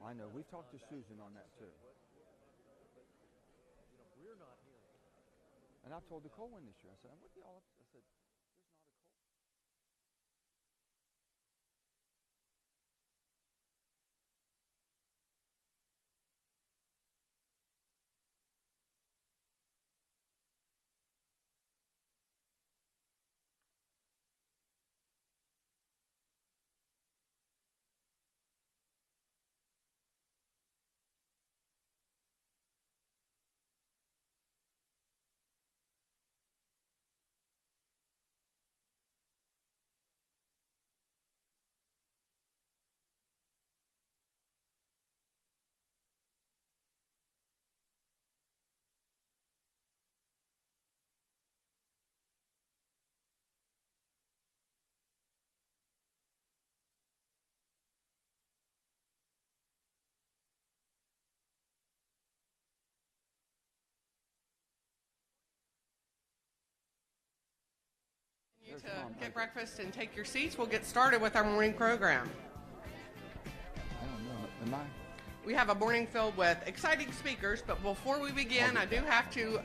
I know. We've talked to Susan on that too. We're not hearing. And I've told the coal industry, I said, what do y'all, I said, You to get breakfast and take your seats. We'll get started with our morning program. I don't know. Am I? We have a morning filled with exciting speakers, but before we begin, I do have to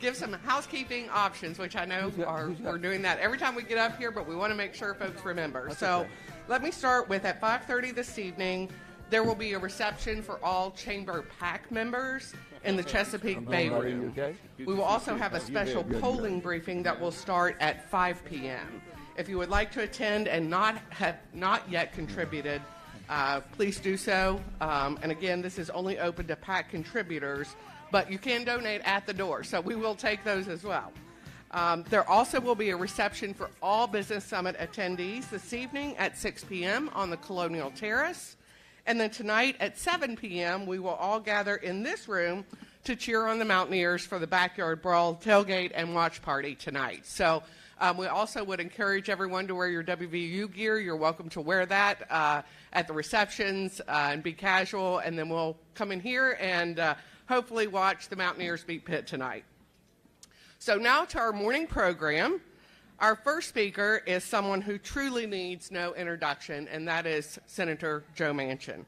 give some housekeeping options, which I know we're doing that every time we get up here, but we want to make sure folks remember. That's so okay. Let me start with at 5:30 this evening, there will be a reception for all Chamber PAC members in the Chesapeake Bay Room. Okay? We will also have a special polling briefing that will start at 5 p.m. If you would like to attend and have not yet contributed, please do so. And again, this is only open to PAC contributors, but you can donate at the door, so we will take those as well. There also will be a reception for all Business Summit attendees this evening at 6 p.m. on the Colonial Terrace. And then tonight at 7 p.m., we will all gather in this room to cheer on the Mountaineers for the Backyard Brawl tailgate and watch party tonight. So we also would encourage everyone to wear your WVU gear. You're welcome to wear that at the receptions and be casual. And then we'll come in here and hopefully watch the Mountaineers beat Pitt tonight. So now to our morning program. Our first speaker is someone who truly needs no introduction, and that is Senator Joe Manchin.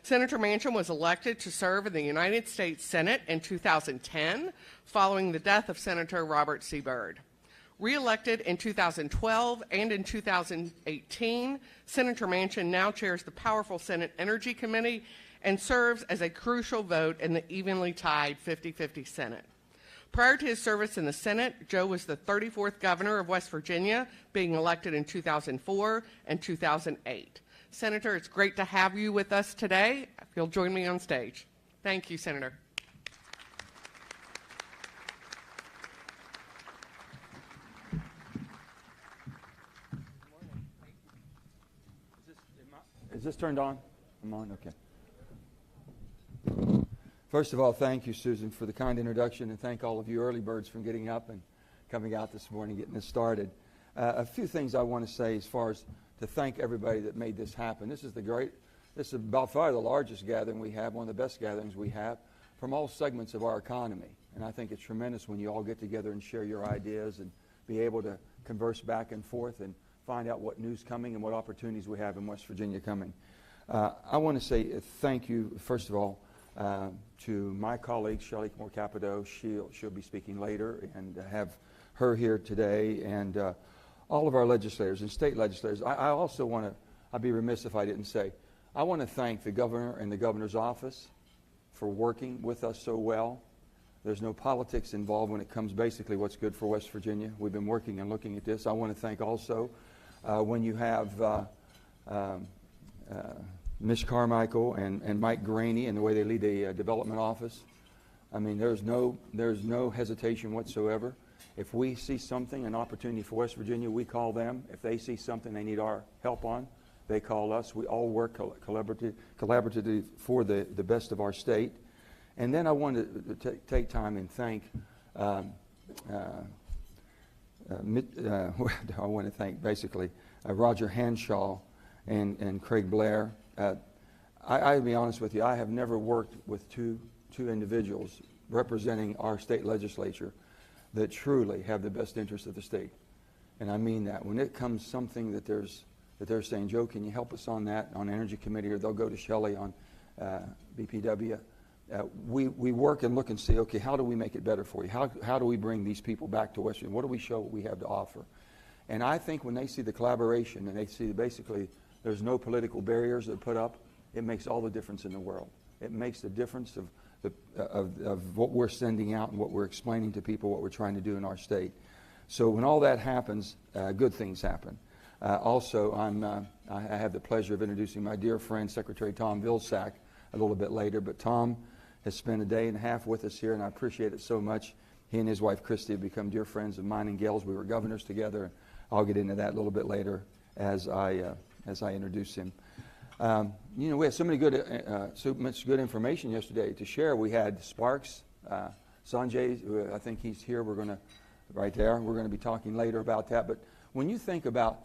Senator Manchin was elected to serve in the United States Senate in 2010, following the death of Senator Robert C. Byrd. Re-elected in 2012 and in 2018, Senator Manchin now chairs the powerful Senate Energy Committee and serves as a crucial vote in the evenly tied 50-50 Senate. Prior to his service in the Senate, Joe was the 34th governor of West Virginia, being elected in 2004 and 2008. Senator, it's great to have you with us today. If you'll join me on stage. Thank you, Senator. Is this turned on? I'm on? Okay. First of all, thank you, Susan, for the kind introduction, and thank all of you early birds for getting up and coming out this morning, getting this started. A few things I want to say as far as to thank everybody that made this happen. This is about far the largest gathering we have, one of the best gatherings we have from all segments of our economy. And I think it's tremendous when you all get together and share your ideas and be able to converse back and forth and find out what news coming and what opportunities we have in West Virginia coming. I want to say thank you, first of all, to my colleague, Shelley Moore-Capito. She'll be speaking later, and have her here today, and all of our legislators and state legislators. I also want to, I'd be remiss if I didn't say, I want to thank the governor and the governor's office for working with us so well. There's no politics involved when it comes basically what's good for West Virginia. We've been working and looking at this. I want to thank also when you have Ms. Carmichael and Mike Graney and the way they lead the development office. I mean, there's no hesitation whatsoever. If we see something, an opportunity for West Virginia, we call them. If they see something they need our help on, they call us. We all work collaboratively for the best of our state. And then I wanted to take time and thank I want to thank basically Roger Hanshaw and Craig Blair. I'll be honest with you, I have never worked with two individuals representing our state legislature that truly have the best interest of the state. And I mean that. When it comes something that they're saying, Joe, can you help us on that on Energy Committee, or they'll go to Shelley on BPW, we work and look and see, okay, how do we make it better for you? How do we bring these people back to West Virginia? What do we show what we have to offer? And I think when they see the collaboration and they see basically there's no political barriers that are put up, it makes all the difference in the world. It makes the difference of what we're sending out and what we're explaining to people, what we're trying to do in our state. So when all that happens, good things happen. Also, I have the pleasure of introducing my dear friend, Secretary Tom Vilsack, a little bit later. But Tom has spent a day and a half with us here, and I appreciate it so much. He and his wife, Christy, have become dear friends of mine and Gail's. We were governors together. I'll get into that a little bit later as I introduce him. We had so much good information yesterday to share. We had Sparks, Sanjay, I think he's here. We're going to, right there, we're going to be talking later about that. But when you think about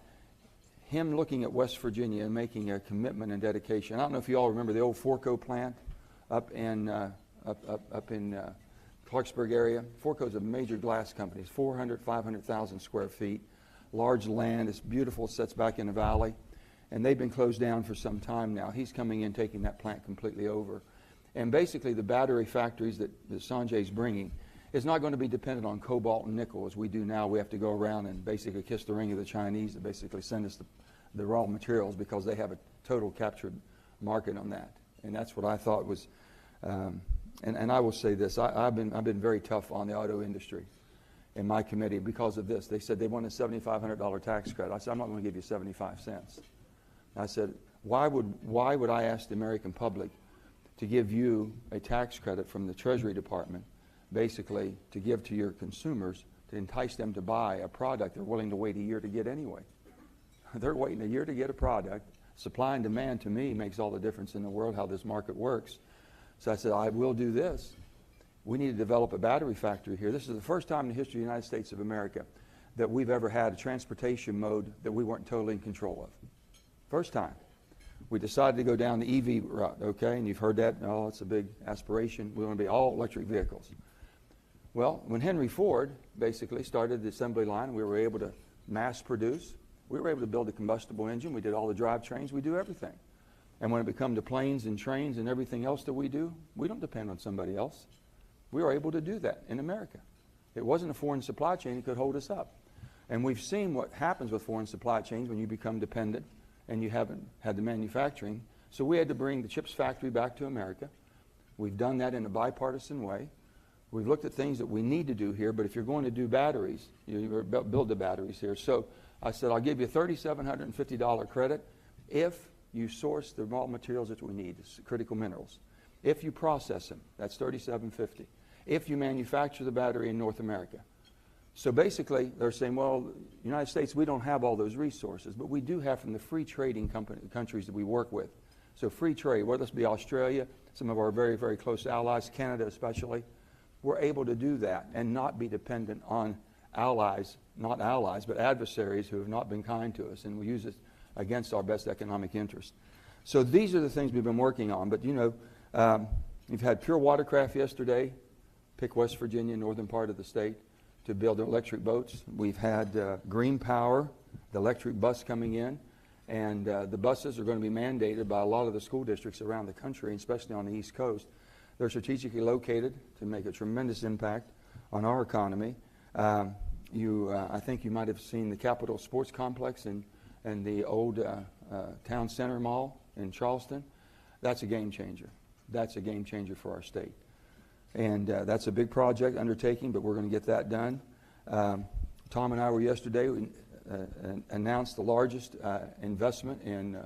him looking at West Virginia and making a commitment and dedication, I don't know if you all remember the old Forco plant up in Clarksburg area. Forco's a major glass company. It's 500,000 square feet, large land. It's beautiful. It sits back in the valley. And they've been closed down for some time now. He's coming in, taking that plant completely over. And basically the battery factories that Sanjay's bringing is not going to be dependent on cobalt and nickel as we do now. We have to go around and basically kiss the ring of the Chinese to basically send us the raw materials because they have a total captured market on that. And that's what I thought was, and I will say this, I've been very tough on the auto industry in my committee because of this. They said they want a $7,500 tax credit. I said, I'm not going to give you 75 cents. I said, why would I ask the American public to give you a tax credit from the Treasury Department, basically to give to your consumers to entice them to buy a product they're willing to wait a year to get anyway? They're waiting a year to get a product. Supply and demand, to me, makes all the difference in the world, how this market works. So I said, I will do this. We need to develop a battery factory here. This is the first time in the history of the United States of America that we've ever had a transportation mode that we weren't totally in control of. First time. We decided to go down the EV route, okay? And you've heard that. Oh, it's a big aspiration. We want to be all electric vehicles. Well, when Henry Ford basically started the assembly line, we were able to mass produce. We were able to build a combustible engine. We did all the drivetrains. We do everything. And when it comes to planes and trains and everything else that we do, we don't depend on somebody else. We were able to do that in America. It wasn't a foreign supply chain that could hold us up. And we've seen what happens with foreign supply chains when you become dependent and you haven't had the manufacturing. So we had to bring the chips factory back to America. We've done that in a bipartisan way. We've looked at things that we need to do here, but if you're going to do batteries, you build the batteries here. So I said, I'll give you a $3,750 credit if you source the raw materials that we need, critical minerals. If you process them, that's $3,750. If you manufacture the battery in North America. So basically, they're saying, well, United States, we don't have all those resources, but we do have from the free trading countries that we work with. So free trade, whether this be Australia, some of our very, very close allies, Canada especially, we're able to do that and not be dependent on allies, not allies, but adversaries who have not been kind to us, and we use it against our best economic interest. So these are the things we've been working on. But, you've had Pure Watercraft yesterday, pick West Virginia, northern part of the state, to build electric boats. We've had Green Power, the electric bus coming in, and the buses are going to be mandated by a lot of the school districts around the country, especially on the East Coast. They're strategically located to make a tremendous impact on our economy. I think you might have seen the Capitol Sports Complex and the old Town Center Mall in Charleston. That's a game changer. That's a game changer for our state. And that's a big project undertaking, but we're going to get that done. Tom and I were yesterday, we announced the largest investment in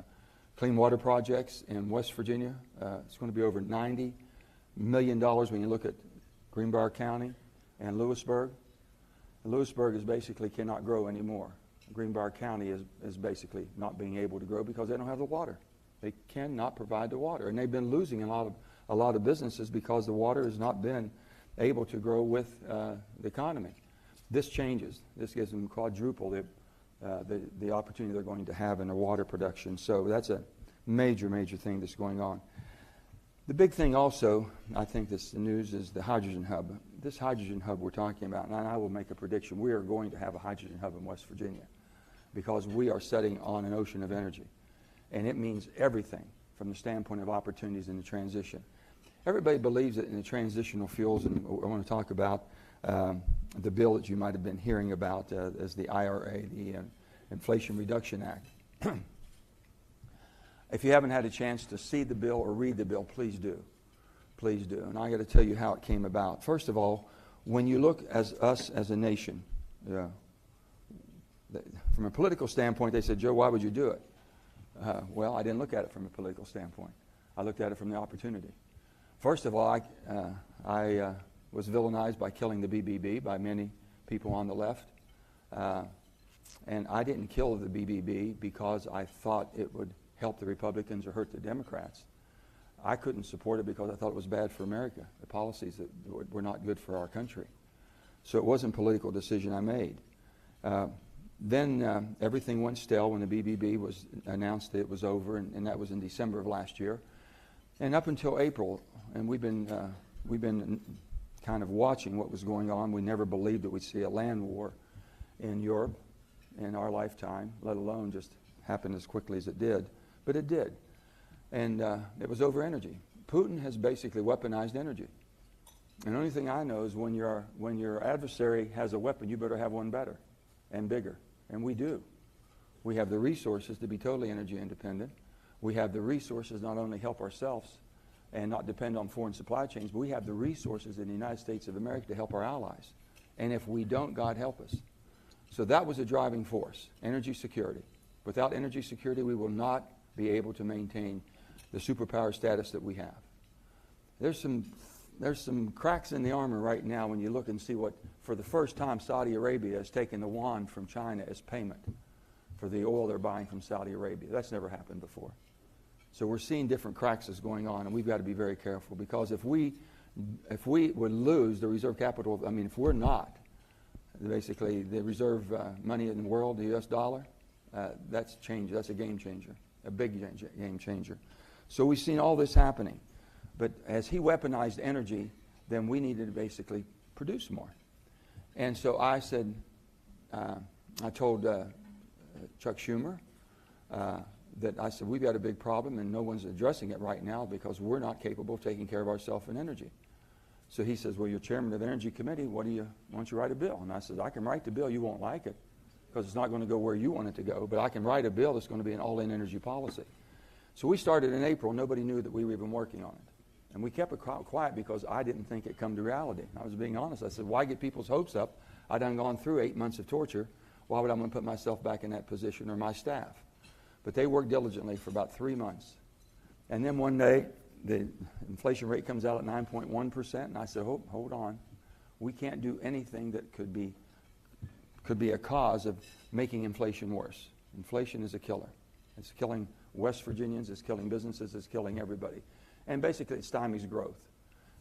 clean water projects in West Virginia. It's going to be over $90 million when you look at Greenbrier County and Lewisburg. And Lewisburg is basically cannot grow anymore. Greenbrier County is basically not being able to grow because they don't have the water. They cannot provide the water. And they've been losing a lot of businesses because the water has not been able to grow with the economy. This changes. This gives them quadruple the opportunity they're going to have in their water production. So that's a major, major thing that's going on. The big thing also, I think this news, is the hydrogen hub. This hydrogen hub we're talking about, and I will make a prediction, we are going to have a hydrogen hub in West Virginia because we are setting on an ocean of energy. And it means everything. from the standpoint of opportunities in the transition. Everybody believes that in the transitional fuels, and I want to talk about the bill that you might have been hearing about as the IRA, the Inflation Reduction Act. If you haven't had a chance to see the bill or read the bill, please do. Please do. And I got to tell you how it came about. First of all, when you look as us as a nation, from a political standpoint, they said, Joe, why would you do it? Well, I didn't look at it from a political standpoint. I looked at it from the opportunity. First of all, I was villainized by killing the BBB by many people on the left. And I didn't kill the BBB because I thought it would help the Republicans or hurt the Democrats. I couldn't support it because I thought it was bad for America, the policies that were not good for our country. So it wasn't a political decision I made. Then everything went stale when the BBB was announced that it was over, and that was in December of last year. And up until April, and we've been kind of watching what was going on. We never believed that we'd see a land war in Europe in our lifetime, let alone just happen as quickly as it did. But it did. And it was over energy. Putin has basically weaponized energy. And the only thing I know is when your adversary has a weapon, you better have one better and bigger. And we do. We have the resources to be totally energy independent. We have the resources not only help ourselves and not depend on foreign supply chains, but we have the resources in the United States of America to help our allies. And if we don't, God help us. So that was a driving force, energy security. Without energy security, we will not be able to maintain the superpower status that we have. There's some cracks in the armor right now when you look and see what, for the first time, Saudi Arabia has taken the yuan from China as payment for the oil they're buying from Saudi Arabia. That's never happened before. So we're seeing different cracks that's going on, and we've got to be very careful, because if we would lose the reserve capital, if we're not, basically the reserve money in the world, the U.S. dollar, that's a game changer, a big game changer. So we've seen all this happening. But as he weaponized energy, then we needed to basically produce more. And so I said, I told Chuck Schumer that I said, we've got a big problem and no one's addressing it right now because we're not capable of taking care of ourselves in energy. So he says, well, you're chairman of the Energy Committee. Why don't you write a bill? And I said, I can write the bill. You won't like it because it's not going to go where you want it to go. But I can write a bill that's going to be an all-in energy policy. So we started in April. Nobody knew that we were even working on it. And we kept it quiet because I didn't think it'd come to reality. I was being honest. I said, why get people's hopes up? I done gone through 8 months of torture. Why would I want to put myself back in that position, or my staff? But they worked diligently for about 3 months. And then one day, the inflation rate comes out at 9.1%, and I said, hold on. We can't do anything that could be a cause of making inflation worse. Inflation is a killer. It's killing West Virginians, it's killing businesses, it's killing everybody. And basically, it stymies growth.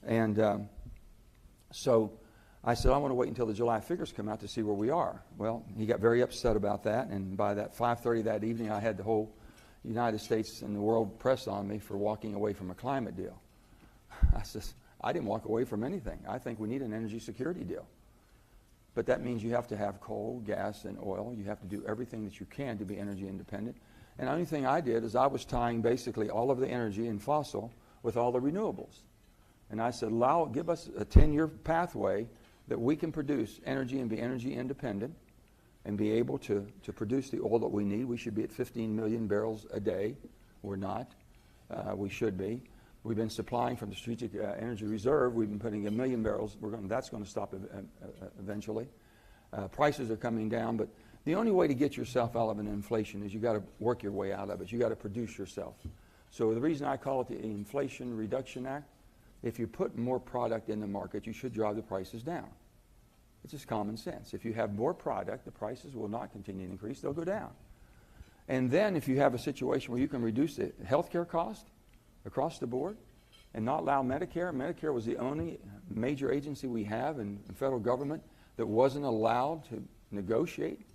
And so I said, I want to wait until the July figures come out to see where we are. Well, he got very upset about that, and by that 5:30 that evening, I had the whole United States and the world press on me for walking away from a climate deal. I said, I didn't walk away from anything. I think we need an energy security deal. But that means you have to have coal, gas, and oil. You have to do everything that you can to be energy independent. And the only thing I did is I was tying basically all of the energy in fossil with all the renewables. And I said, give us a 10-year pathway that we can produce energy and be energy independent and be able to produce the oil that we need. We should be at 15 million barrels a day. We're not. We should be. We've been supplying from the Strategic Energy Reserve. We've been putting 1 million barrels. That's going to stop eventually. Prices are coming down, but the only way to get yourself out of an inflation is you got to work your way out of it. You got to produce yourself. So the reason I call it the Inflation Reduction Act, if you put more product in the market, you should drive the prices down. It's just common sense. If you have more product, the prices will not continue to increase. They'll go down. And then if you have a situation where you can reduce the health care cost across the board and not allow Medicare. Medicare was the only major agency we have in the federal government that wasn't allowed to negotiate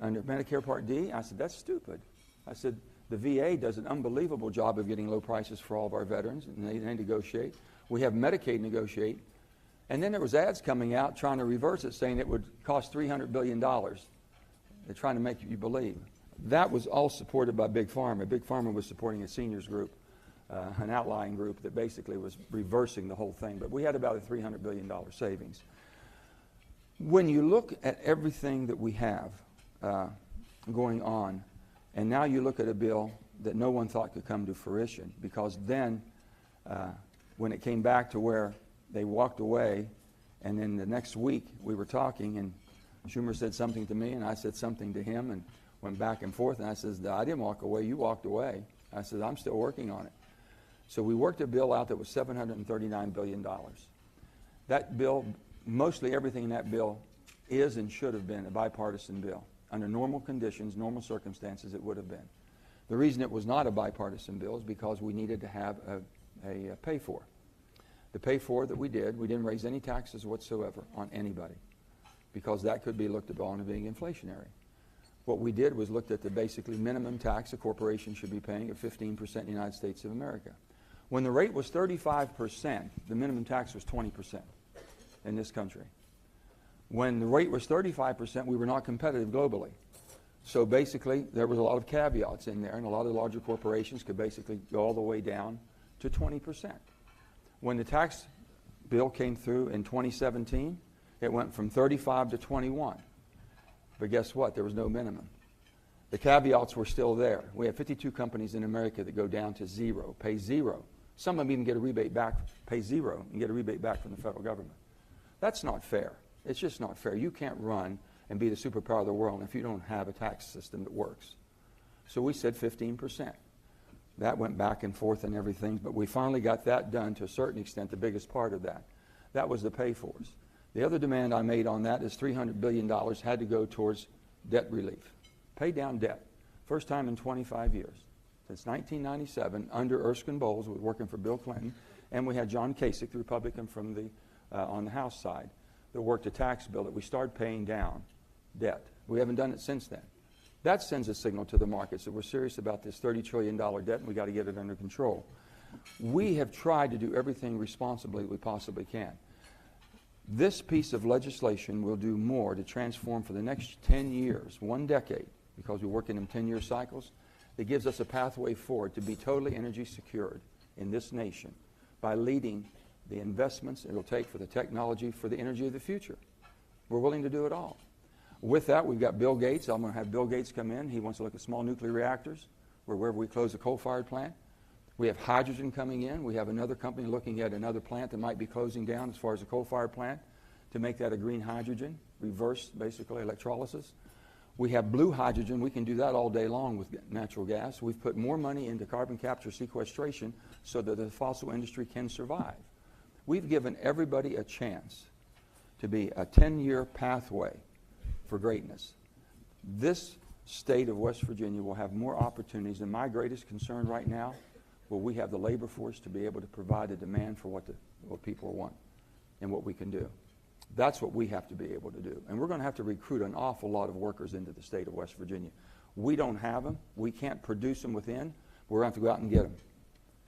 under Medicare Part D. I said, that's stupid. I said, the VA does an unbelievable job of getting low prices for all of our veterans, and they negotiate. We have Medicaid negotiate. And then there was ads coming out trying to reverse it, saying it would cost $300 billion. They're trying to make you believe. That was all supported by Big Pharma. Big Pharma was supporting a seniors group an outlying group that basically was reversing the whole thing. But we had about a $300 billion savings. When you look at everything that we have going on, and now you look at a bill that no one thought could come to fruition, because then when it came back to where they walked away, and then the next week we were talking, and Schumer said something to me, and I said something to him, and went back and forth, and I said, I didn't walk away, you walked away. I said, I'm still working on it. So we worked a bill out that was $739 billion. That bill, mostly everything in that bill is and should have been a bipartisan bill. Under normal conditions, normal circumstances, it would have been. The reason it was not a bipartisan bill is because we needed to have a pay-for. The pay-for that we didn't raise any taxes whatsoever on anybody, because that could be looked upon as being inflationary. What we did was looked at the basically minimum tax a corporation should be paying at 15% in the United States of America. When the rate was 35%, the minimum tax was 20% in this country. When the rate was 35%, we were not competitive globally. So basically, there was a lot of caveats in there, and a lot of the larger corporations could basically go all the way down to 20%. When the tax bill came through in 2017, it went from 35 to 21. But guess what? There was no minimum. The caveats were still there. We have 52 companies in America that go down to zero, pay zero. Some of them even get a rebate back, pay zero, and get a rebate back from the federal government. That's not fair. It's just not fair. You can't run and be the superpower of the world if you don't have a tax system that works. So we said 15%. That went back and forth and everything, but we finally got that done to a certain extent, the biggest part of that. That was the pay-fors. The other demand I made on that is $300 billion had to go towards debt relief. Pay down debt. First time in 25 years. Since 1997, under Erskine Bowles, was working for Bill Clinton, and we had John Kasich, the Republican from the on the House side, that worked a tax bill that we started paying down debt. We haven't done it since then. That sends a signal to the markets that we're serious about this $30 trillion debt, and we got to get it under control. We have tried to do everything responsibly we possibly can. This piece of legislation will do more to transform for the next 10 years, 1 decade, because we work in them 10-year cycles. It gives us a pathway forward to be totally energy secured in this nation by leading the investments it will take for the technology for the energy of the future. We're willing to do it all. With that, we've got Bill Gates. I'm going to have Bill Gates come in. He wants to look at small nuclear reactors, wherever we close a coal-fired plant. We have hydrogen coming in. We have another company looking at another plant that might be closing down as far as a coal-fired plant to make that a green hydrogen, reverse, basically, electrolysis. We have blue hydrogen. We can do that all day long with natural gas. We've put more money into carbon capture sequestration so that the fossil industry can survive. We've given everybody a chance to be a 10-year pathway for greatness. This state of West Virginia will have more opportunities, and my greatest concern right now, will we have the labor force to be able to provide a demand for what people want and what we can do. That's what we have to be able to do. And we're going to have to recruit an awful lot of workers into the state of West Virginia. We don't have them. We can't produce them within. We're going to have to go out and get them.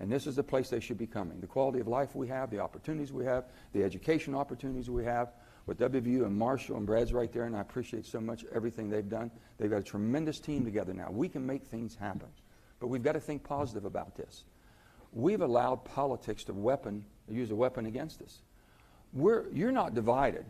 And this is the place they should be coming. The quality of life we have, the opportunities we have, the education opportunities we have, with WVU and Marshall and Brad's right there, and I appreciate so much everything they've done. They've got a tremendous team together now. We can make things happen. But we've got to think positive about this. We've allowed politics to use a weapon against us. You're not divided.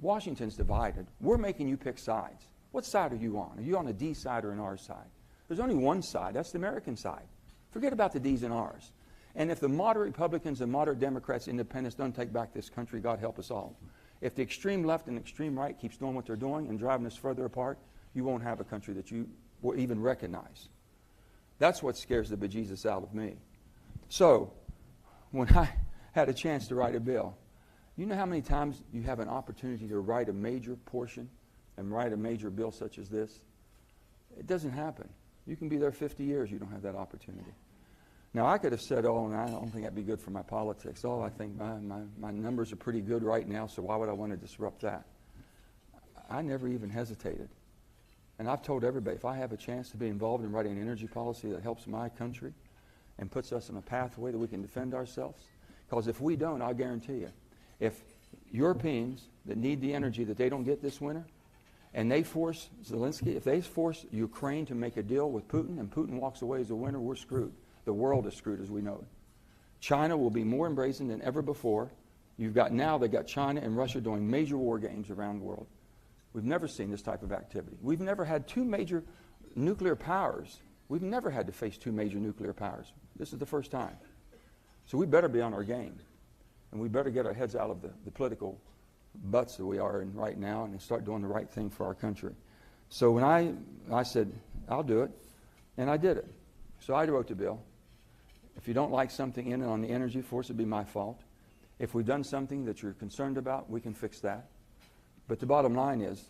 Washington's divided. We're making you pick sides. What side are you on? Are you on the D side or an R side? There's only one side. That's the American side. Forget about the D's and R's. And if the moderate Republicans and moderate Democrats, independents, don't take back this country, God help us all. If the extreme left and extreme right keeps doing what they're doing and driving us further apart, you won't have a country that you will even recognize. That's what scares the bejesus out of me. So, when I had a chance to write a bill, you know how many times you have an opportunity to write a major portion and write a major bill such as this? It doesn't happen. You can be there 50 years, you don't have that opportunity. Now, I could have said, oh, and I don't think that'd be good for my politics. Oh, I think my numbers are pretty good right now, so why would I want to disrupt that? I never even hesitated. And I've told everybody, if I have a chance to be involved in writing an energy policy that helps my country and puts us on a pathway that we can defend ourselves, because if we don't, I'll guarantee you, if Europeans that need the energy that they don't get this winter, and they force Zelensky, if they force Ukraine to make a deal with Putin, and Putin walks away as a winner, we're screwed. the world is screwed as we know it. China will be more embracing than ever before. They've got China and Russia doing major war games around the world. We've never seen this type of activity. We've never had two major nuclear powers. We've never had to face two major nuclear powers. This is the first time. So we better be on our game. And we better get our heads out of the political butts that we are in right now and start doing the right thing for our country. So when I said, I'll do it, and I did it. So I wrote the bill. If you don't like something in it on the energy force, it'd be my fault. If we've done something that you're concerned about, we can fix that. But the bottom line is,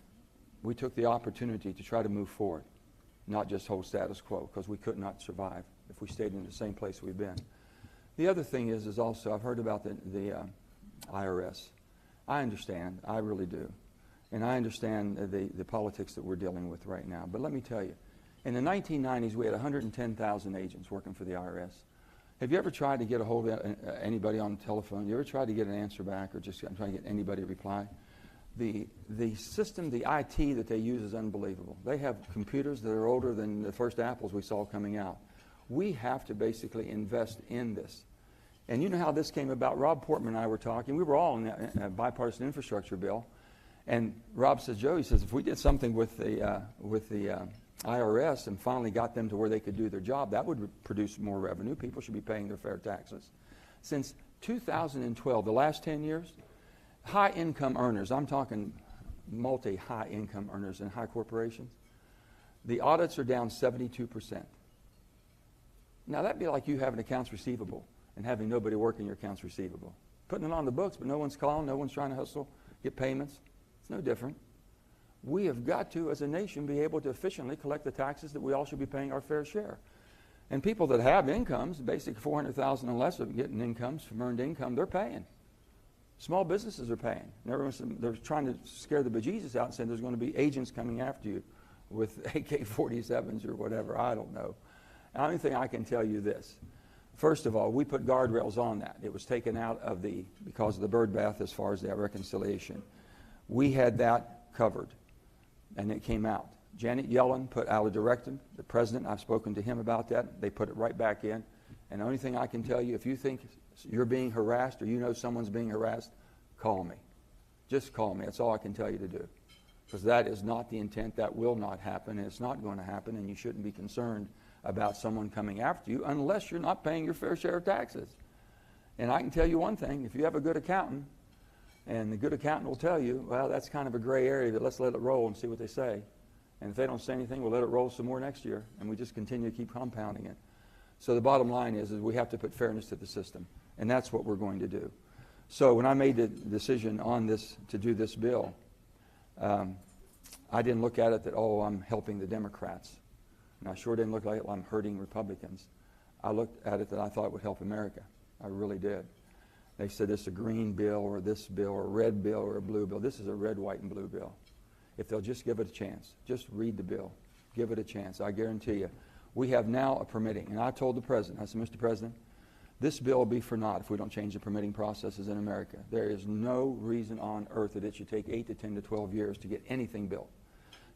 we took the opportunity to try to move forward, not just hold status quo, because we could not survive if we stayed in the same place we've been. The other thing is also, I've heard about the IRS. I understand, I really do. And I understand the politics that we're dealing with right now. But let me tell you, in the 1990s, we had 110,000 agents working for the IRS. Have you ever tried to get a hold of anybody on the telephone? You ever tried to get an answer back or just try to get anybody to reply? The system, the IT that they use is unbelievable. They have computers that are older than the first Apples we saw coming out. We have to basically invest in this. And you know how this came about. Rob Portman and I were talking. We were all in a bipartisan infrastructure bill. And Rob says, Joe, he says, if we did something with the IRS and finally got them to where they could do their job, that would produce more revenue. People should be paying their fair taxes. Since 2012, the last 10 years, high-income earners, I'm talking multi-high income earners in high corporations, the audits are down 72%. Now, that'd be like you having accounts receivable and having nobody working your accounts receivable. Putting it on the books, but no one's calling, no one's trying to hustle, get payments. It's no different. We have got to, as a nation, be able to efficiently collect the taxes that we all should be paying our fair share. And people that have incomes, basically $400,000 and less of getting incomes from earned income, they're paying. Small businesses are paying. They're trying to scare the bejesus out and saying there's going to be agents coming after you with AK-47s or whatever. I don't know. The only thing I can tell you this. First of all, we put guardrails on that. It was taken out of because of the bird bath as far as that reconciliation. We had that covered, and it came out. Janet Yellen put out a directive. The president, I've spoken to him about that. They put it right back in. And the only thing I can tell you, if you think you're being harassed or you know someone's being harassed, call me. Just call me. That's all I can tell you to do. Because that is not the intent. That will not happen, and it's not going to happen, and you shouldn't be concerned about someone coming after you unless you're not paying your fair share of taxes. And I can tell you one thing. If you have a good accountant, and the good accountant will tell you, well, that's kind of a gray area, but let's let it roll and see what they say. And if they don't say anything, we'll let it roll some more next year, and we just continue to keep compounding it. So the bottom line is we have to put fairness to the system, and that's what we're going to do. So when I made the decision on this, to do this bill, I didn't look at it that, oh, I'm helping the Democrats. And I sure didn't look like I'm hurting Republicans. I looked at it that I thought it would help America. I really did. They said this is a green bill or this bill or a red bill or a blue bill. This is a red, white, and blue bill. If they'll just give it a chance, just read the bill. Give it a chance. I guarantee you. We have now a permitting. And I told the president, I said, Mr. President, this bill will be for naught if we don't change the permitting processes in America. There is no reason on earth that it should take 8 to 10 to 12 years to get anything built.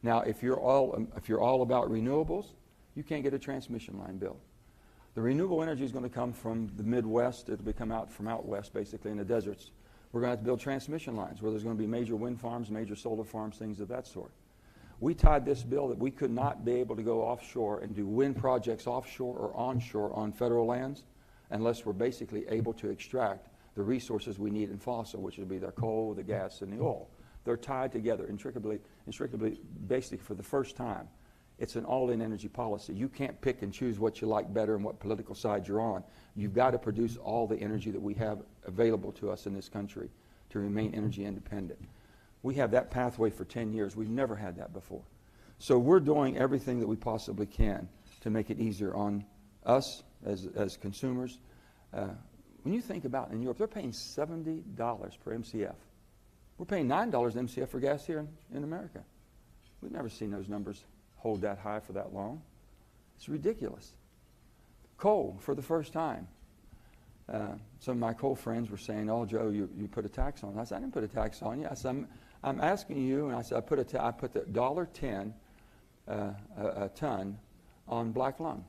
Now, if you're all about renewables, you can't get a transmission line built. The renewable energy is going to come from the Midwest. It'll come out from out west, basically, in the deserts. We're going to have to build transmission lines where there's going to be major wind farms, major solar farms, things of that sort. We tied this bill that we could not be able to go offshore and do wind projects offshore or onshore on federal lands unless we're basically able to extract the resources we need in fossil, which would be the coal, the gas, and the oil. They're tied together intricately, basically for the first time. It's an all-in energy policy. You can't pick and choose what you like better and what political side you're on. You've got to produce all the energy that we have available to us in this country to remain energy independent. We have that pathway for 10 years. We've never had that before. So we're doing everything that we possibly can to make it easier on us as consumers. When you think about in Europe, they're paying $70 per MCF. We're paying $9 MCF for gas here in America. We've never seen those numbers hold that high for that long. It's ridiculous. Coal, for the first time. Some of my coal friends were saying, oh, Joe, you put a tax on it. I said, I didn't put a tax on you. I said, I'm asking you, and I said, I put the $1.10 a ton on black lung.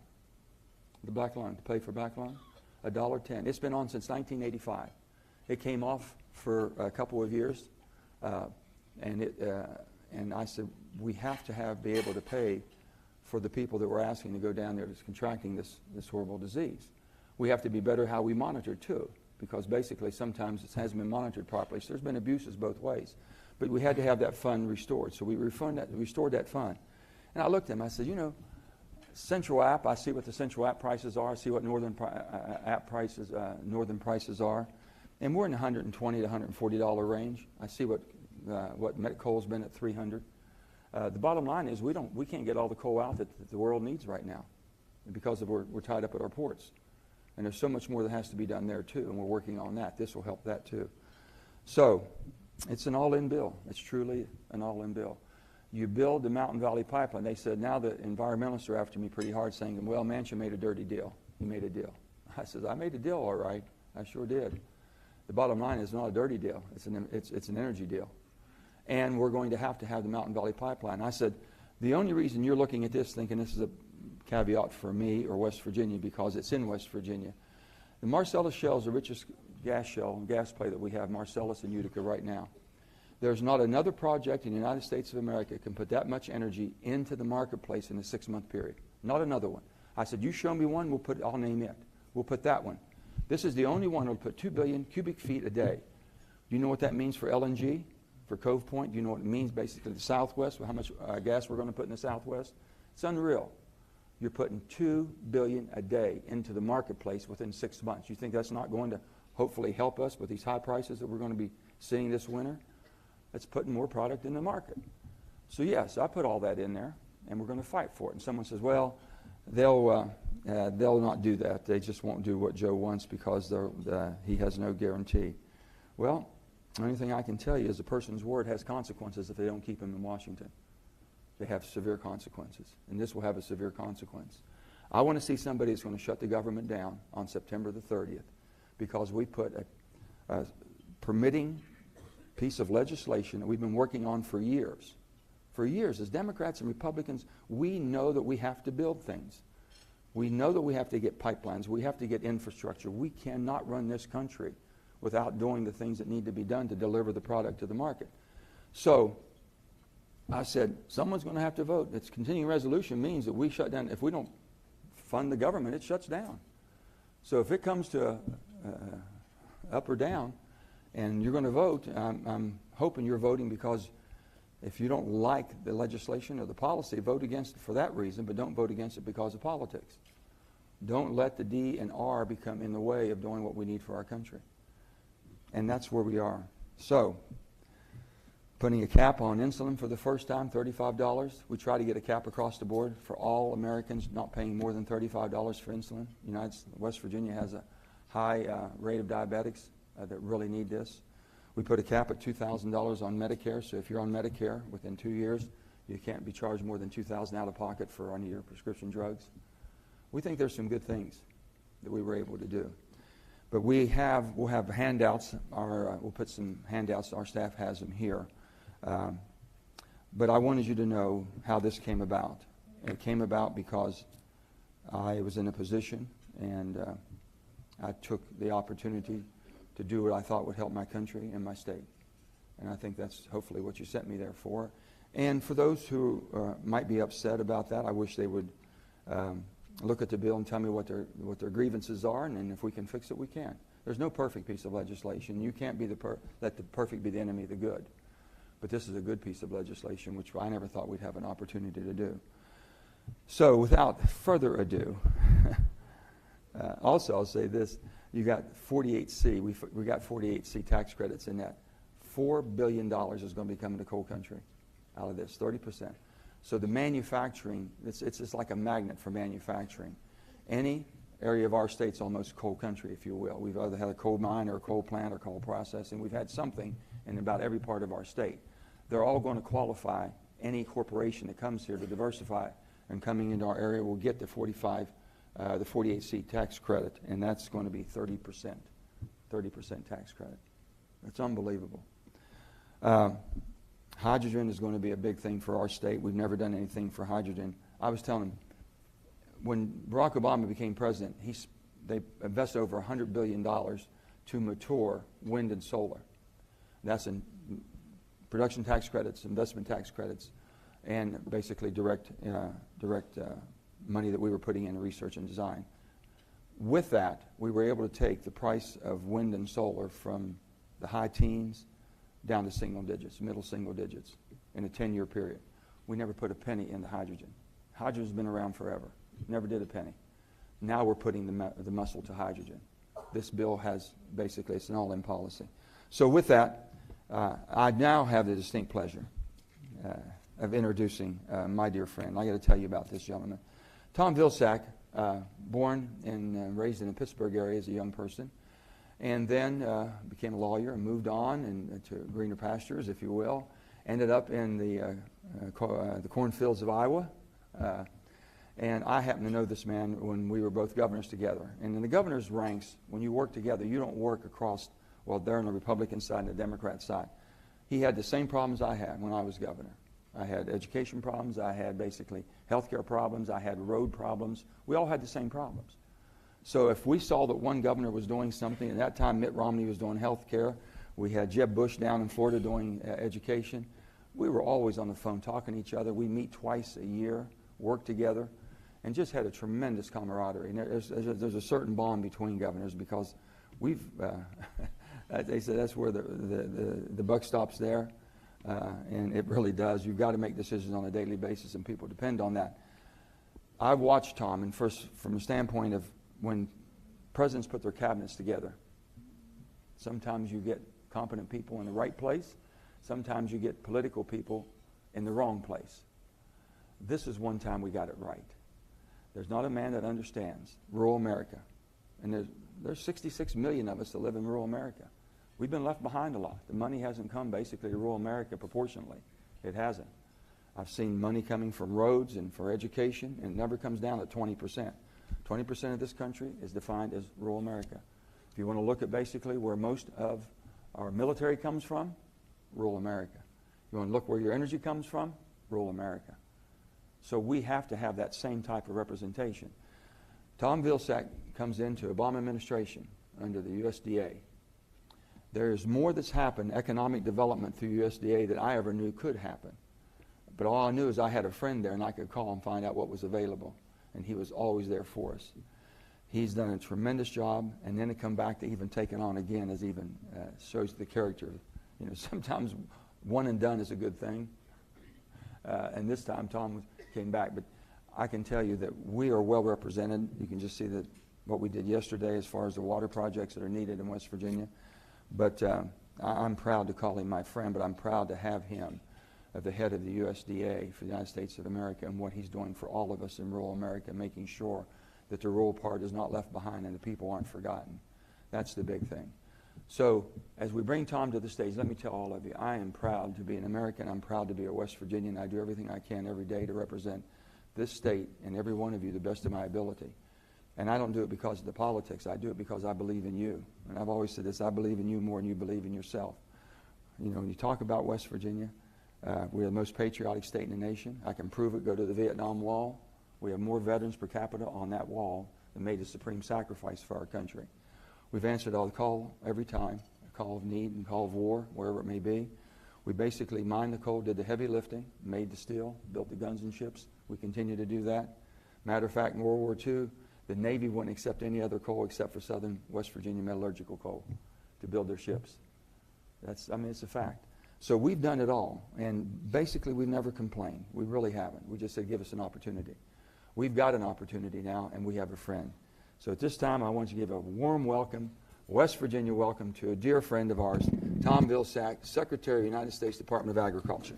the black lung, to pay for black lung? $1.10. It's been on since 1985. It came off for a couple of years, and I said, we have to be able to pay for the people that we're asking to go down there that's contracting this horrible disease. We have to be better how we monitor it, too, because basically sometimes it hasn't been monitored properly. So there's been abuses both ways. But we had to have that fund restored. So we restored that fund. And I looked at him. I said, Central App, I see what the Central App prices are. I see what Northern prices are. And we're in the $120 to $140 range. I see what met coal's been at $300. The bottom line is we can't get all the coal out that the world needs right now because we're tied up at our ports. And there's so much more that has to be done there too, and we're working on that. This will help that too. So it's an all-in bill. It's truly an all-in bill. You build the Mountain Valley Pipeline. They said now the environmentalists are after me pretty hard saying, well, Manchin made a dirty deal. He made a deal. I said, I made a deal all right. I sure did. The bottom line is not a dirty deal. It's an energy deal. And we're going to have the Mountain Valley Pipeline. I said, the only reason you're looking at this thinking this is a caveat for me or West Virginia because it's in West Virginia. The Marcellus Shale is the richest gas play that we have, Marcellus and Utica right now. There's not another project in the United States of America can put that much energy into the marketplace in a 6-month period. Not another one. I said, you show me one, I'll name it. We'll put that one. This is the only one that'll put 2 billion cubic feet a day. Do you know what that means for LNG, for Cove Point? Do you know what it means basically the Southwest, how much gas we're going to put in the Southwest? It's unreal. You're putting 2 billion a day into the marketplace within 6 months. You think that's not going to hopefully help us with these high prices that we're going to be seeing this winter? That's putting more product in the market. So yes, I put all that in there, and we're going to fight for it. And someone says, well, they'll not do that. They just won't do what Joe wants because he has no guarantee. Well, the only thing I can tell you is a person's word has consequences if they don't keep him in Washington. They have severe consequences, and this will have a severe consequence. I want to see somebody that's going to shut the government down on September the 30th because we put a permitting piece of legislation that we've been working on for years. For years, as Democrats and Republicans, we know that we have to build things. We know that we have to get pipelines. We have to get infrastructure. We cannot run this country without doing the things that need to be done to deliver the product to the market. So I said, someone's going to have to vote. Its continuing resolution means that we shut down. If we don't fund the government, it shuts down. So if it comes to up or down, and you're going to vote, I'm hoping you're voting because if you don't like the legislation or the policy, vote against it for that reason, but don't vote against it because of politics. Don't let the D and R become in the way of doing what we need for our country. And that's where we are. So, putting a cap on insulin for the first time, $35. We try to get a cap across the board for all Americans not paying more than $35 for insulin. West Virginia has a high rate of diabetics that really need this. We put a cap at $2,000 on Medicare, so if you're on Medicare within 2 years, you can't be charged more than $2,000 out of pocket for any of your prescription drugs. We think there's some good things that we were able to do. But we'll have handouts. We'll put some handouts. Our staff has them here. But I wanted you to know how this came about. It came about because I was in a position and I took the opportunity to do what I thought would help my country and my state. And I think that's hopefully what you sent me there for. And for those who might be upset about that, I wish they would look at the bill and tell me what their grievances are, and if we can fix it, we can. There's no perfect piece of legislation. You can't be let the perfect be the enemy of the good. But this is a good piece of legislation, which I never thought we'd have an opportunity to do. So without further ado, also I'll say this. You got 48C. We got 48C tax credits in that. $4 billion is going to be coming to coal country out of this, 30%. So the manufacturing, it's just like a magnet for manufacturing. Any area of our state's almost coal country, if you will. We've either had a coal mine or a coal plant or coal processing. We've had something in about every part of our state. They're all going to qualify. Any corporation that comes here to diversify and coming into our area will get the 48C tax credit, and that's going to be 30% tax credit. It's unbelievable. Hydrogen is going to be a big thing for our state. We've never done anything for hydrogen. I was telling them, when Barack Obama became president, they invested over $100 billion to mature wind and solar. That's in production tax credits, investment tax credits, and basically direct money that we were putting in research and design. With that, we were able to take the price of wind and solar from the high teens down to single digits, middle single digits, in a 10-year period. We never put a penny into hydrogen. Hydrogen's been around forever. Never did a penny. Now we're putting the muscle to hydrogen. This bill has basically, it's an all-in policy. So with that, I now have the distinct pleasure of introducing my dear friend. I got to tell you about this gentleman. Tom Vilsack, born and raised in the Pittsburgh area as a young person, and then became a lawyer and moved on and to greener pastures, if you will. Ended up in the cornfields of Iowa. And I happen to know this man when we were both governors together. And in the governor's ranks, when you work together, you don't work across, well, they're on the Republican side and the Democrat side. He had the same problems I had when I was governor. I had education problems. I had basically healthcare problems. I had road problems. We all had the same problems. So if we saw that one governor was doing something, at that time Mitt Romney was doing healthcare, we had Jeb Bush down in Florida doing education, we were always on the phone talking to each other. We meet twice a year, work together, and just had a tremendous camaraderie. And there's a certain bond between governors because we've, they say that's where the buck stops there, and it really does. You've got to make decisions on a daily basis, and people depend on that. I've watched Tom, and first from the standpoint of when presidents put their cabinets together, sometimes you get competent people in the right place, sometimes you get political people in the wrong place. This is one time we got it right. There's not a man that understands rural America. And there's 66 million of us that live in rural America. We've been left behind a lot. The money hasn't come basically to rural America proportionally. It hasn't. I've seen money coming from roads and for education, and it never comes down to 20%. 20% of this country is defined as rural America. If you want to look at basically where most of our military comes from, rural America. You want to look where your energy comes from, rural America. So we have to have that same type of representation. Tom Vilsack comes into Obama administration under the USDA. There's more that's happened, economic development through USDA, that I ever knew could happen. But all I knew is I had a friend there and I could call and find out what was available. And he was always there for us. He's done a tremendous job, and then to come back to even take it on again is even shows the character. You know, sometimes one and done is a good thing. And this time Tom came back. But I can tell you that we are well represented. You can just see that what we did yesterday as far as the water projects that are needed in West Virginia. But I'm proud to call him my friend, but I'm proud to have him at the head of the USDA for the United States of America and what he's doing for all of us in rural America, making sure that the rural part is not left behind and the people aren't forgotten. That's the big thing. So as we bring Tom to the stage, let me tell all of you, I am proud to be an American. I'm proud to be a West Virginian. I do everything I can every day to represent this state and every one of you the best of my ability. And I don't do it because of the politics. I do it because I believe in you. And I've always said this, I believe in you more than you believe in yourself. You know, when you talk about West Virginia, we're the most patriotic state in the nation. I can prove it. Go to the Vietnam Wall. We have more veterans per capita on that wall that made a supreme sacrifice for our country. We've answered all the call every time, a call of need and call of war, wherever it may be. We basically mined the coal, did the heavy lifting, made the steel, built the guns and ships. We continue to do that. Matter of fact, in World War II, the Navy wouldn't accept any other coal except for Southern West Virginia metallurgical coal to build their ships. It's a fact. So we've done it all, and basically we've never complained. We really haven't. We just said, give us an opportunity. We've got an opportunity now, and we have a friend. So at this time, I want to give a warm welcome, West Virginia welcome, to a dear friend of ours, Tom Vilsack, Secretary of the United States Department of Agriculture.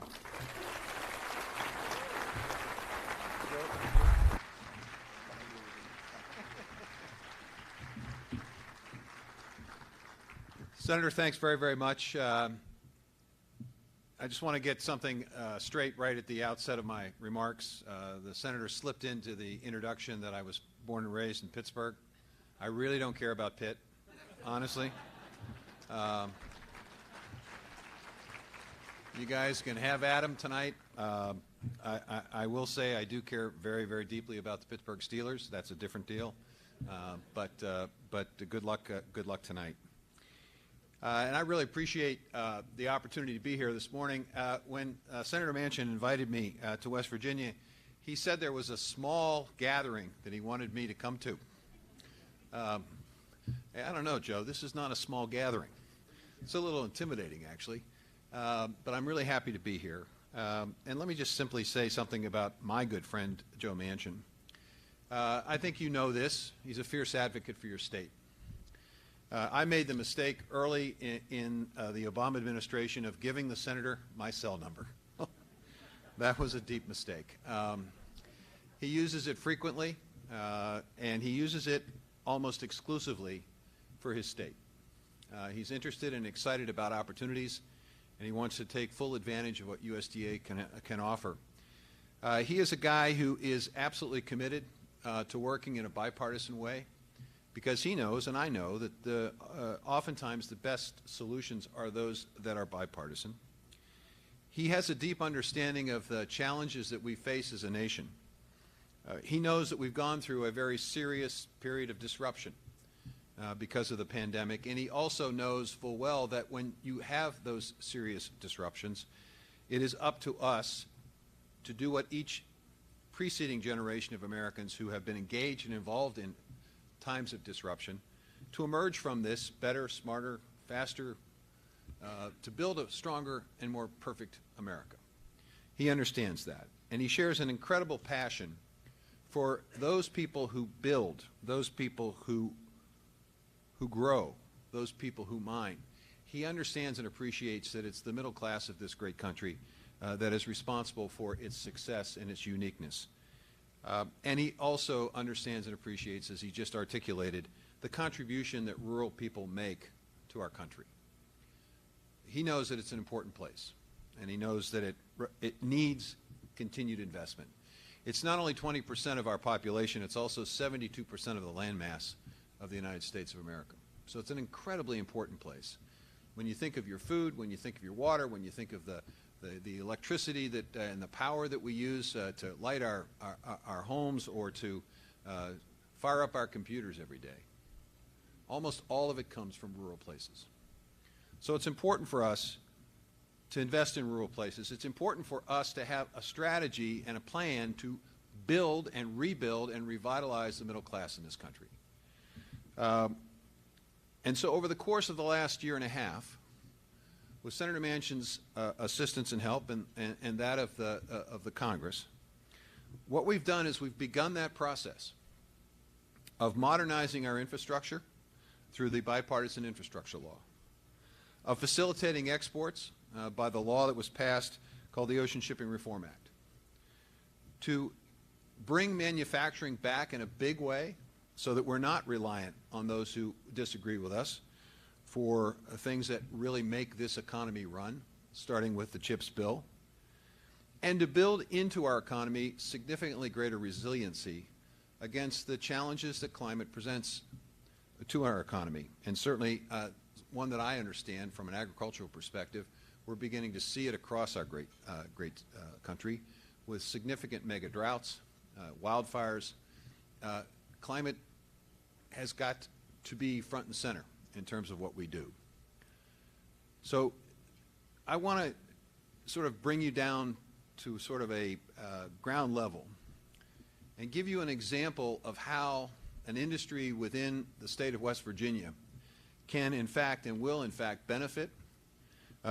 Senator, thanks very, very much. I just want to get something straight right at the outset of my remarks. The Senator slipped into the introduction that I was born and raised in Pittsburgh. I really don't care about Pitt, honestly. You guys can have at him tonight. I will say I do care very, very deeply about the Pittsburgh Steelers. That's a different deal. But good luck tonight. And I really appreciate the opportunity to be here this morning. When Senator Manchin invited me to West Virginia, he said there was a small gathering that he wanted me to come to. I don't know, Joe. This is not a small gathering. It's a little intimidating, actually. But I'm really happy to be here. And let me just simply say something about my good friend, Joe Manchin. I think you know this. He's a fierce advocate for your state. I made the mistake early in the Obama administration of giving the senator my cell number. That was a deep mistake. He uses it frequently, and he uses it almost exclusively for his state. He's interested and excited about opportunities, and he wants to take full advantage of what USDA can offer. He is a guy who is absolutely committed to working in a bipartisan way, because he knows, and I know, that oftentimes the best solutions are those that are bipartisan. He has a deep understanding of the challenges that we face as a nation. He knows that we've gone through a very serious period of disruption because of the pandemic, and he also knows full well that when you have those serious disruptions, it is up to us to do what each preceding generation of Americans who have been engaged and involved in times of disruption, to emerge from this better, smarter, faster, to build a stronger and more perfect America. He understands that, and he shares an incredible passion for those people who build, those people who grow, those people who mine. He understands and appreciates that it's the middle class of this great country that is responsible for its success and its uniqueness. And he also understands and appreciates, as he just articulated, the contribution that rural people make to our country. He knows that it's an important place, and he knows that it needs continued investment. It's not only 20% of our population, it's also 72% of the land mass of the United States of America. So it's an incredibly important place. When you think of your food, when you think of your water, when you think of the electricity that and the power that we use to light our homes or to fire up our computers every day, almost all of it comes from rural places. So it's important for us to invest in rural places. It's important for us to have a strategy and a plan to build and rebuild and revitalize the middle class in this country. And so over the course of the last year and a half, with Senator Manchin's assistance and help and that of the Congress, what we've done is we've begun that process of modernizing our infrastructure through the bipartisan infrastructure law, of facilitating exports by the law that was passed called the Ocean Shipping Reform Act, to bring manufacturing back in a big way so that we're not reliant on those who disagree with us for things that really make this economy run, starting with the CHIPS bill, and to build into our economy significantly greater resiliency against the challenges that climate presents to our economy. And certainly one that I understand from an agricultural perspective, we're beginning to see it across our great country with significant mega droughts, wildfires. Climate has got to be front and center in terms of what we do. So I want to sort of bring you down to sort of a ground level and give you an example of how an industry within the state of West Virginia can in fact and will in fact benefit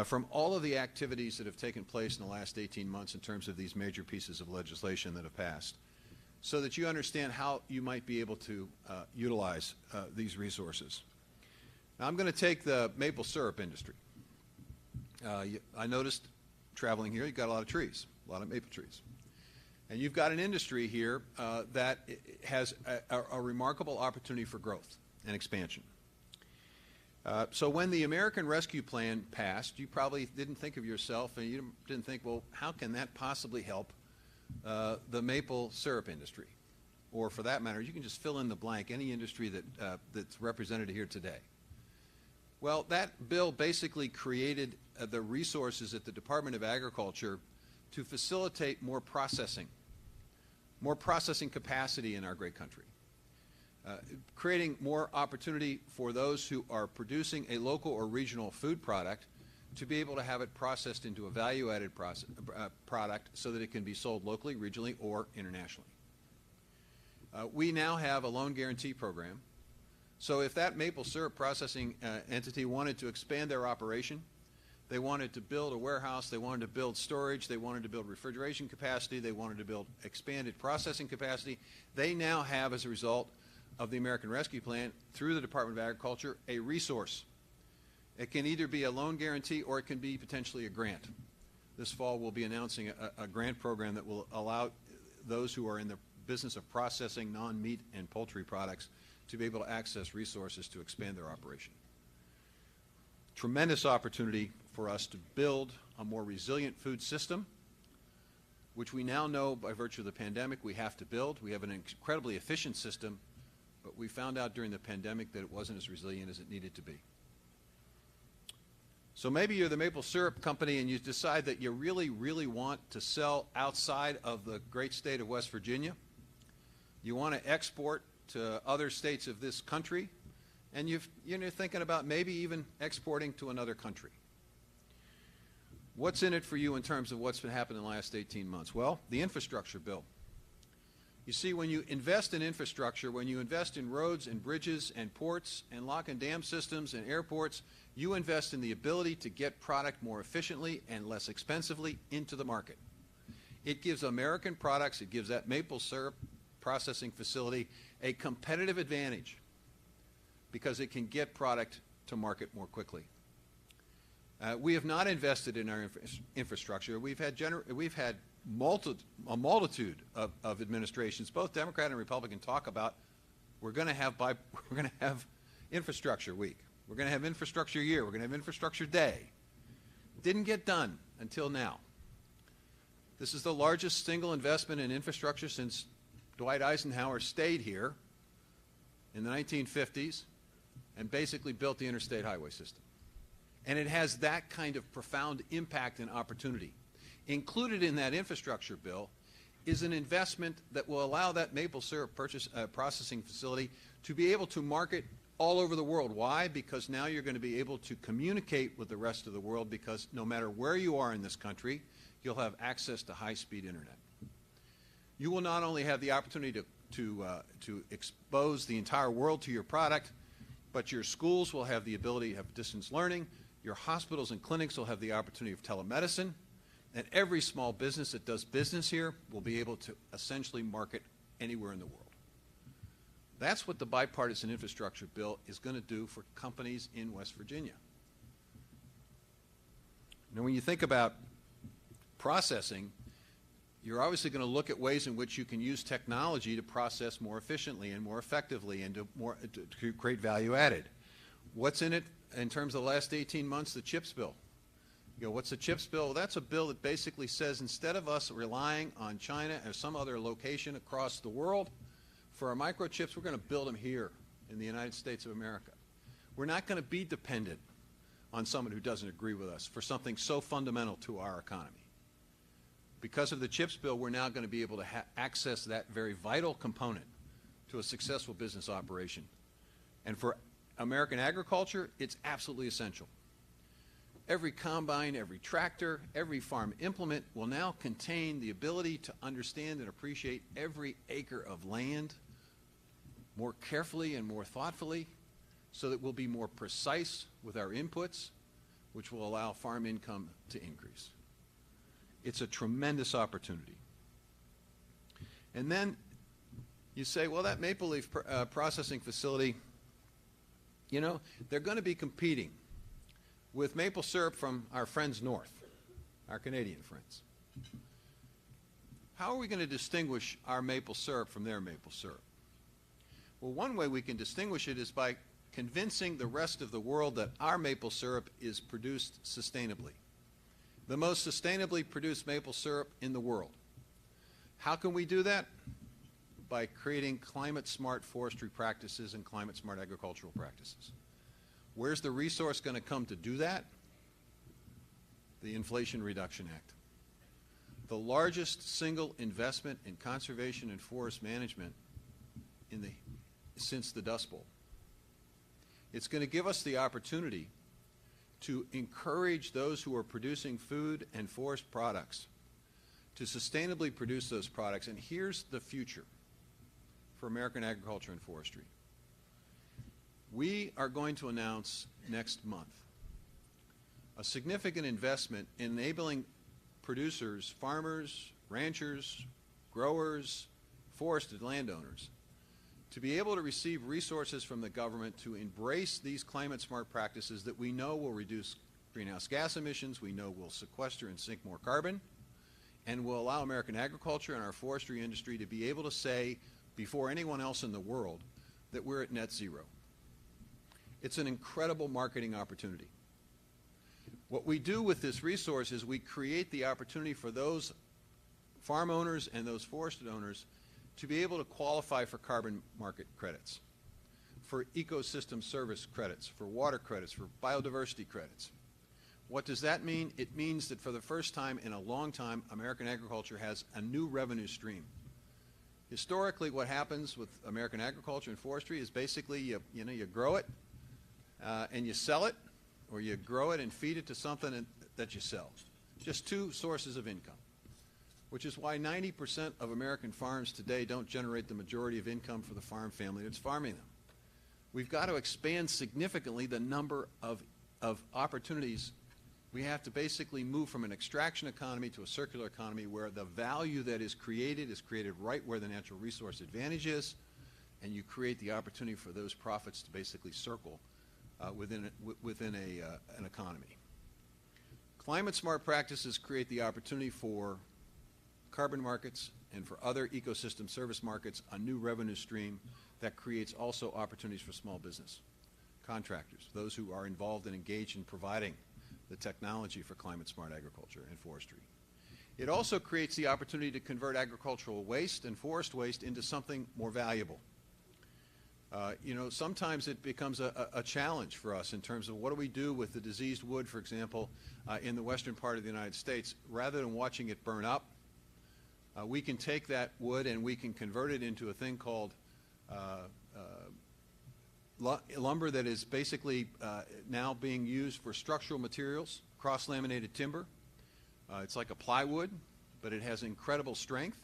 from all of the activities that have taken place in the last 18 months in terms of these major pieces of legislation that have passed, so that you understand how you might be able to utilize these resources. Now, I'm going to take the maple syrup industry. I noticed traveling here, you've got a lot of trees, a lot of maple trees. And you've got an industry here that has a remarkable opportunity for growth and expansion. So when the American Rescue Plan passed, you probably didn't think of yourself, and you didn't think, well, how can that possibly help the maple syrup industry? Or for that matter, you can just fill in the blank, any industry that's represented here today. Well, that bill basically created the resources at the Department of Agriculture to facilitate more processing capacity in our great country, creating more opportunity for those who are producing a local or regional food product to be able to have it processed into a value-added product so that it can be sold locally, regionally, or internationally. We now have a loan guarantee program. So if that maple syrup processing entity wanted to expand their operation, they wanted to build a warehouse, they wanted to build storage, they wanted to build refrigeration capacity, they wanted to build expanded processing capacity, they now have, as a result of the American Rescue Plan, through the Department of Agriculture, a resource. It can either be a loan guarantee or it can be potentially a grant. This fall we'll be announcing a grant program that will allow those who are in the business of processing non-meat and poultry products to be able to access resources to expand their operation. Tremendous opportunity for us to build a more resilient food system, which we now know by virtue of the pandemic we have to build. We have an incredibly efficient system, but we found out during the pandemic that it wasn't as resilient as it needed to be. So maybe you're the maple syrup company and you decide that you really, really want to sell outside of the great state of West Virginia. You want to export to other states of this country, and you're thinking about maybe even exporting to another country. What's in it for you in terms of what's been happening in the last 18 months? Well, the infrastructure bill. You see, when you invest in infrastructure, when you invest in roads and bridges and ports and lock and dam systems and airports, you invest in the ability to get product more efficiently and less expensively into the market. It gives American products, it gives that maple syrup processing facility a competitive advantage because it can get product to market more quickly. We have not invested in our infrastructure. We've had a multitude of administrations, both Democrat and Republican, talk about we're going to have infrastructure week. We're going to have infrastructure year. We're going to have infrastructure day. Didn't get done until now. This is the largest single investment in infrastructure since Dwight Eisenhower stayed here in the 1950s and basically built the interstate highway system. And it has that kind of profound impact and opportunity. Included in that infrastructure bill is an investment that will allow that maple syrup processing facility to be able to market all over the world. Why? Because now you're going to be able to communicate with the rest of the world, because no matter where you are in this country, you'll have access to high-speed internet. You will not only have the opportunity to expose the entire world to your product, but your schools will have the ability to have distance learning, your hospitals and clinics will have the opportunity of telemedicine, and every small business that does business here will be able to essentially market anywhere in the world. That's what the bipartisan infrastructure bill is going to do for companies in West Virginia. Now, when you think about processing, you're obviously going to look at ways in which you can use technology to process more efficiently and more effectively and to create value added. What's in it in terms of the last 18 months? The CHIPS bill. You go, what's the CHIPS bill? Well, that's a bill that basically says instead of us relying on China or some other location across the world for our microchips, we're going to build them here in the United States of America. We're not going to be dependent on someone who doesn't agree with us for something so fundamental to our economy. Because of the CHIPS bill, we're now going to be able to access that very vital component to a successful business operation. And for American agriculture, it's absolutely essential. Every combine, every tractor, every farm implement will now contain the ability to understand and appreciate every acre of land more carefully and more thoughtfully, so that we'll be more precise with our inputs, which will allow farm income to increase. It's a tremendous opportunity. And then you say, well, that Maple Leaf processing facility, you know, they're going to be competing with maple syrup from our friends north, our Canadian friends. How are we going to distinguish our maple syrup from their maple syrup? Well, one way we can distinguish it is by convincing the rest of the world that our maple syrup is produced sustainably. The most sustainably produced maple syrup in the world. How can we do that? By creating climate-smart forestry practices and climate-smart agricultural practices. Where's the resource going to come to do that? The Inflation Reduction Act. the largest single investment in conservation and forest management since the Dust Bowl. It's going to give us the opportunity to encourage those who are producing food and forest products to sustainably produce those products. And here's the future for American agriculture and forestry. We are going to announce next month a significant investment in enabling producers, farmers, ranchers, growers, forested landowners to be able to receive resources from the government to embrace these climate-smart practices that we know will reduce greenhouse gas emissions, we know will sequester and sink more carbon, and will allow American agriculture and our forestry industry to be able to say before anyone else in the world that we're at net zero. It's an incredible marketing opportunity. What we do with this resource is we create the opportunity for those farm owners and those forested owners to be able to qualify for carbon market credits, for ecosystem service credits, for water credits, for biodiversity credits. What does that mean? It means that for the first time in a long time, American agriculture has a new revenue stream. Historically, what happens with American agriculture and forestry is basically you grow it and you sell it, or you grow it and feed it to something that you sell. Just two sources of income, which is why 90% of American farms today don't generate the majority of income for the farm family that's farming them. We've got to expand significantly the number of opportunities. We have to basically move from an extraction economy to a circular economy where the value that is created right where the natural resource advantage is, and you create the opportunity for those profits to basically circle within an economy. Climate-smart practices create the opportunity for carbon markets and for other ecosystem service markets, a new revenue stream that creates also opportunities for small business, contractors, those who are involved and engaged in providing the technology for climate-smart agriculture and forestry. It also creates the opportunity to convert agricultural waste and forest waste into something more valuable. Sometimes it becomes a challenge for us in terms of what do we do with the diseased wood, for example, in the western part of the United States. Rather than watching it burn up, we can take that wood and we can convert it into a thing called lumber that is basically now being used for structural materials, cross-laminated timber. It's like a plywood, but it has incredible strength.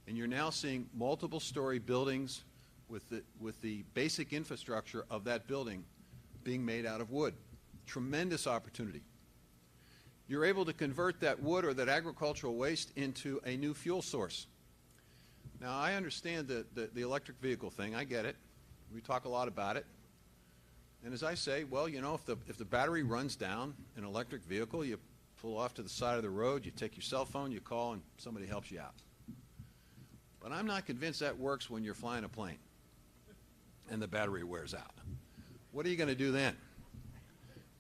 And you're now seeing multiple-story buildings with the basic infrastructure of that building being made out of wood. Tremendous opportunity. You're able to convert that wood or that agricultural waste into a new fuel source. Now, I understand the electric vehicle thing. I get it. We talk a lot about it. And as I say, well, if the battery runs down in an electric vehicle, you pull off to the side of the road, you take your cell phone, you call, and somebody helps you out. But I'm not convinced that works when you're flying a plane and the battery wears out. What are you going to do then?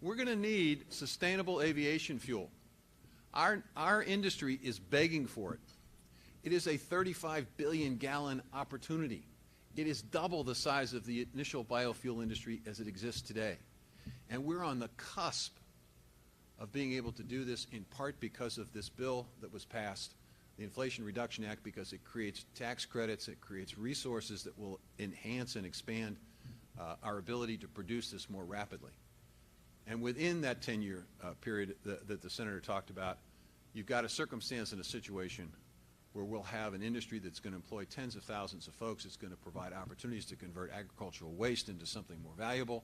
We're going to need sustainable aviation fuel. Our industry is begging for it. It is a 35 billion gallon opportunity. It is double the size of the initial biofuel industry as it exists today. And we're on the cusp of being able to do this, in part because of this bill that was passed, the Inflation Reduction Act, because it creates tax credits, it creates resources that will enhance and expand our ability to produce this more rapidly. And within that 10-year period that the Senator talked about, you've got a circumstance and a situation where we'll have an industry that's going to employ tens of thousands of folks. It's going to provide opportunities to convert agricultural waste into something more valuable.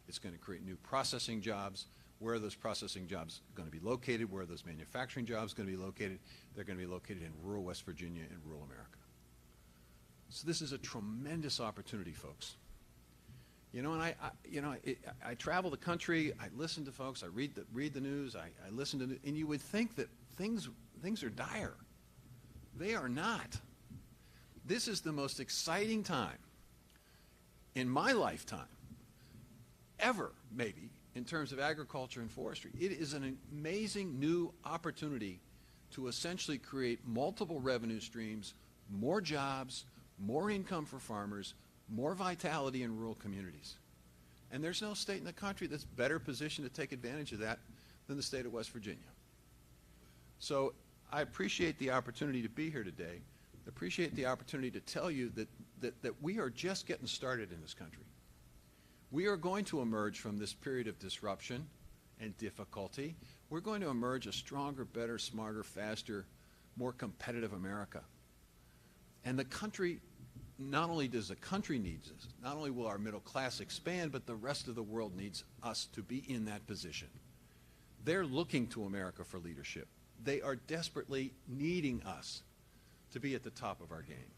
It's going to create new processing jobs. Where are those processing jobs going to be located? Where are those manufacturing jobs going to be located? They're going to be located in rural West Virginia and rural America. So this is a tremendous opportunity, folks. And I travel the country. I listen to folks. I read the news. I listen to, and you would think that things are dire. They are not. This is the most exciting time in my lifetime ever, maybe, in terms of agriculture and forestry. It is an amazing new opportunity to essentially create multiple revenue streams, more jobs, more income for farmers, more vitality in rural communities. And there's no state in the country that's better positioned to take advantage of that than the state of West Virginia. So I appreciate the opportunity to be here today. I appreciate the opportunity to tell you that we are just getting started in this country. We are going to emerge from this period of disruption and difficulty. We're going to emerge a stronger, better, smarter, faster, more competitive America. And the country, not only does the country need us, not only will our middle class expand, but the rest of the world needs us to be in that position. They're looking to America for leadership. They are desperately needing us to be at the top of our game.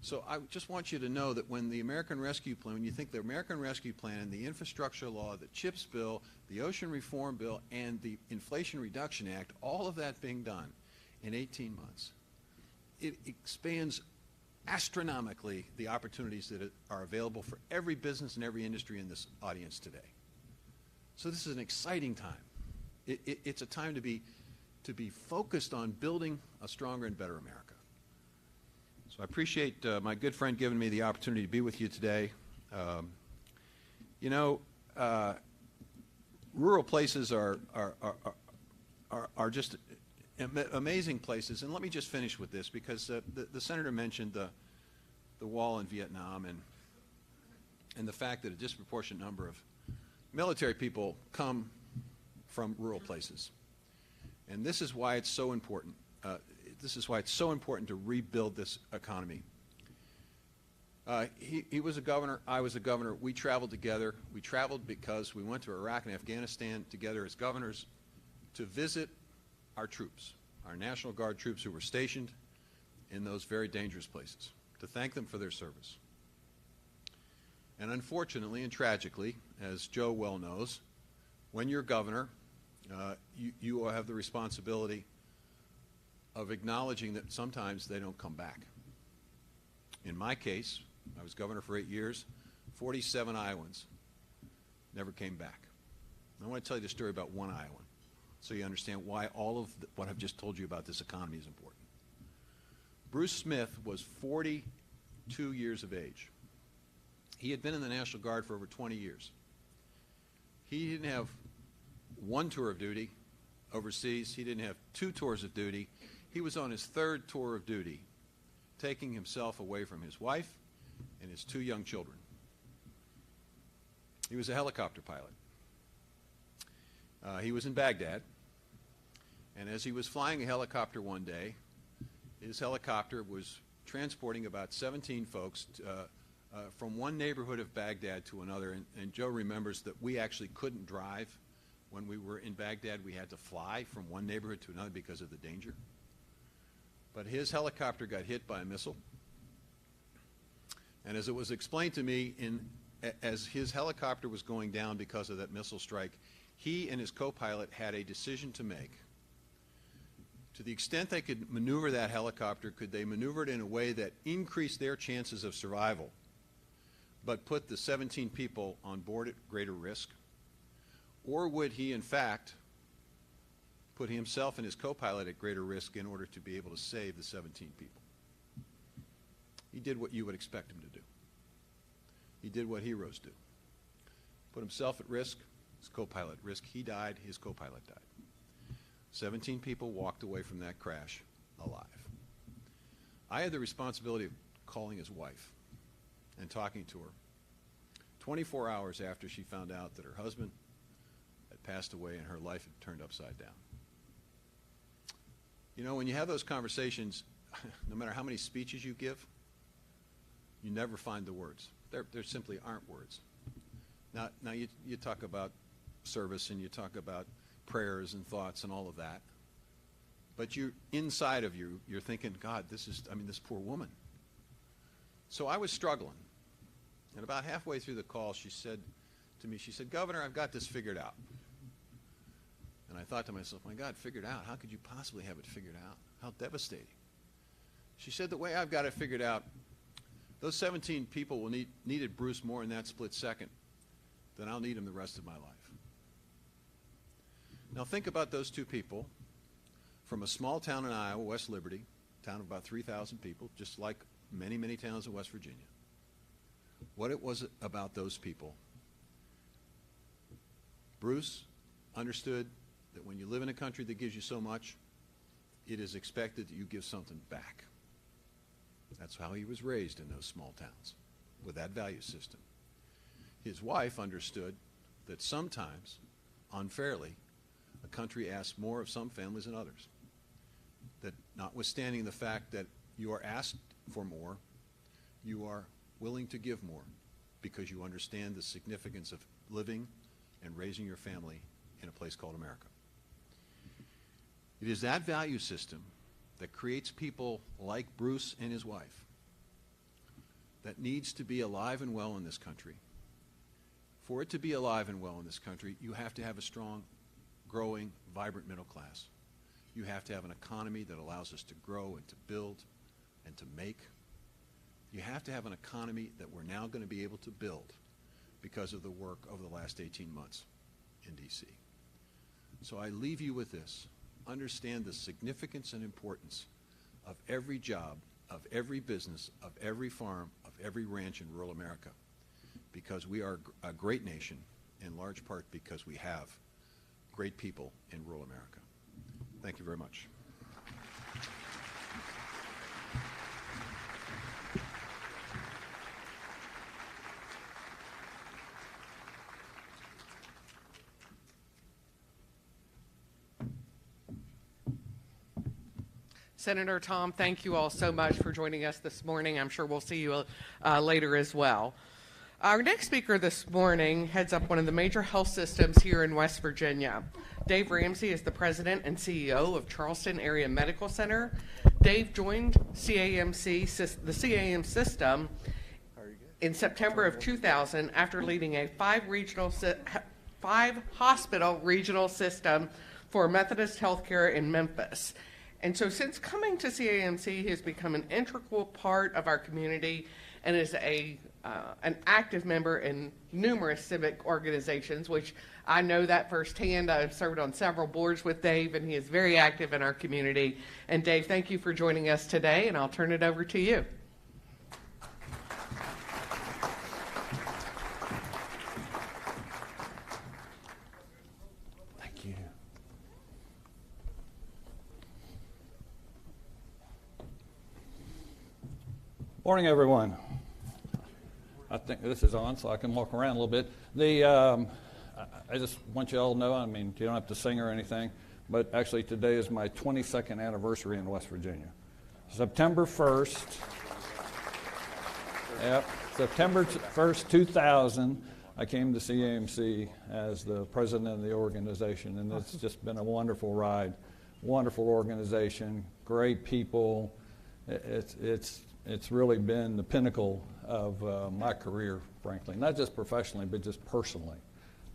So I just want you to know that when the American Rescue Plan, when you think the American Rescue Plan, the infrastructure law, the CHIPS bill, the Ocean Reform Bill, and the Inflation Reduction Act, all of that being done in 18 months, it expands astronomically the opportunities that are available for every business and every industry in this audience today. So this is an exciting time. It's a time to be focused on building a stronger and better America. So I appreciate my good friend giving me the opportunity to be with you today. Rural places are just amazing places. And let me just finish with this, because the senator mentioned the wall in Vietnam and the fact that a disproportionate number of military people come from rural places. And this is why it's so important. This is why it's so important to rebuild this economy. He was a governor. I was a governor. We traveled together. We traveled because we went to Iraq and Afghanistan together as governors to visit our troops, our National Guard troops who were stationed in those very dangerous places, to thank them for their service. And unfortunately and tragically, as Joe well knows, when you're governor, you have the responsibility of acknowledging that sometimes they don't come back. In my case, I was governor for 8 years, 47 Iowans never came back. I want to tell you the story about one Iowan so you understand why all of what I've just told you about this economy is important. Bruce Smith was 42 years of age. He had been in the National Guard for over 20 years. He didn't have one tour of duty overseas. He didn't have 2 tours of duty. He was on his 3rd tour of duty, taking himself away from his wife and his 2 young children. He was a helicopter pilot. He was in Baghdad, and as he was flying a helicopter one day, his helicopter was transporting about 17 folks from one neighborhood of Baghdad to another, and Joe remembers that we actually couldn't drive when we were in Baghdad. We had to fly from one neighborhood to another because of the danger. But his helicopter got hit by a missile, and as it was explained to me, as his helicopter was going down because of that missile strike, he and his co-pilot had a decision to make. To the extent they could maneuver that helicopter, could they maneuver it in a way that increased their chances of survival, but put the 17 people on board at greater risk? Or would he, in fact, put himself and his co-pilot at greater risk in order to be able to save the 17 people? He did what you would expect him to do. He did what heroes do. Put himself at risk, his co-pilot at risk. He died, his co-pilot died. 17 people walked away from that crash alive. I had the responsibility of calling his wife and talking to her 24 hours after she found out that her husband had passed away and her life had turned upside down. You know, when you have those conversations, no matter how many speeches you give, you never find the words. There simply aren't words. Now you talk about service and you talk about prayers and thoughts and all of that, but you inside of you, you're thinking, God, this poor woman. So I was struggling, and about halfway through the call, she said to me, Governor, I've got this figured out. And I thought to myself, my God, figured out? How could you possibly have it figured out? How devastating. She said, the way I've got it figured out, those 17 people needed Bruce more in that split second than I'll need him the rest of my life. Now think about those 2 people from a small town in Iowa, West Liberty, a town of about 3,000 people, just like many, many towns in West Virginia. What it was about those people. Bruce understood that when you live in a country that gives you so much, it is expected that you give something back. That's how he was raised in those small towns, with that value system. His wife understood that sometimes, unfairly, a country asks more of some families than others. That notwithstanding the fact that you are asked for more, you are willing to give more because you understand the significance of living and raising your family in a place called America. It is that value system that creates people like Bruce and his wife that needs to be alive and well in this country. For it to be alive and well in this country, you have to have a strong, growing, vibrant middle class. You have to have an economy that allows us to grow and to build and to make. You have to have an economy that we're now going to be able to build because of the work over the last 18 months in D.C. So I leave you with this. Understand the significance and importance of every job, of every business, of every farm, of every ranch in rural America, because we are a great nation in large part because we have great people in rural America. Thank you very much. Senator Tom, thank you all so much for joining us this morning. I'm sure we'll see you later as well. Our next speaker this morning heads up one of the major health systems here in West Virginia. Dave Ramsey is the president and CEO of Charleston Area Medical Center. Dave joined the CAM system in September of 2000 after leading a five hospital regional system for Methodist Healthcare in Memphis. And so since coming to CAMC, he has become an integral part of our community and is an active member in numerous civic organizations, which I know that firsthand. I've served on several boards with Dave, and he is very active in our community. And Dave, thank you for joining us today, and I'll turn it over to you. Morning, everyone. I think this is on, so I can walk around a little bit. I just want you all to know, I mean, you don't have to sing or anything, but actually today is my 22nd anniversary in West Virginia. September 1st, September 1st, 2000, I came to CAMC as the president of the organization, and it's just been a wonderful ride, wonderful organization, great people. It's really been the pinnacle of my career, frankly, not just professionally, but just personally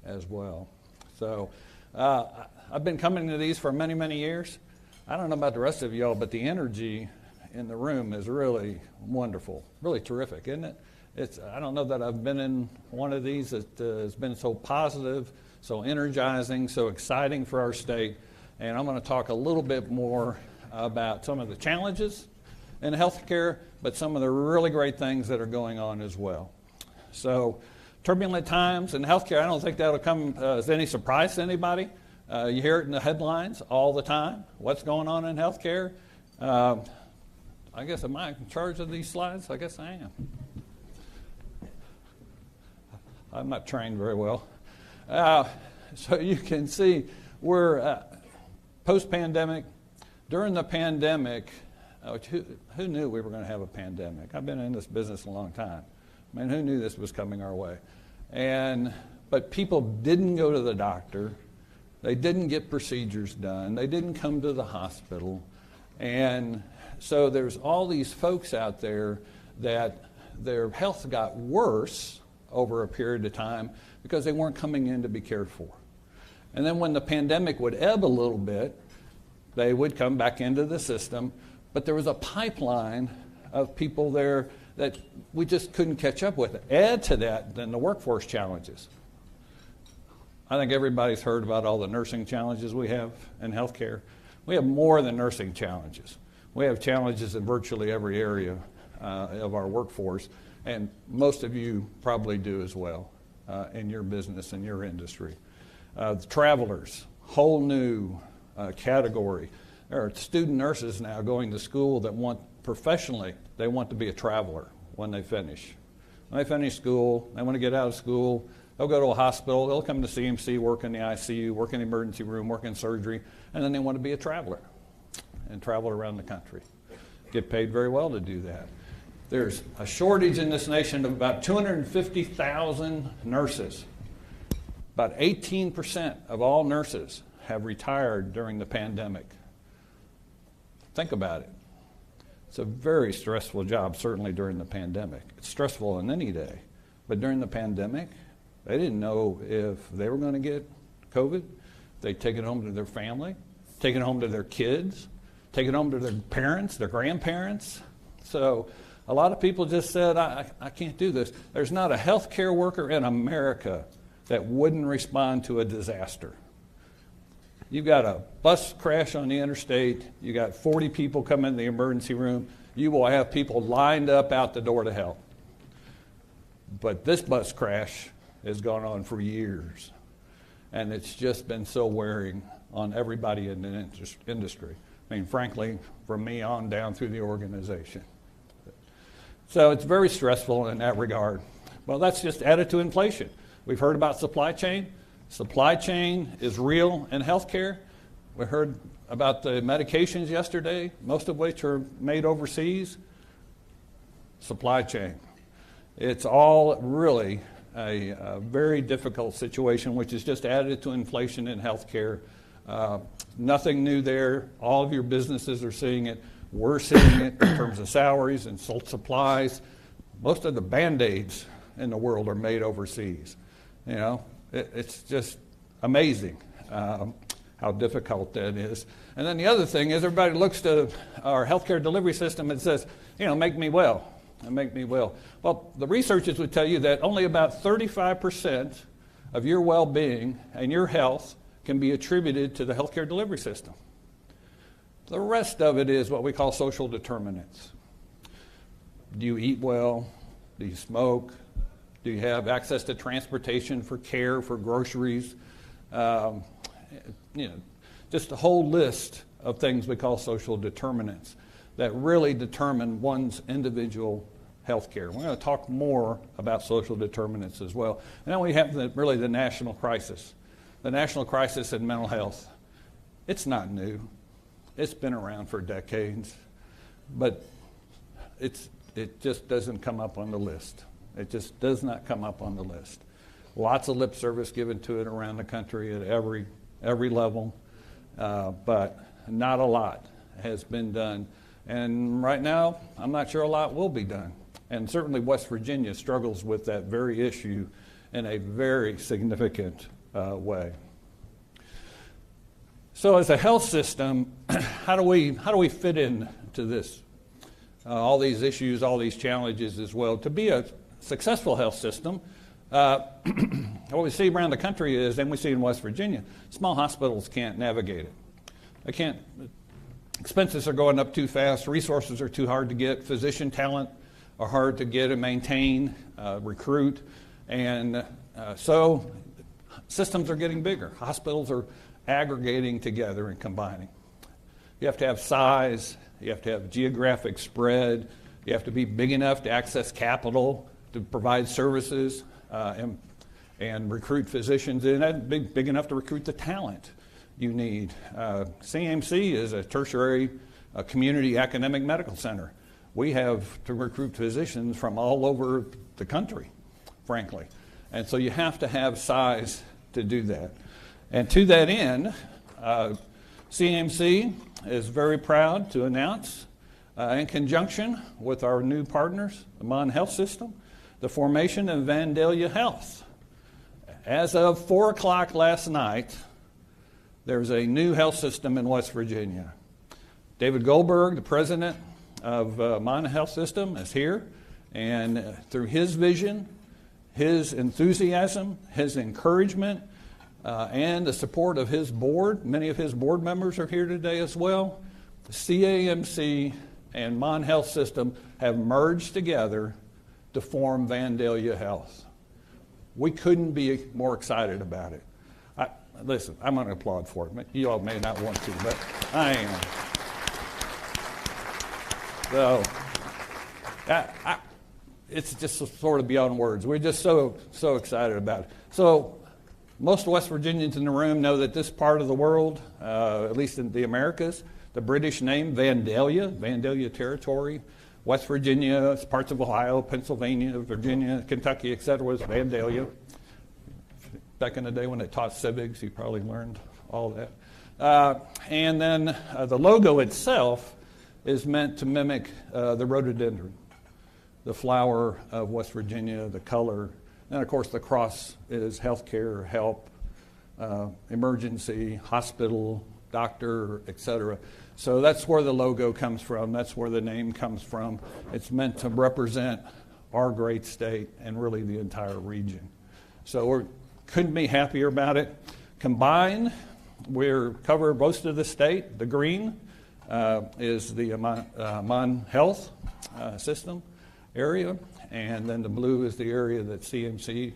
as well. So I've been coming to these for many, many years. I don't know about the rest of y'all, but the energy in the room is really wonderful, really terrific, isn't it? I don't know that I've been in one of these that has been so positive, so energizing, so exciting for our state. And I'm going to talk a little bit more about some of the challenges in healthcare, but some of the really great things that are going on as well. So, turbulent times in healthcare, I don't think that'll come as any surprise to anybody. You hear it in the headlines all the time. What's going on in healthcare? I guess, am I in charge of these slides? I guess I am. I'm not trained very well. So you can see we're post-pandemic. During the pandemic, who knew we were going to have a pandemic? I've been in this business a long time. I mean, who knew this was coming our way? But people didn't go to the doctor. They didn't get procedures done. They didn't come to the hospital. And so there's all these folks out there that their health got worse over a period of time because they weren't coming in to be cared for. And then when the pandemic would ebb a little bit, they would come back into the system. But there was a pipeline of people there that we just couldn't catch up with. Add to that, then the workforce challenges. I think everybody's heard about all the nursing challenges we have in healthcare. We have more than nursing challenges. We have challenges in virtually every area of our workforce, and most of you probably do as well in your business, in your industry. The travelers, whole new category. There are student nurses now going to school that professionally, they want to be a traveler when they finish. When they finish school, they want to get out of school, they'll go to a hospital, they'll come to CMC, work in the ICU, work in the emergency room, work in surgery, and then they want to be a traveler and travel around the country. Get paid very well to do that. There's a shortage in this nation of about 250,000 nurses. About 18% of all nurses have retired during the pandemic. Think about it. It's a very stressful job, certainly during the pandemic. It's stressful on any day. But during the pandemic, they didn't know if they were going to get COVID. They'd take it home to their family, take it home to their kids, take it home to their parents, their grandparents. So a lot of people just said, I can't do this. There's not a healthcare worker in America that wouldn't respond to a disaster. You've got a bus crash on the interstate. You got 40 people come in the emergency room. You will have people lined up out the door to help. But this bus crash has gone on for years, and it's just been so wearing on everybody in the industry. I mean, frankly, from me on down through the organization. So it's very stressful in that regard. Well, that's just added to inflation. We've heard about supply chain. Supply chain is real in healthcare. We heard about the medications yesterday, most of which are made overseas. Supply chain. It's all really a very difficult situation, which is just added to inflation in healthcare. Nothing new there. All of your businesses are seeing it. We're seeing it in terms of salaries and supplies. Most of the Band-Aids in the world are made overseas. You know, it's just amazing how difficult that is. And then the other thing is everybody looks to our healthcare delivery system and says, you know, make me well, and make me well. Well, the researchers would tell you that only about 35% of your well-being and your health can be attributed to the healthcare delivery system. The rest of it is what we call social determinants. Do you eat well? Do you smoke? Do you have access to transportation for care, for groceries? You know, just a whole list of things we call social determinants that really determine one's individual health care. We're going to talk more about social determinants as well. And then we have the national crisis. The national crisis in mental health. It's not new. It's been around for decades. But it just doesn't come up on the list. It just does not come up on the list. Lots of lip service given to it around the country at every level, but not a lot has been done. And right now, I'm not sure a lot will be done. And certainly West Virginia struggles with that very issue in a very significant way. So as a health system, how do we fit into this? All these issues, all these challenges as well. To be a successful health system, what we see around the country is, and we see in West Virginia, small hospitals can't navigate it. They can't. Expenses are going up too fast. Resources are too hard to get. Physician talent are hard to get and maintain, recruit. And so systems are getting bigger. Hospitals are aggregating together and combining. You have to have size. You have to have geographic spread. You have to be big enough to access capital to provide services and recruit physicians, and big enough to recruit the talent you need. CMC is a tertiary community academic medical center. We have to recruit physicians from all over the country, frankly. And so you have to have size to do that. And to that end, CMC is very proud to announce, in conjunction with our new partners, the Mon Health System, the formation of Vandalia Health. As of 4 o'clock last night, there's a new health system in West Virginia. David Goldberg, the president of Mon Health System, is here, and through his vision, his enthusiasm, his encouragement, and the support of his board, many of his board members are here today as well, the CAMC and Mon Health System have merged together to form Vandalia Health. We couldn't be more excited about it. listen, I'm going to applaud for it. You all may not want to, but I am. So, it's just sort of beyond words. We're just so excited about it. So, most West Virginians in the room know that this part of the world, at least in the Americas, the British name Vandalia Territory, West Virginia, parts of Ohio, Pennsylvania, Virginia, Kentucky, etc., was Vandalia. Back in the day when they taught civics, you probably learned all that. And then the logo itself is meant to mimic the rhododendron, the flower of West Virginia, the color. And, of course, the cross is healthcare, help, emergency, hospital, doctor, etc. So that's where the logo comes from. That's where the name comes from. It's meant to represent our great state and really the entire region. So we couldn't be happier about it. Combined, we cover most of the state. The green is the Mon Health system area, and then the blue is the area that CMC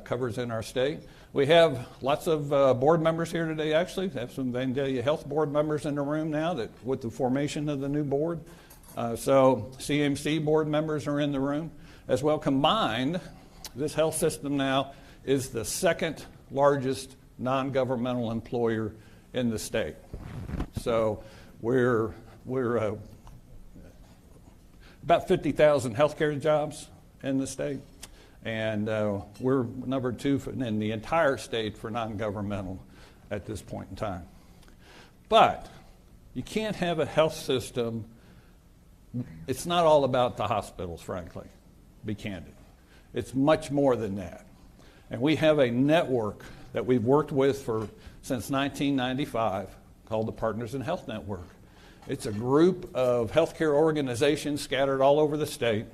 covers in our state. We have lots of board members here today, actually. We have some Vandalia Health board members in the room now that with the formation of the new board. So CMC board members are in the room as well. Combined, this health system now is the second largest non-governmental employer in the state. So we're about 50,000 healthcare jobs in the state, and we're number 2 in the entire state for non-governmental at this point in time. But you can't have a health system. It's not all about the hospitals, frankly, be candid. It's much more than that. And we have a network that we've worked with since 1995 called the Partners in Health Network. It's a group of healthcare organizations scattered all over the state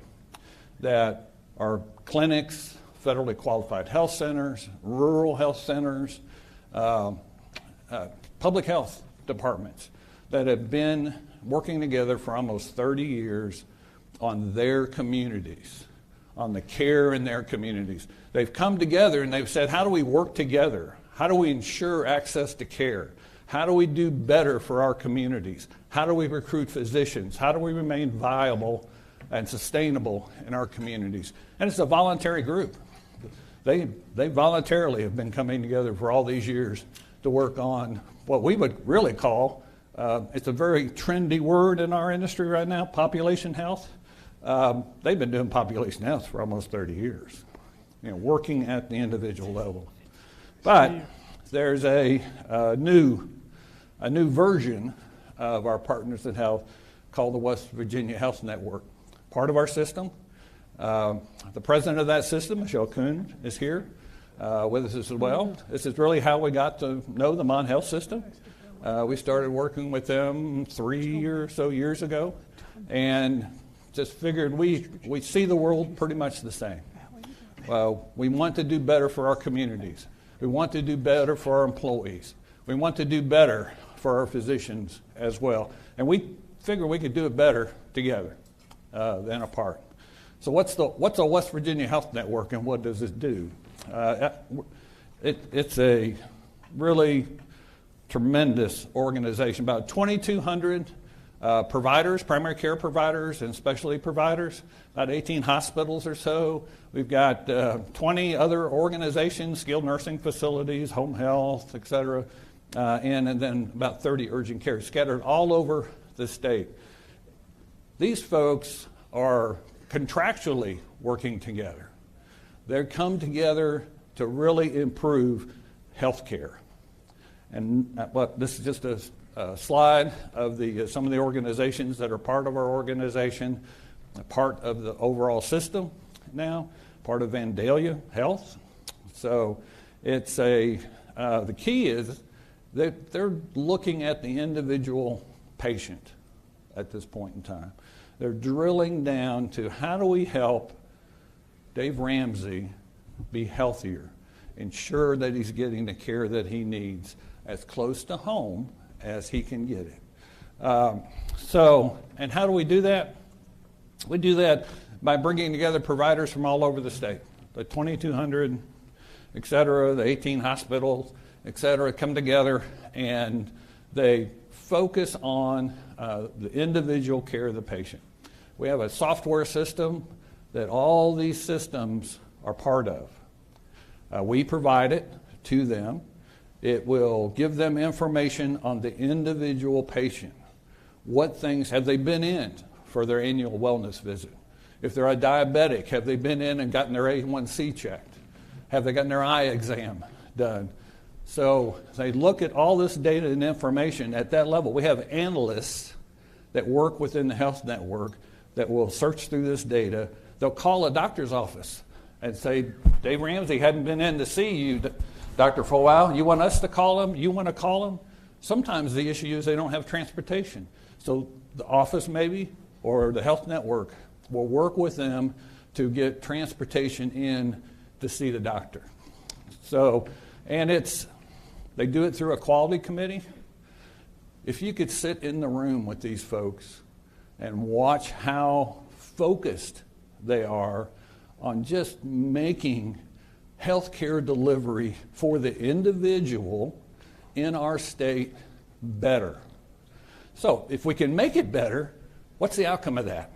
that are clinics, federally qualified health centers, rural health centers, public health departments that have been working together for almost 30 years on their communities, on the care in their communities. They've come together and they've said, how do we work together? How do we ensure access to care? How do we do better for our communities? How do we recruit physicians? How do we remain viable and sustainable in our communities? And it's a voluntary group. They voluntarily have been coming together for all these years to work on what we would really call, it's a very trendy word in our industry right now, population health. They've been doing population health for almost 30 years, working at the individual level. But there's a new version of our Partners in Health called the West Virginia Health Network. Part of our system. The president of that system, Michelle Kuhn, is here with us as well. This is really how we got to know the Mon Health system. We started working with them 3 or so years ago, and just figured we see the world pretty much the same. We want to do better for our communities. We want to do better for our employees. We want to do better for our physicians as well. And we figure we could do it better together than apart. So what's a West Virginia Health Network, and what does it do? It's a really tremendous organization. About 2,200 providers, primary care providers and specialty providers, about 18 hospitals or so. We've got 20 other organizations, skilled nursing facilities, home health, et cetera, and then about 30 urgent care scattered all over the state. These folks are contractually working together. They come together to really improve health care. And this is just a slide of some of the organizations that are part of our organization, a part of the overall system now, part of Vandalia Health. So it's the key is that they're looking at the individual patient at this point in time. They're drilling down to how do we help Dave Ramsey be healthier, ensure that he's getting the care that he needs as close to home as he can get it. And how do we do that? We do that by bringing together providers from all over the state, the 2,200, et cetera, the 18 hospitals, et cetera, come together and they focus on the individual care of the patient. We have a software system that all these systems are part of. We provide it to them. It will give them information on the individual patient. What things have they been in for their annual wellness visit? If they're a diabetic, have they been in and gotten their A1C checked? Have they gotten their eye exam done? So they look at all this data and information at that level. We have analysts that work within the health network that will search through this data. They'll call a doctor's office and say, Dave Ramsey hadn't been in to see you, Dr. for a while. You want us to call him? You want to call him? Sometimes the issue is they don't have transportation. So the office maybe or the health network will work with them to get transportation in to see the doctor. So, and they do it through a quality committee. If you could sit in the room with these folks and watch how focused they are on just making healthcare delivery for the individual in our state better. So if we can make it better, what's the outcome of that?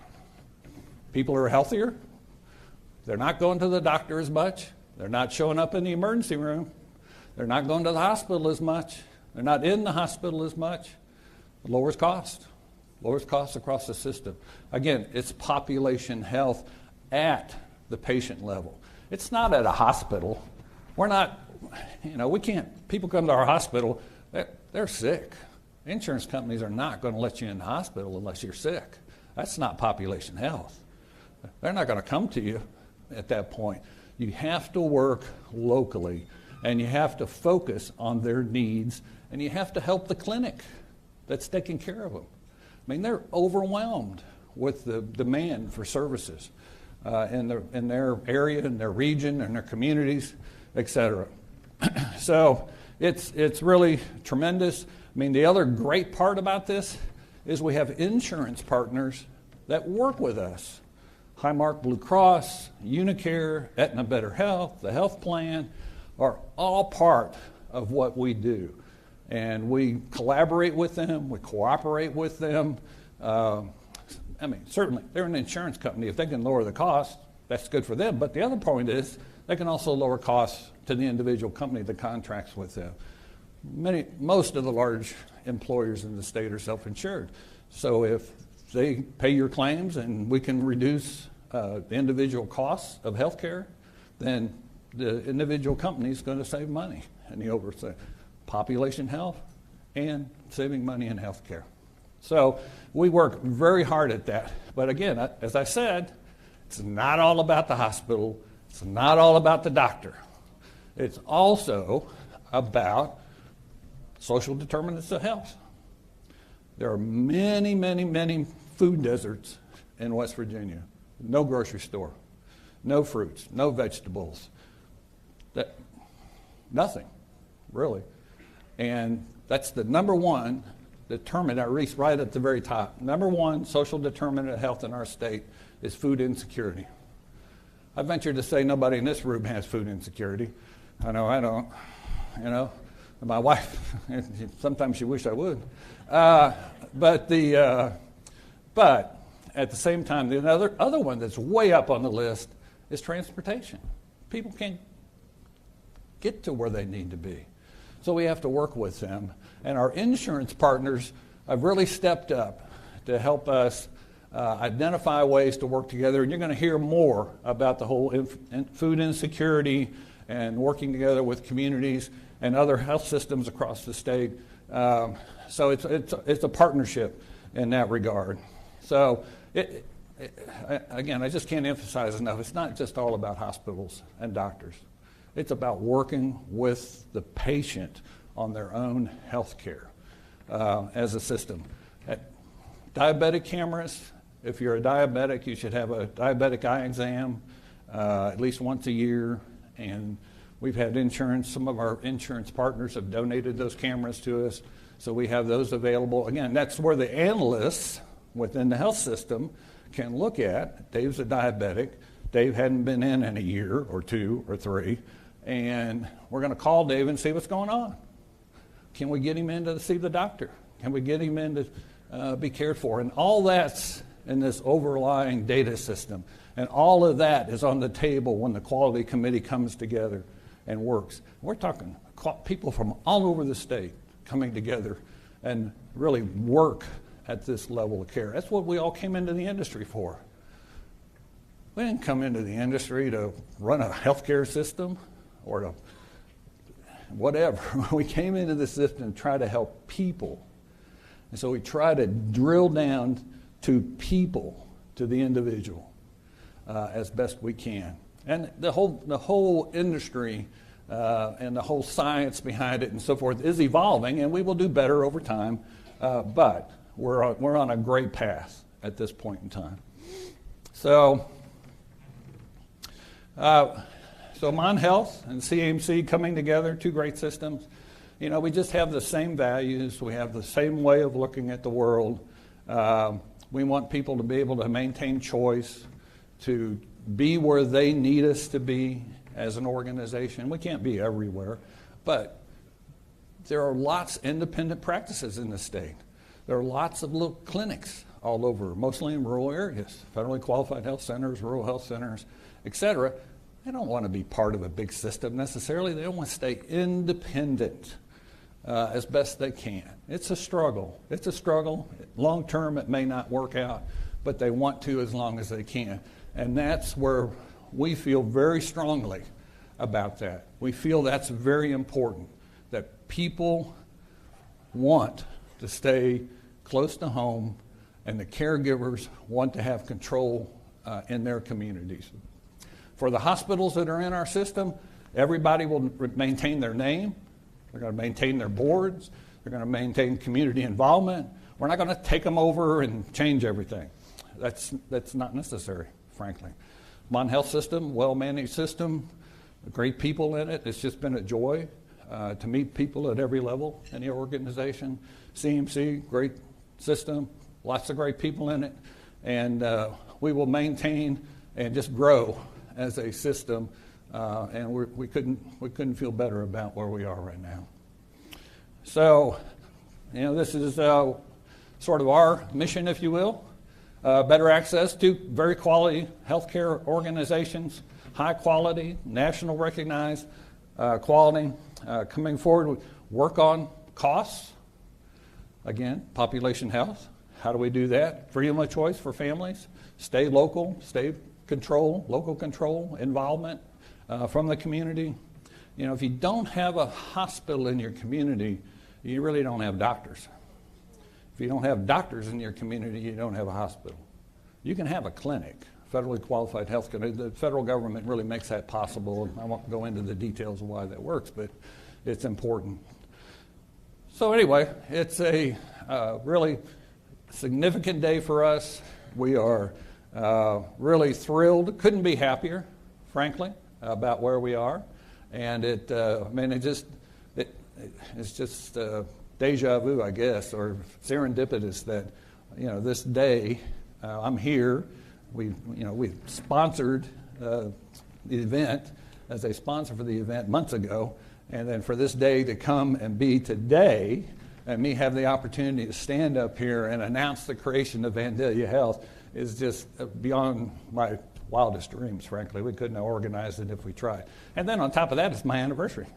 People are healthier. They're not going to the doctor as much. They're not showing up in the emergency room. They're not going to the hospital as much. They're not in the hospital as much. It lowers cost. Lowers costs across the system. Again, it's population health at the patient level. It's not at a hospital. We're not, we can't, people come to our hospital, they're sick. Insurance companies are not going to let you in the hospital unless you're sick. That's not population health. They're not going to come to you at that point. You have to work locally, and you have to focus on their needs, and you have to help the clinic that's taking care of them. I mean, they're overwhelmed with the demand for services in their area, in their region, in their communities, et cetera. So it's really tremendous. I mean, the other great part about this is we have insurance partners that work with us. Highmark Blue Cross, Unicare, Aetna Better Health, the health plan are all part of what we do. And we collaborate with them, we cooperate with them. Certainly, they're an insurance company. If they can lower the cost, that's good for them. But the other point is they can also lower costs to the individual company that contracts with them. Most of the large employers in the state are self-insured. So if they pay your claims and we can reduce the individual costs of health care, then the individual company is going to save money in the overall population health and saving money in health care. So we work very hard at that. But again, as I said, it's not all about the hospital. It's not all about the doctor. It's also about social determinants of health. There are many, many, many food deserts in West Virginia. No grocery store, no fruits, no vegetables, nothing, really. And that's the number one determinant, at least right at the very top. Number one social determinant of health in our state is food insecurity. I venture to say nobody in this room has food insecurity. I know I don't, My wife, sometimes she wished I would. But at the same time, the other one that's way up on the list is transportation. People can't get to where they need to be. So we have to work with them. And our insurance partners have really stepped up to help us identify ways to work together. And you're going to hear more about the whole food insecurity and working together with communities and other health systems across the state. So it's a partnership in that regard. So again, I just can't emphasize enough, it's not just all about hospitals and doctors. It's about working with the patient on their own health care as a system. Diabetic cameras, if you're a diabetic, you should have a diabetic eye exam at least once a year. And we've had insurance, some of our insurance partners have donated those cameras to us, so we have those available. Again, that's where the analysts within the health system can look at. Dave's a diabetic. Dave hadn't been in a year or two or three. and we're going to call Dave and see what's going on. Can we get him in to see the doctor? Can we get him in to be cared for? And all that's in this overlying data system. And all of that is on the table when the quality committee comes together and works. We're talking people from all over the state coming together and really work at this level of care. That's what we all came into the industry for. We didn't come into the industry to run a healthcare system or to whatever. We came into the system to try to help people. And so we try to drill down to people, to the individual, as best we can. And the whole industry and the whole science behind it and so forth is evolving, and we will do better over time. But we're on a great path at this point in time. So Mon Health and CMC coming together, two great systems. You know, we just have the same values. We have the same way of looking at the world. We want people to be able to maintain choice, to be where they need us to be as an organization. We can't be everywhere, but there are lots of independent practices in the state. There are lots of little clinics all over, mostly in rural areas, federally qualified health centers, rural health centers, et cetera. They don't want to be part of a big system necessarily. They don't want to stay independent as best they can. It's a struggle. It's a struggle. Long term, it may not work out, but they want to as long as they can. And that's where we feel very strongly about that. We feel that's very important, that people want to stay close to home and the caregivers want to have control in their communities. For the hospitals that are in our system, everybody will maintain their name. They're going to maintain their boards. They're going to maintain community involvement. We're not going to take them over and change everything. That's not necessary, frankly. Mon Health system, well-managed system, great people in it. It's just been a joy to meet people at every level in the organization. CMC, great system, lots of great people in it. And we will maintain and just grow as a system, and we couldn't feel better about where we are right now. So, you know, this is sort of our mission, if you will. Better access to very quality healthcare organizations, high quality, national recognized quality. Coming forward, we work on costs. Again, population health. How do we do that? Freedom of choice for families. Stay local, local control, involvement from the community. You know, if you don't have a hospital in your community, you really don't have doctors. If you don't have doctors in your community, you don't have a hospital. You can have a clinic, federally qualified health clinic. The federal government really makes that possible. I won't go into the details of why that works, but it's important. So anyway, it's a really significant day for us. We are really thrilled, couldn't be happier, frankly, about where we are. And it's just deja vu, I guess, or serendipitous that, you know, this day I'm here. We sponsored the event as a sponsor for the event months ago, and then for this day to come and be today, and me have the opportunity to stand up here and announce the creation of Vandalia Health is just beyond my wildest dreams, frankly. We couldn't have organized it if we tried. And then on top of that, it's my anniversary.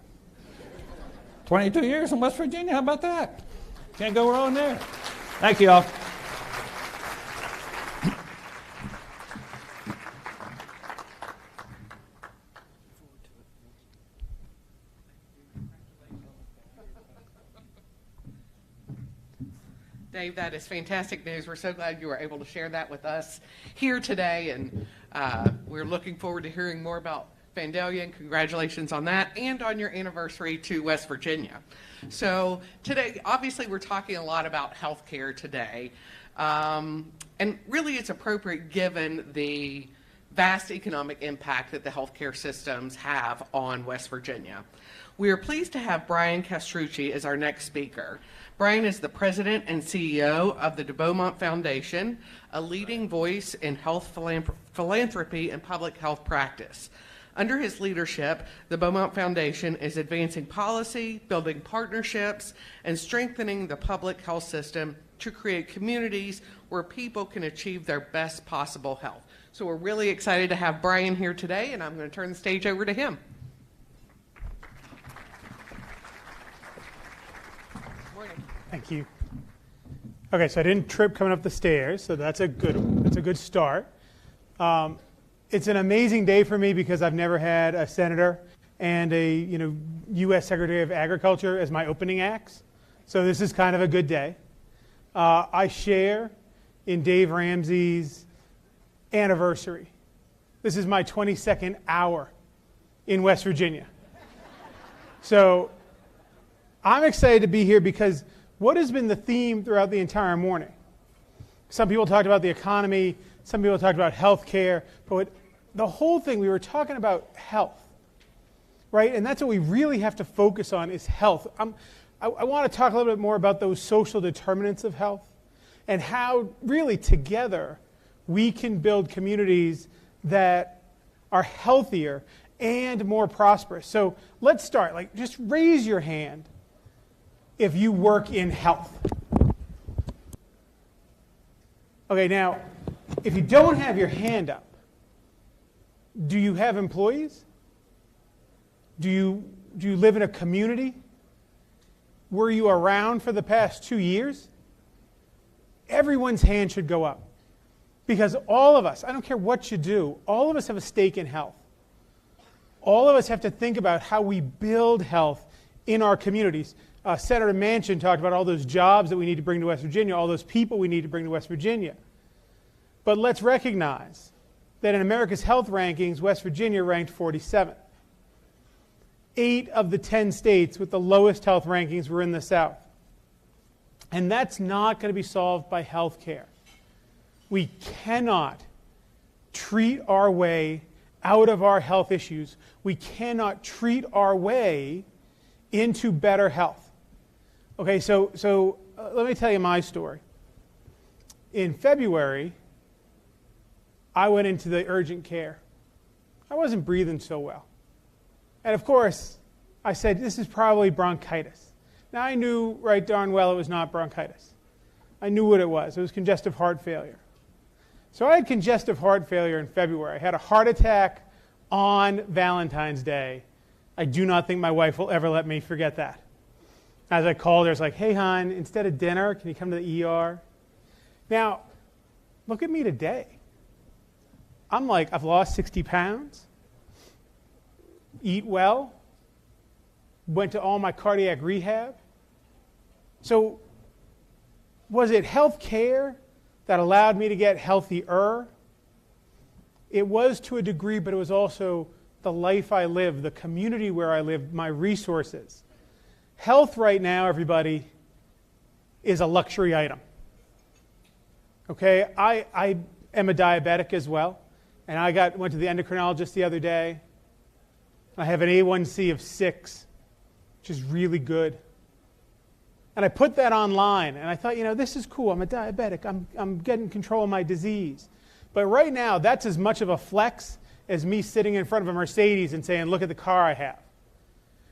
22 years in West Virginia, how about that? Can't go wrong there. Thank you all. Dave, that is fantastic news. We're so glad you were able to share that with us here today, and we're looking forward to hearing more about Vandalia, and congratulations on that and on your anniversary to West Virginia. So today, obviously, we're talking a lot about healthcare today, and really it's appropriate given the vast economic impact that the healthcare systems have on West Virginia. We are pleased to have Brian Castrucci as our next speaker. Brian is the president and CEO of the de Beaumont Foundation, a leading voice in health philanthropy and public health practice. Under his leadership, the Beaumont Foundation is advancing policy, building partnerships, and strengthening the public health system to create communities where people can achieve their best possible health. So we're really excited to have Brian here today, and I'm going to turn the stage over to him. Morning. Thank you. Okay, so I didn't trip coming up the stairs, so that's a good start. It's an amazing day for me because I've never had a senator and a U.S. Secretary of Agriculture as my opening acts, so this is kind of a good day. I share in Dave Ramsey's anniversary. This is my 22nd hour in West Virginia. So I'm excited to be here because what has been the theme throughout the entire morning? Some people talked about the economy, some people talked about health care, but the whole thing, we were talking about health, right? And that's what we really have to focus on is health. I want to talk a little bit more about those social determinants of health and how really together we can build communities that are healthier and more prosperous. So let's start. Just raise your hand if you work in health. Okay, now, if you don't have your hand up, do you have employees? Do you live in a community? Were you around for the past 2 years? Everyone's hand should go up. Because all of us, I don't care what you do, all of us have a stake in health. All of us have to think about how we build health in our communities. Senator Manchin talked about all those jobs that we need to bring to West Virginia, all those people we need to bring to West Virginia. But let's recognize that in America's health rankings, West Virginia ranked 47th. 8 of the 10 states with the lowest health rankings were in the South. And that's not going to be solved by health care. We cannot treat our way out of our health issues. We cannot treat our way into better health. Okay, so let me tell you my story. In February, I went into the urgent care. I wasn't breathing so well. And of course, I said, this is probably bronchitis. Now I knew right darn well it was not bronchitis. I knew what it was. It was congestive heart failure. So I had congestive heart failure in February. I had a heart attack on Valentine's Day. I do not think my wife will ever let me forget that. As I called her, I was like, hey, hon, instead of dinner, can you come to the ER? Now, look at me today. I'm like, I've lost 60 pounds, eat well, went to all my cardiac rehab. So was it health care that allowed me to get healthier? It was to a degree, but it was also the life I live, the community where I live, my resources. Health right now, everybody, is a luxury item. Okay, I am a diabetic as well, and I went to the endocrinologist the other day. I have an A1C of 6, which is really good. And I put that online, and I thought, this is cool. I'm a diabetic. I'm getting control of my disease. But right now, that's as much of a flex as me sitting in front of a Mercedes and saying, look at the car I have.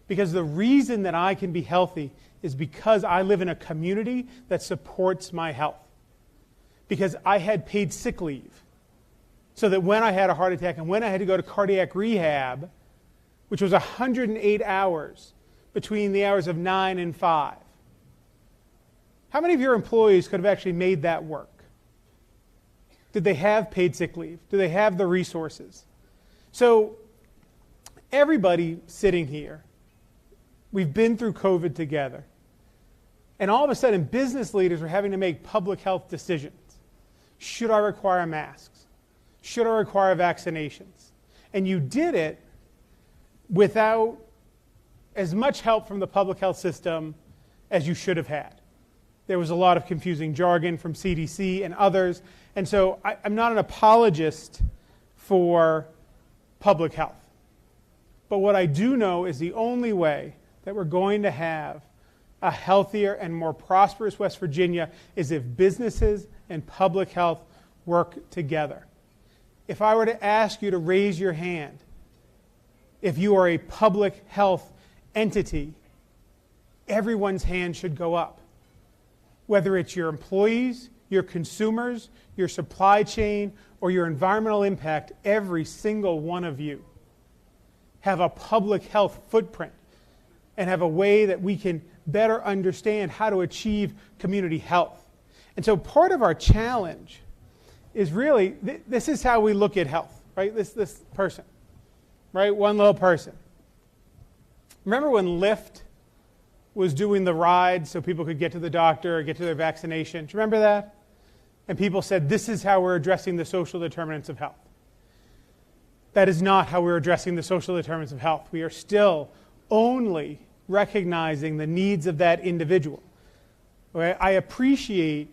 Because the reason that I can be healthy is because I live in a community that supports my health. Because I had paid sick leave. So that when I had a heart attack and when I had to go to cardiac rehab, which was 108 hours between the hours of 9 and 5. How many of your employees could have actually made that work? Did they have paid sick leave? Do they have the resources? So everybody sitting here, we've been through COVID together. And all of a sudden, business leaders are having to make public health decisions. Should I require masks? Should I require vaccinations? And you did it without as much help from the public health system as you should have had. There was a lot of confusing jargon from CDC and others. And so I'm not an apologist for public health. But what I do know is the only way that we're going to have a healthier and more prosperous West Virginia is if businesses and public health work together. If I were to ask you to raise your hand, if you are a public health entity, everyone's hand should go up. Whether it's your employees, your consumers, your supply chain, or your environmental impact, every single one of you have a public health footprint and have a way that we can better understand how to achieve community health. And so part of our challenge is really, this is how we look at health, right? This person, right? One little person. Remember when Lyft was doing the ride so people could get to the doctor or get to their vaccination? Do you remember that? And people said, this is how we're addressing the social determinants of health. That is not how we're addressing the social determinants of health. We are still only recognizing the needs of that individual. Okay? I appreciate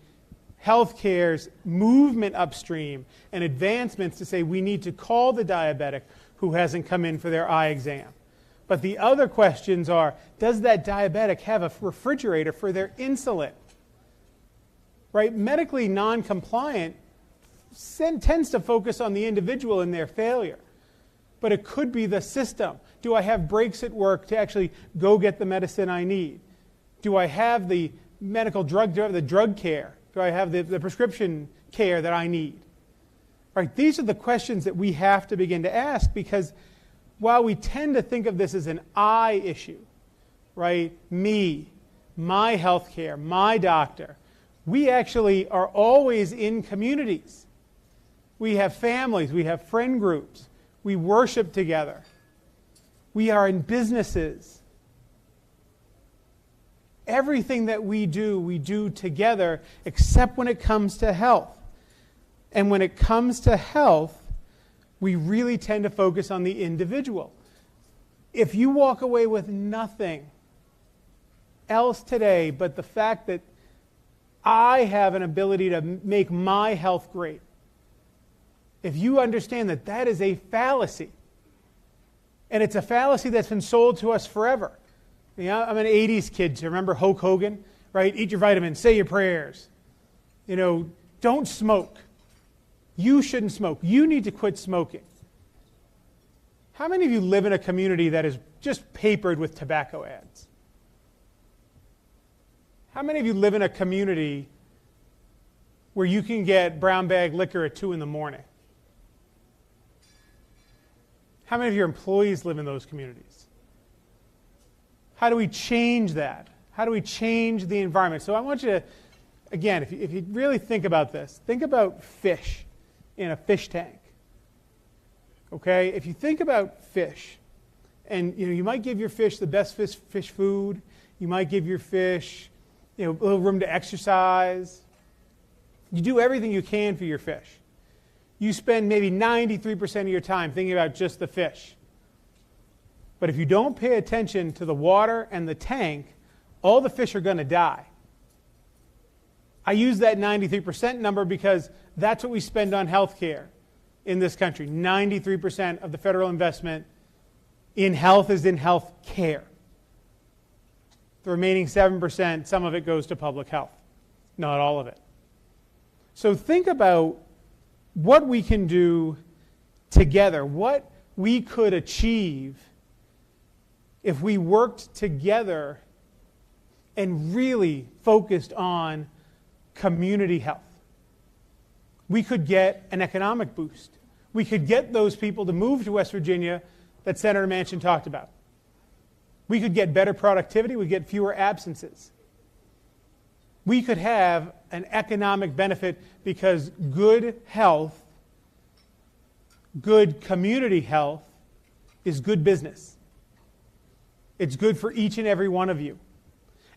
healthcare's movement upstream and advancements to say we need to call the diabetic who hasn't come in for their eye exam. But the other questions are, does that diabetic have a refrigerator for their insulin? Right? Medically non-compliant tends to focus on the individual and their failure. But it could be the system. Do I have breaks at work to actually go get the medicine I need? Do I have the medical drug care? Do I have the prescription care that I need? Right? These are the questions that we have to begin to ask, because while we tend to think of this as an I issue, right? Me, my health care, my doctor, we actually are always in communities. We have families, we have friend groups, we worship together. We are in businesses. Everything that we do together, except when it comes to health. And when it comes to health, we really tend to focus on the individual. If you walk away with nothing else today but the fact that I have an ability to make my health great, if you understand that that is a fallacy, and it's a fallacy that's been sold to us forever. You know, I'm an 80s kid, so remember Hulk Hogan, right? Eat your vitamins, say your prayers. You know, don't smoke. You shouldn't smoke. You need to quit smoking. How many of you live in a community that is just papered with tobacco ads? How many of you live in a community where you can get brown bag liquor at 2 in the morning? How many of your employees live in those communities? How do we change that? How do we change the environment? So I want you to, again, if you really think about this, think about fish in a fish tank. Okay? If you think about fish, and you might give your fish the best fish food, you might give your fish a little room to exercise. You do everything you can for your fish. You spend maybe 93% of your time thinking about just the fish. But if you don't pay attention to the water and the tank, all the fish are going to die. I use that 93% number because that's what we spend on health care in this country. 93% of the federal investment in health is in health care. The remaining 7%, some of it goes to public health, not all of it. So think about what we can do together, what we could achieve if we worked together and really focused on community health. We could get an economic boost. We could get those people to move to West Virginia that Senator Manchin talked about. We could get better productivity. We'd get fewer absences. We could have an economic benefit because good health, good community health, is good business. It's good for each and every one of you.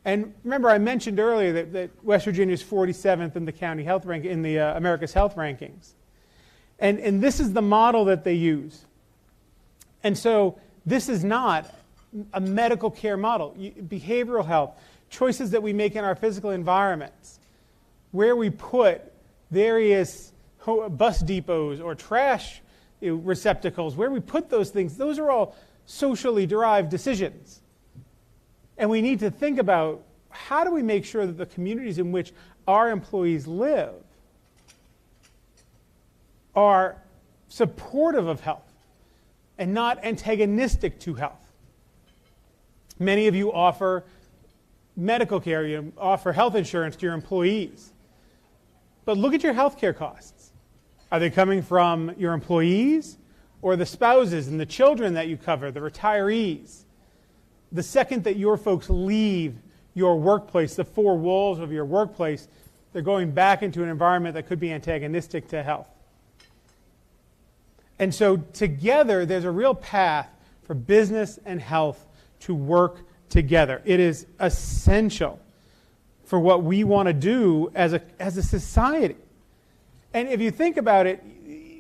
And remember, I mentioned earlier that West Virginia is 47th in the county health rank in the America's Health Rankings, and this is the model that they use. And so this is not a medical care model. Behavioral health, choices that we make in our physical environments, where we put various bus depots or trash receptacles, where we put those things, those are all socially derived decisions. And we need to think about how do we make sure that the communities in which our employees live are supportive of health and not antagonistic to health. Many of you offer medical care, you offer health insurance to your employees. But look at your health care costs. Are they coming from your employees or the spouses and the children that you cover, the retirees? The second that your folks leave your workplace, the four walls of your workplace, they're going back into an environment that could be antagonistic to health. And so together, there's a real path for business and health to work together. It is essential for what we want to do as a society. And if you think about it,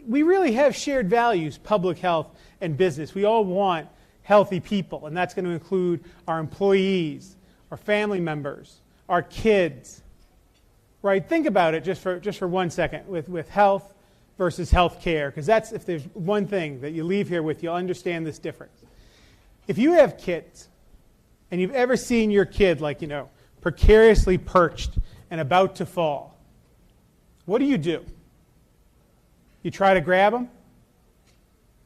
we really have shared values, public health and business. We all want healthy people, and that's going to include our employees, our family members, our kids. Right? Think about it just for 1 second with health versus health care, because that's, if there's one thing that you leave here with, you'll understand this difference. If you have kids, and you've ever seen your kid, like, precariously perched and about to fall, what do? You try to grab them?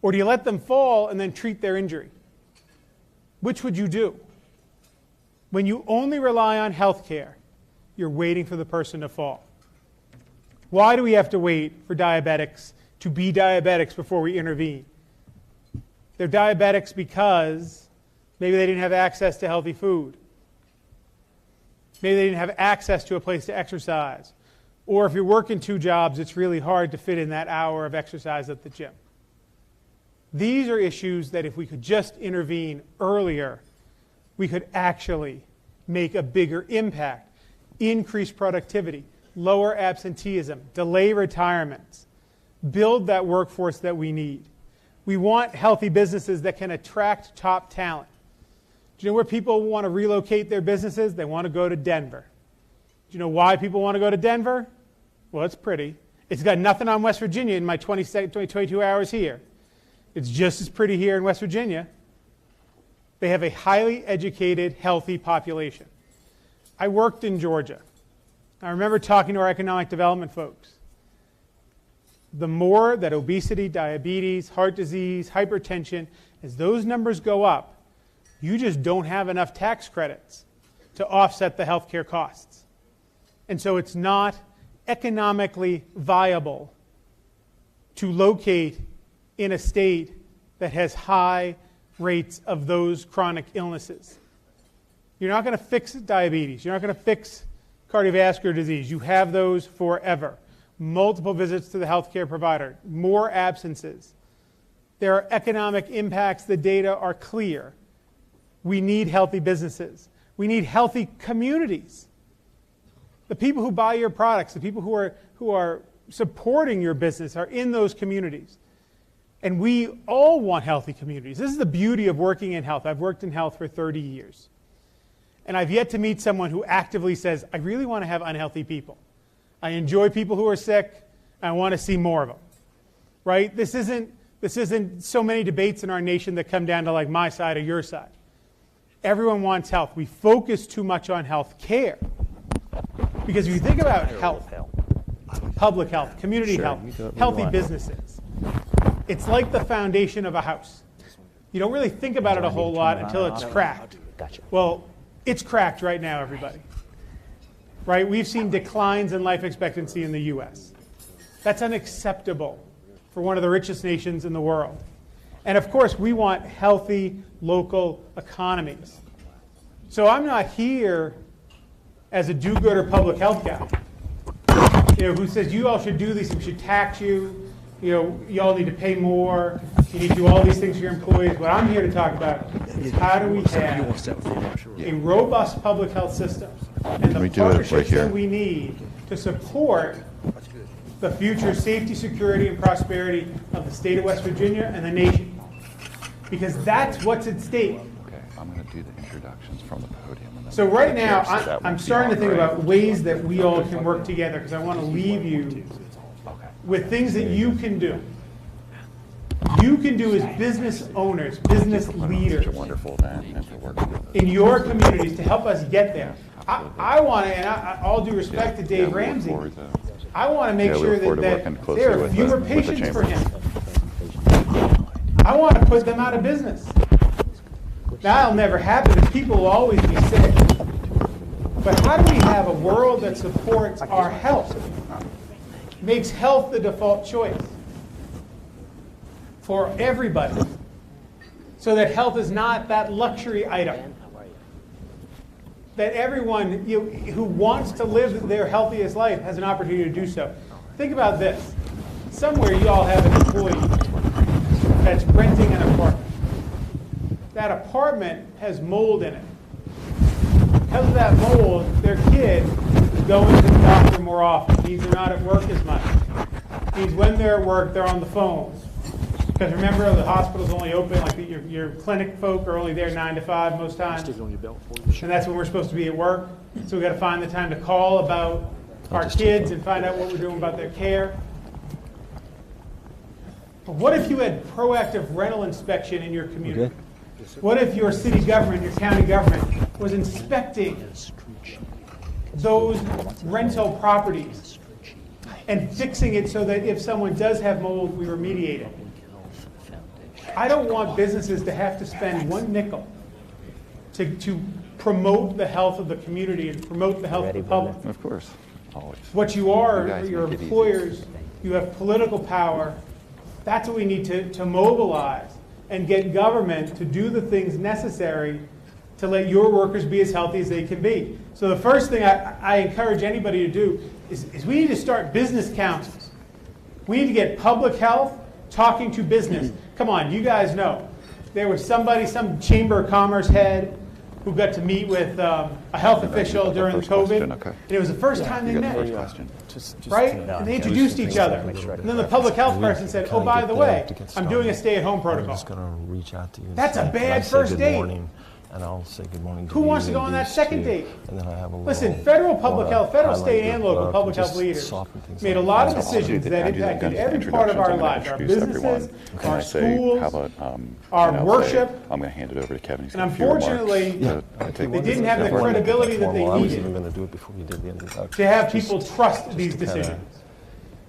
Or do you let them fall and then treat their injury? Which would you do? When you only rely on health care, you're waiting for the person to fall. Why do we have to wait for diabetics to be diabetics before we intervene? They're diabetics because maybe they didn't have access to healthy food. Maybe they didn't have access to a place to exercise. Or if you're working 2 jobs, it's really hard to fit in that hour of exercise at the gym. These are issues that if we could just intervene earlier, we could actually make a bigger impact, increase productivity, lower absenteeism, delay retirements, build that workforce that we need. We want healthy businesses that can attract top talent. Do you know where people want to relocate their businesses? They want to go to Denver. Do you know why people want to go to Denver? Well, it's pretty. It's got nothing on West Virginia in my 22 hours here. It's just as pretty here in West Virginia. They have a highly educated, healthy population. I worked in Georgia. I remember talking to our economic development folks. The more that obesity, diabetes, heart disease, hypertension, as those numbers go up, you just don't have enough tax credits to offset the healthcare costs. And so it's not economically viable to locate in a state that has high rates of those chronic illnesses. You're not going to fix diabetes. You're not going to fix cardiovascular disease. You have those forever. Multiple visits to the healthcare provider, more absences. There are economic impacts. The data are clear. We need healthy businesses. We need healthy communities. The people who buy your products, the people who are supporting your business are in those communities. And we all want healthy communities. This is the beauty of working in health. I've worked in health for 30 years. And I've yet to meet someone who actively says, I really want to have unhealthy people. I enjoy people who are sick. I want to see more of them. Right? This isn't so many debates in our nation that come down to like my side or your side. Everyone wants health. We focus too much on health care. Because if you think about health, public health, community health, healthy businesses, it's like the foundation of a house. You don't really think about it a whole lot until it's cracked. Well, it's cracked right now, everybody. Right? We've seen declines in life expectancy in the U.S. That's unacceptable for one of the richest nations in the world. And of course, we want healthy local economies. So I'm not here as a do-gooder public health guy, who says you all should do these, we should tax you, you all need to pay more, you need to do all these things for your employees. What I'm here to talk about is how do we have a robust public health system and the partnerships that we need to support the future safety, security, and prosperity of the state of West Virginia and the nation. Because that's what's at stake. Okay, I'm going to do the introductions from the podium. So right now, I'm starting to think about ways that we all can work together, because I want to leave you with things that you can do. You can do as business owners, business leaders in your communities to help us get there. I want to, and all due respect to Dave Ramsey, I want to make sure that there are fewer patients for him. I want to put them out of business. That'll never happen. People will always be sick. But how do we have a world that supports our health, makes health the default choice for everybody, so that health is not that luxury item, that everyone who wants to live their healthiest life has an opportunity to do so? Think about this. Somewhere you all have an employee that's renting an apartment. That apartment has mold in it. Because of that mold, their kid is going to the doctor more often. It means they're not at work as much. It means when they're at work, they're on the phones. Because remember, the hospital's only open, like your clinic folk are only there 9 to 5 most times. And that's when we're supposed to be at work. So we've got to find the time to call about our kids and find out what we're doing about their care. But what if you had proactive rental inspection in your community? What if your city government, your county government, was inspecting those rental properties and fixing it so that if someone does have mold, we remediate it? I don't want businesses to have to spend one nickel to promote the health of the community and promote the health of the public. Of course, always. What you are, You guys your make it easy. employers, you have political power. That's what we need to mobilize and get government to do the things necessary to let your workers be as healthy as they can be. So the first thing I encourage anybody to do is we need to start business councils. We need to get public health talking to business. Come on, you guys know. There was some Chamber of Commerce head who got to meet with a health official during COVID. Question, okay. And it was the first time they You got met. the first question. Right? And they introduced each other. And then the public health person said, oh, by the way, I'm doing a stay-at-home I'm protocol. just going to reach out to you. and That's a say, bad "Can I say first good date?" morning?" And I'll say good morning to Who you wants to go and on that these second two, date? And then I have a Listen, little, federal public health, federal, highlight state, your and local book public and health just leaders soften things made a up. lot of I'll do decisions the- that I'll do the impacted gun every part of introductions. our I'm gonna lives, our introduce businesses, everyone. Can our I say, schools, how about, our and I'll worship. say, I'm going to hand it over to Kevin. He's And gonna have a few remarks. unfortunately, So, they didn't have the credibility that they I was needed even going to do it before you did the introduction. to have Just people trust these to kinda decisions.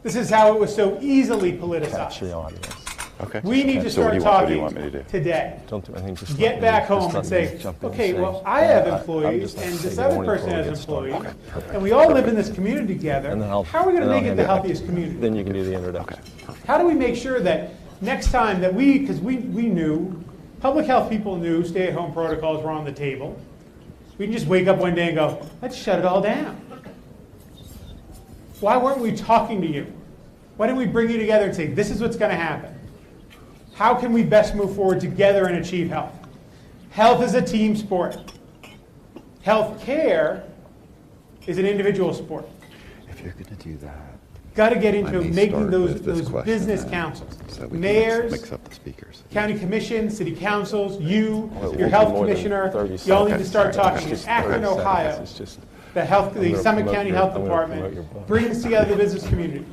This is how it was so easily capture politicized. the audience. Okay. We need to So what start do you want- what do talking you want me to do? today. Don't do anything. Just Get let back me- home just and let me say, jump in and okay, say, well, I have I'm employees, just gonna and say this good other morning person before we has get started. employees, and we all live in this community together. And then I'll- How are we going to then I'll make it hand the it back. healthiest community? Then you can do the introduction. How do we make sure that next time that because we knew, public health people knew stay-at-home protocols were on the table. We can just wake up one day and go, let's shut it all down. Why weren't we talking to you? Why didn't we bring you together and say, this is what's going to happen? How can we best move forward together and achieve health? Health is a team sport. Health care is an individual sport. If you're going to do that, Got to get I into may making start those with this question business then, councils. so we can Mayors, mix up the speakers. county commissions, city councils, you, Well, it your won't health be more than commissioner, 30 you all need to seconds. start Sorry, talking. In Just Akron, 30 seconds. Ohio, It's just- the gonna Summit promote County your- Health I'm gonna promote your Department book. brings together the business community.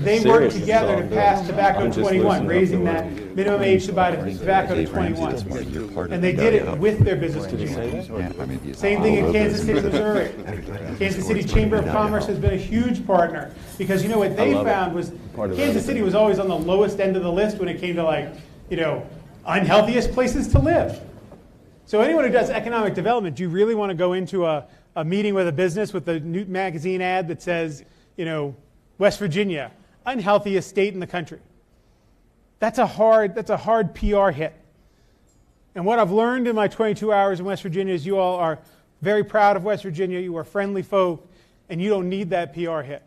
They work Seriously, together it's to all pass good. tobacco I'm just 21, loosening up raising the that word. minimum age to buy tobacco to Dave Ramsey 21. this morning, you're part of And the they did it dialogue. with their business Did you say community. that? Yeah, I mean, Same thing in all Kansas over City, this. Missouri. Kansas City Chamber of Commerce has been a huge partner because you know what they love it. found was Part of Kansas City was always on the lowest end of the list when it came to unhealthiest places to live. So anyone who does economic development, do you really want to go into a meeting with a business with a new magazine ad that says, West Virginia, unhealthiest state in the country? That's a hard PR hit. And what I've learned in my 22 hours in West Virginia is you all are very proud of West Virginia. You are friendly folk, and you don't need that PR hit.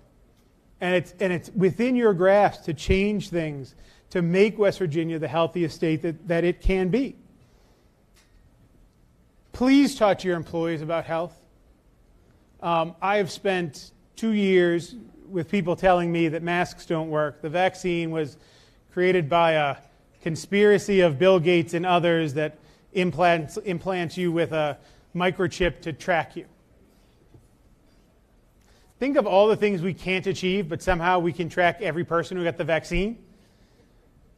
And it's within your grasp to change things to make West Virginia the healthiest state that it can be. Please talk to your employees about health. I have spent 2 years with people telling me that masks don't work. The vaccine was created by a conspiracy of Bill Gates and others that implants you with a microchip to track you. Think of all the things we can't achieve, but somehow we can track every person who got the vaccine.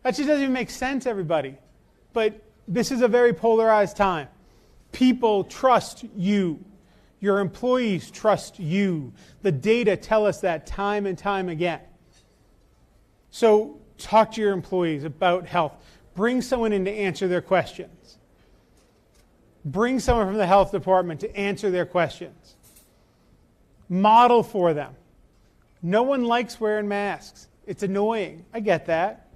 That just doesn't even make sense, everybody. But this is a very polarized time. People trust you. Your employees trust you. The data tell us that time and time again. So talk to your employees about health. bring someone in to answer their questions. Bring someone from the health department to answer their questions. Model for them. No one likes wearing masks. It's annoying. I get that.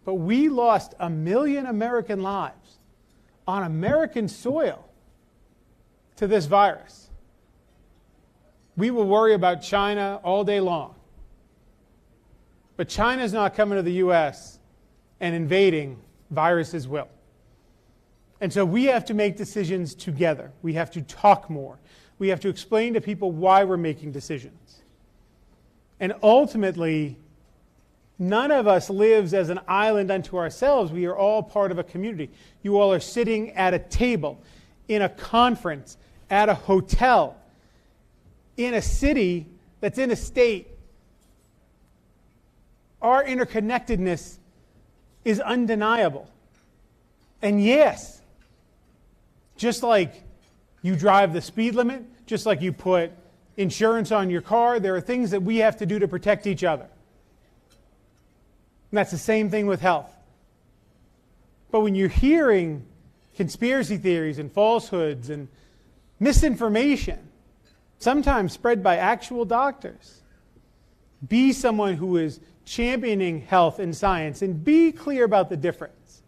But we lost 1 million American lives on American soil to this virus. We will worry about China all day long. But China's not coming to the U.S. and invading. Viruses will. And so we have to make decisions together. We have to talk more. We have to explain to people why we're making decisions. And ultimately, none of us lives as an island unto ourselves. We are all part of a community. You all are sitting at a table, in a conference, at a hotel, in a city that's in a state. Our interconnectedness is undeniable. And yes, just like you drive the speed limit, just like you put insurance on your car, there are things that we have to do to protect each other. And that's the same thing with health. But when you're hearing conspiracy theories and falsehoods and misinformation, sometimes spread by actual doctors, be someone who is championing health and science, and be clear about the difference.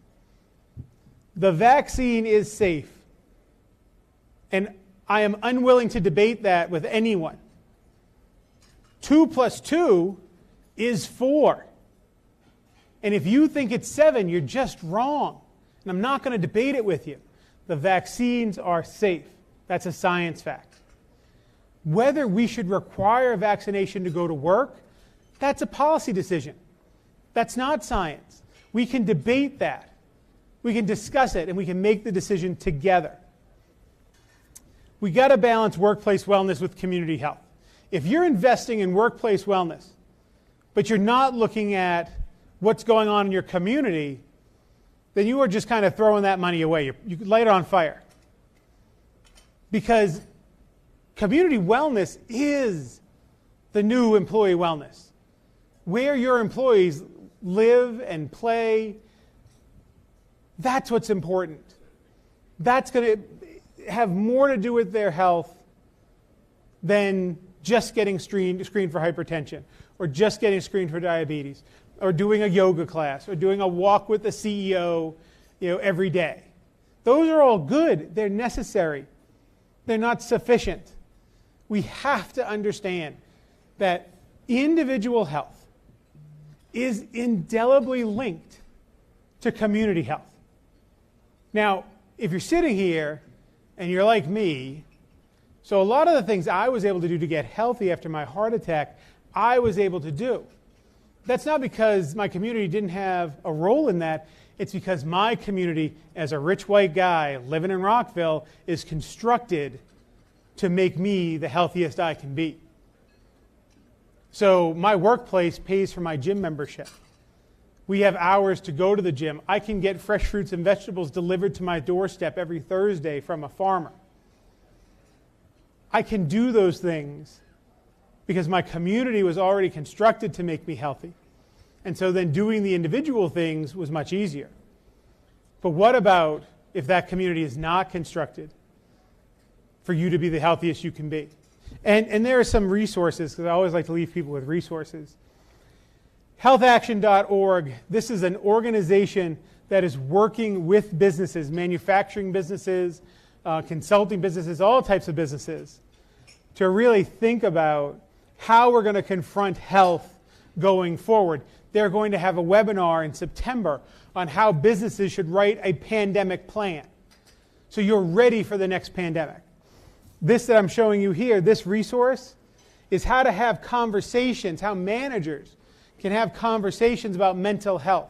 The vaccine is safe. And I am unwilling to debate that with anyone. 2 + 2 is 4. And if you think it's 7, you're just wrong. And I'm not going to debate it with you. The vaccines are safe. That's a science fact. Whether we should require vaccination to go to work, that's a policy decision. That's not science. We can debate that. We can discuss it, and we can make the decision together. We got to balance workplace wellness with community health. If you're investing in workplace wellness, but you're not looking at what's going on in your community, then you are just kind of throwing that money away. You could light it on fire. Because community wellness is the new employee wellness. Where your employees live and play, that's what's important. That's going to have more to do with their health than just getting screened for hypertension, or just getting screened for diabetes, or doing a yoga class, or doing a walk with the CEO, every day. Those are all good. They're necessary. They're not sufficient. We have to understand that individual health is indelibly linked to community health. Now, if you're sitting here and you're like me, so a lot of the things I was able to do to get healthy after my heart attack, I was able to do. That's not because my community didn't have a role in that. It's because my community, as a rich white guy living in Rockville, is constructed to make me the healthiest I can be. So my workplace pays for my gym membership. We have hours to go to the gym. I can get fresh fruits and vegetables delivered to my doorstep every Thursday from a farmer. I can do those things because my community was already constructed to make me healthy. And so then doing the individual things was much easier. But what about if that community is not constructed for you to be the healthiest you can be? And there are some resources, because I always like to leave people with resources. Healthaction.org, this is an organization that is working with businesses, manufacturing businesses, consulting businesses, all types of businesses, to really think about how we're going to confront health going forward. They're going to have a webinar in September on how businesses should write a pandemic plan, so you're ready for the next pandemic. This that I'm showing you here, this resource, is how to have conversations, how managers can have conversations about mental health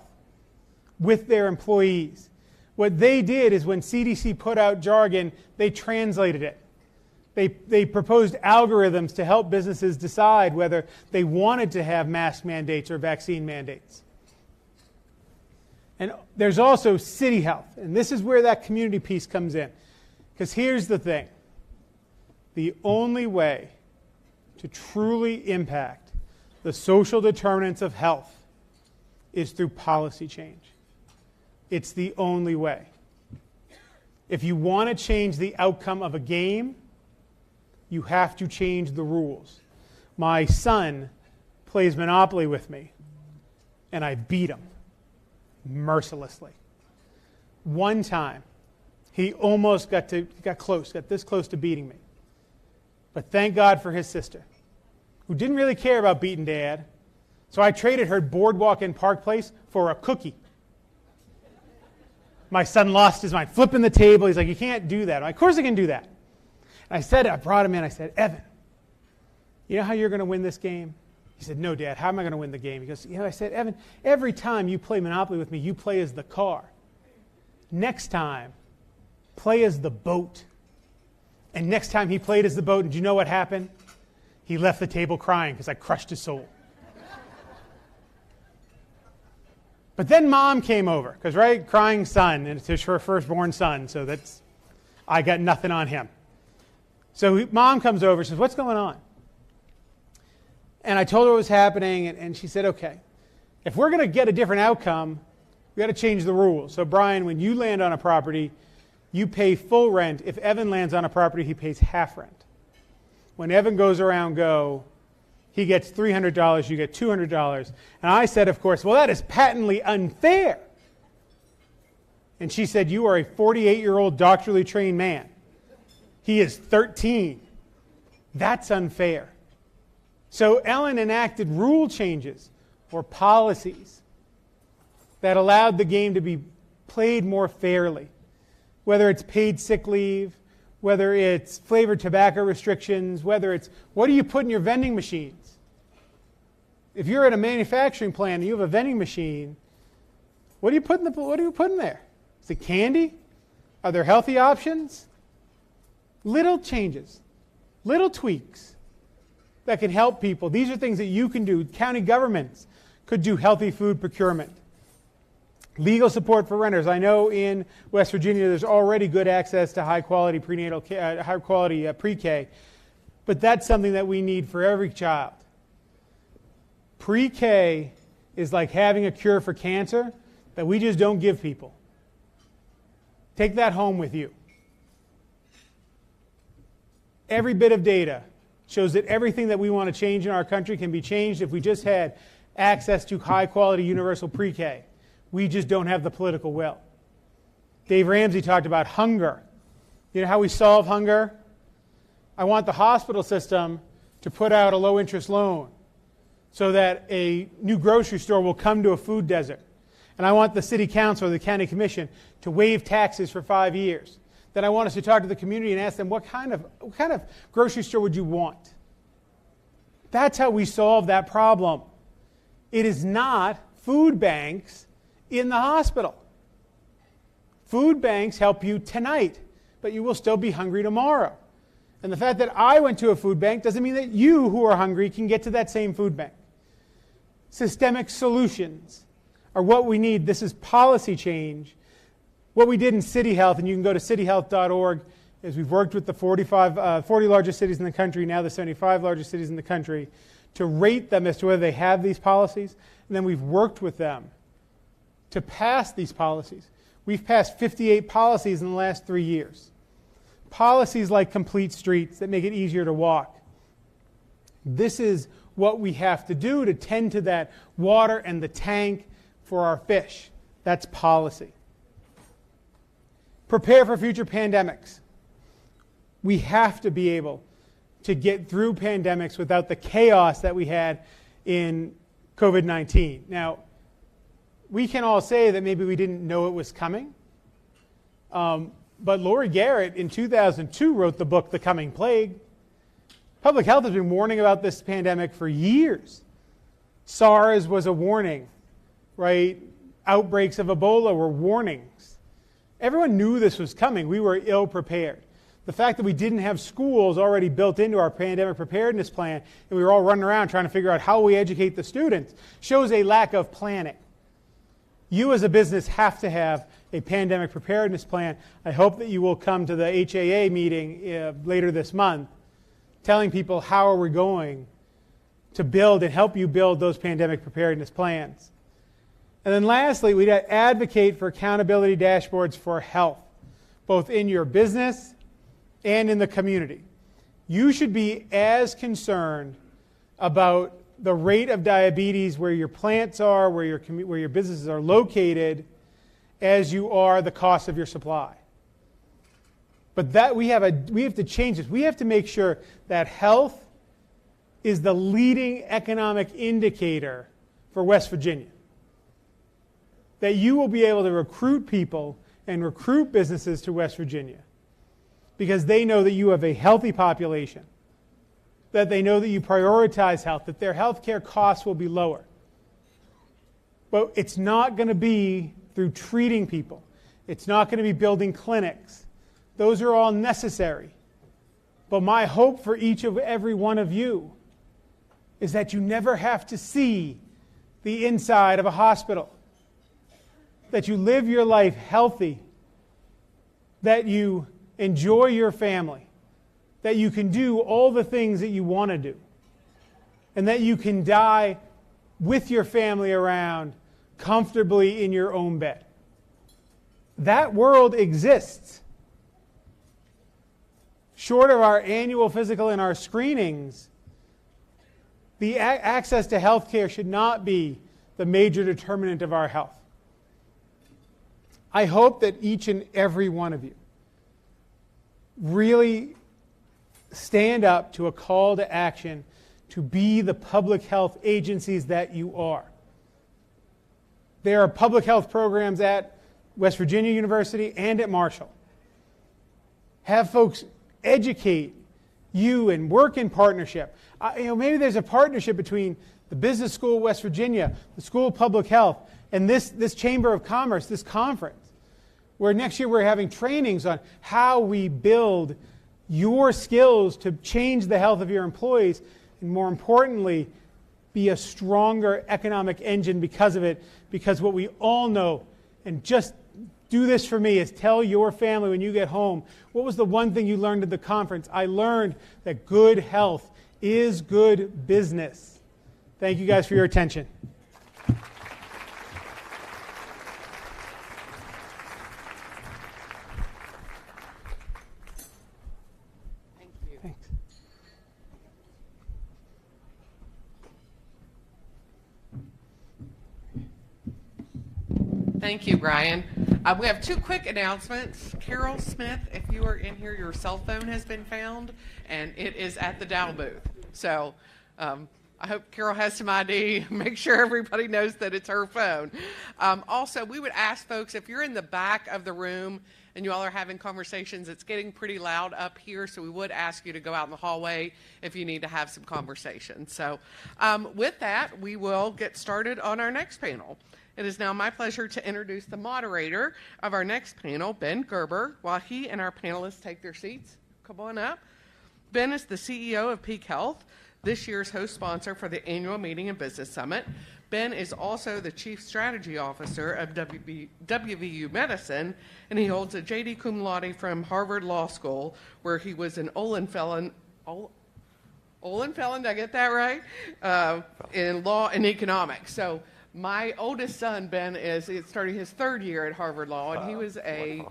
with their employees. What they did is when CDC put out jargon, they translated it. They proposed algorithms to help businesses decide whether they wanted to have mask mandates or vaccine mandates. And there's also city health, and this is where that community piece comes in. Because here's the thing. The only way to truly impact the social determinants of health is through policy change. It's the only way. If you want to change the outcome of a game, you have to change the rules. My son plays Monopoly with me, and I beat him mercilessly. One time, he almost got this close to beating me. But thank God for his sister, who didn't really care about beating Dad. So I traded her Boardwalk and Park Place for a cookie. My son lost his mind, flipping the table. He's like, you can't do that. I'm like, of course I can do that. And I brought him in. I said, Evan, you know how you're going to win this game? He said, no, Dad, how am I going to win the game? He goes, I said, Evan, every time you play Monopoly with me, you play as the car. Next time, play as the boat. And next time he played as the boat, and do you know what happened? He left the table crying because I crushed his soul. But then Mom came over, because, right, crying son, and it's her firstborn son, so I got nothing on him. So Mom comes over and says, what's going on? And I told her what was happening, and she said, okay, if we're going to get a different outcome, we got to change the rules. So Brian, when you land on a property, you pay full rent. If Evan lands on a property, he pays half rent. When Evan goes around go, he gets $300, you get $200. And I said, of course, well, that is patently unfair. And she said, you are a 48-year-old doctorally trained man. He is 13. That's unfair. So Ellen enacted rule changes or policies that allowed the game to be played more fairly. Whether it's paid sick leave, whether it's flavored tobacco restrictions, whether it's what do you put in your vending machines? If you're at a manufacturing plant and you have a vending machine, what do you put in there? Is it candy? Are there healthy options? Little changes, little tweaks that can help people. These are things that you can do. County governments could do healthy food procurement. Legal support for renters. I know in West Virginia there's already good access to high-quality high-quality pre-K, but that's something that we need for every child. Pre-K is like having a cure for cancer that we just don't give people. Take that home with you. Every bit of data shows that everything that we want to change in our country can be changed if we just had access to high-quality universal pre-K. We just don't have the political will. Dave Ramsey talked about hunger. You know how we solve hunger? I want the hospital system to put out a low-interest loan so that a new grocery store will come to a food desert. And I want the city council or the county commission to waive taxes for 5 years. Then I want us to talk to the community and ask them, what kind of grocery store would you want? That's how we solve that problem. It is not food banks in the hospital. Food banks help you tonight, but you will still be hungry tomorrow. And the fact that I went to a food bank doesn't mean that you who are hungry can get to that same food bank. Systemic solutions are what we need. This is policy change. What we did in City Health, and you can go to cityhealth.org, is we've worked with the 40 largest cities in the country, now the 75 largest cities in the country, to rate them as to whether they have these policies. And then we've worked with them to pass these policies. We've passed 58 policies in the last 3 years. Policies like complete streets that make it easier to walk. This is what we have to do to tend to that water and the tank for our fish. That's policy. Prepare for future pandemics. We have to be able to get through pandemics without the chaos that we had in COVID-19. Now, we can all say that maybe we didn't know it was coming. But Lori Garrett in 2002 wrote the book, The Coming Plague. Public health has been warning about this pandemic for years. SARS was a warning, right? Outbreaks of Ebola were warnings. Everyone knew this was coming. We were ill prepared. The fact that we didn't have schools already built into our pandemic preparedness plan, and we were all running around trying to figure out how we educate the students, shows a lack of planning. You as a business have to have a pandemic preparedness plan. I hope that you will come to the HAA meeting later this month, telling people how are we going to build and help you build those pandemic preparedness plans. And then lastly, we'd advocate for accountability dashboards for health, both in your business and in the community. You should be as concerned about the rate of diabetes where your plants are, where your businesses are located, as you are the cost of your supply. But that we have to change this. We have to make sure that health is the leading economic indicator for West Virginia. That you will be able to recruit people and recruit businesses to West Virginia because they know that you have a healthy population, that they know that you prioritize health, that their health care costs will be lower. But it's not going to be through treating people. It's not going to be building clinics. Those are all necessary. But my hope for each of every one of you is that you never have to see the inside of a hospital. That you live your life healthy. That you enjoy your family. That you can do all the things that you want to do. And that you can die with your family around comfortably in your own bed. That world exists. Short of our annual physical and our screenings, the access to health care should not be the major determinant of our health. I hope that each and every one of you really stand up to a call to action to be the public health agencies that you are. There are public health programs at West Virginia University and at Marshall. Have folks educate you and work in partnership. Maybe there's a partnership between the Business School of West Virginia, the School of Public Health, and this Chamber of Commerce, this conference, where next year we're having trainings on how we build your skills to change the health of your employees, and more importantly, be a stronger economic engine because of it, because what we all know, and just do this for me, is tell your family when you get home, what was the one thing you learned at the conference? I learned that good health is good business. Thank you guys for your attention. Thank you. Thanks. Thank you, Brian. We have two quick announcements. Carol Smith, if you are in here, your cell phone has been found, and it is at the Dow booth. So I hope Carol has some ID. Make sure everybody knows that it's her phone. Also, we would ask folks, if you're in the back of the room and you all are having conversations, it's getting pretty loud up here, so we would ask you to go out in the hallway if you need to have some conversations. So with that, we will get started on our next panel. It is now my pleasure to introduce the moderator of our next panel, Ben Gerber, while he and our panelists take their seats. Come on up. Ben is the CEO of Peak Health, this year's host sponsor for the annual Meeting and Business Summit. Ben is also the Chief Strategy Officer of WVU Medicine, and he holds a J.D. cum laude from Harvard Law School, where he was an Olin Felon, did I get that right? In law and economics. So my oldest son, Ben, is starting his third year at Harvard Law, and he was a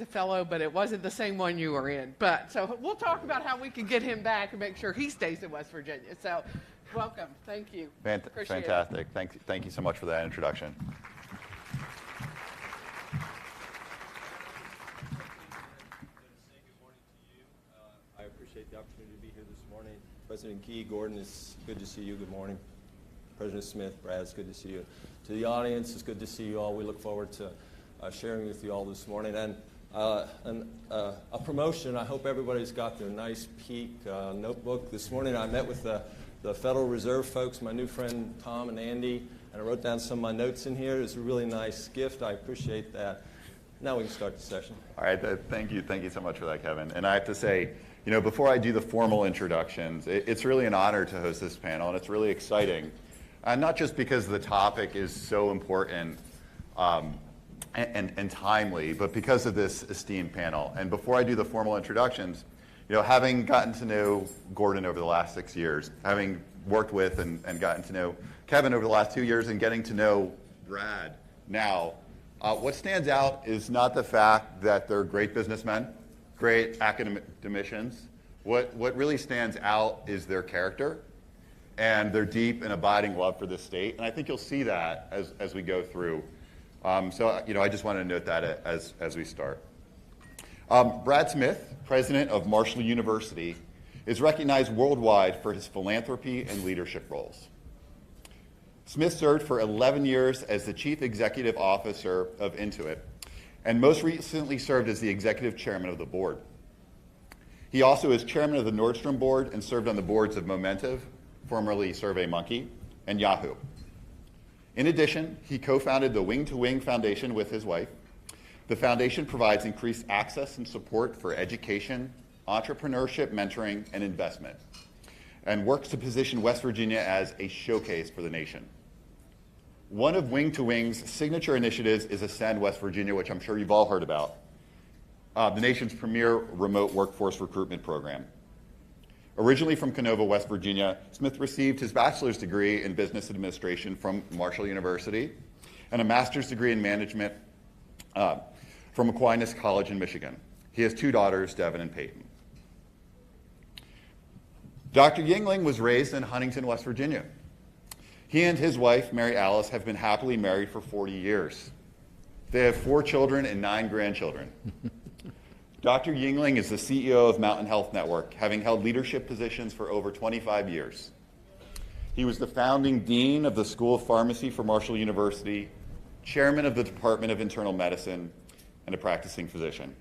fellow, but it wasn't the same one you were in. But so we'll talk about how we can get him back and make sure he stays in West Virginia. So welcome. Thank you. Fantastic. Thank you so much for that introduction. I appreciate the opportunity to be here this morning. President Key, Gordon, it's good to see you. Good morning. President Smith, Brad, it's good to see you. To the audience, it's good to see you all. We look forward to sharing with you all this morning. And a promotion, I hope everybody's got their nice Peak notebook. This morning I met with the Federal Reserve folks, my new friend Tom and Andy, and I wrote down some of my notes in here. It's a really nice gift. I appreciate that. Now we can start the session. All right, thank you so much for that, Kevin. And I have to say, before I do the formal introductions, it's really an honor to host this panel, and it's really exciting. Not just because the topic is so important and timely, but because of this esteemed panel. And before I do the formal introductions, having gotten to know Gordon over the last 6 years, having worked with and gotten to know Kevin over the last 2 years and getting to know Brad now, what stands out is not the fact that they're great businessmen, great academicians. What really stands out is their character and their deep and abiding love for this state. And I think you'll see that as we go through. So I just wanted to note that as we start. Brad Smith, president of Marshall University, is recognized worldwide for his philanthropy and leadership roles. Smith served for 11 years as the chief executive officer of Intuit, and most recently served as the executive chairman of the board. He also is chairman of the Nordstrom board and served on the boards of Momentive, formerly SurveyMonkey, and Yahoo. In addition, he co-founded the Wing to Wing Foundation with his wife. The foundation provides increased access and support for education, entrepreneurship, mentoring, and investment, and works to position West Virginia as a showcase for the nation. One of Wing to Wing's signature initiatives is Ascend West Virginia, which I'm sure you've all heard about, the nation's premier remote workforce recruitment program. Originally from Canova, West Virginia, Smith received his bachelor's degree in business administration from Marshall University and a master's degree in management from Aquinas College in Michigan. He has 2 daughters, Devin and Peyton. Dr. Yingling was raised in Huntington, West Virginia. He and his wife, Mary Alice, have been happily married for 40 years. They have 4 children and 9 grandchildren. Dr. Yingling is the CEO of Mountain Health Network, having held leadership positions for over 25 years. He was the founding dean of the School of Pharmacy for Marshall University, chairman of the Department of Internal Medicine, and a practicing physician.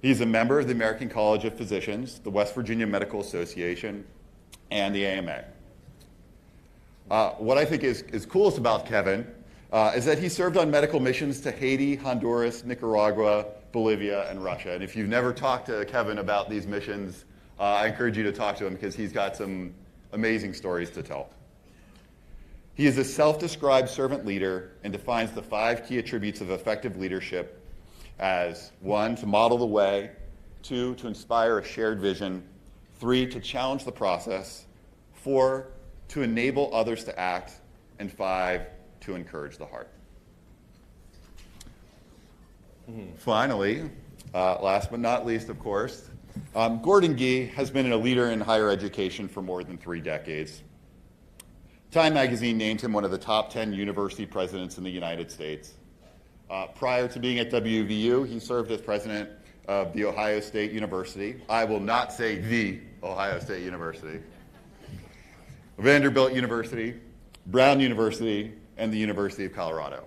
He's a member of the American College of Physicians, the West Virginia Medical Association, and the AMA. What I think is coolest about Kevin is that he served on medical missions to Haiti, Honduras, Nicaragua, Bolivia, and Russia. And if you've never talked to Kevin about these missions, I encourage you to talk to him because he's got some amazing stories to tell. He is a self-described servant leader and defines the 5 key attributes of effective leadership as 1, to model the way, 2, to inspire a shared vision, 3, to challenge the process, 4, to enable others to act, and 5, to encourage the heart. Finally, last but not least, of course, Gordon Gee has been a leader in higher education for more than 3 decades. Time magazine named him one of the top 10 university presidents in the United States. Prior to being at WVU, he served as president of the Ohio State University. I will not say the Ohio State University. Vanderbilt University, Brown University, and the University of Colorado.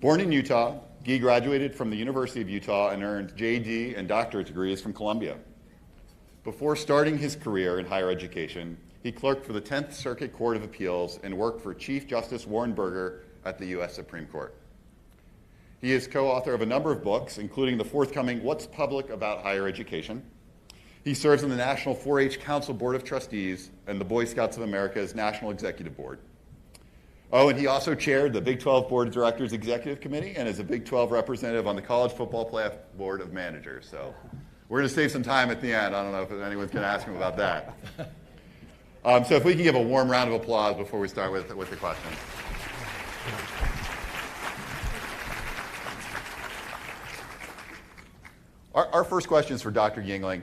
Born in Utah, Gee graduated from the University of Utah and earned JD and doctorate degrees from Columbia. Before starting his career in higher education, he clerked for the 10th Circuit Court of Appeals and worked for Chief Justice Warren Burger at the U.S. Supreme Court. He is co-author of a number of books, including the forthcoming What's Public About Higher Education. He serves on the National 4-H Council Board of Trustees and the Boy Scouts of America's National Executive Board. Oh, and he also chaired the Big 12 Board of Directors Executive Committee and is a Big 12 representative on the College Football Playoff Board of Managers. So we're going to save some time at the end. I don't know if anyone's going to ask him about that. So if we can give a warm round of applause before we start with the questions. Our first question is for Dr. Yingling.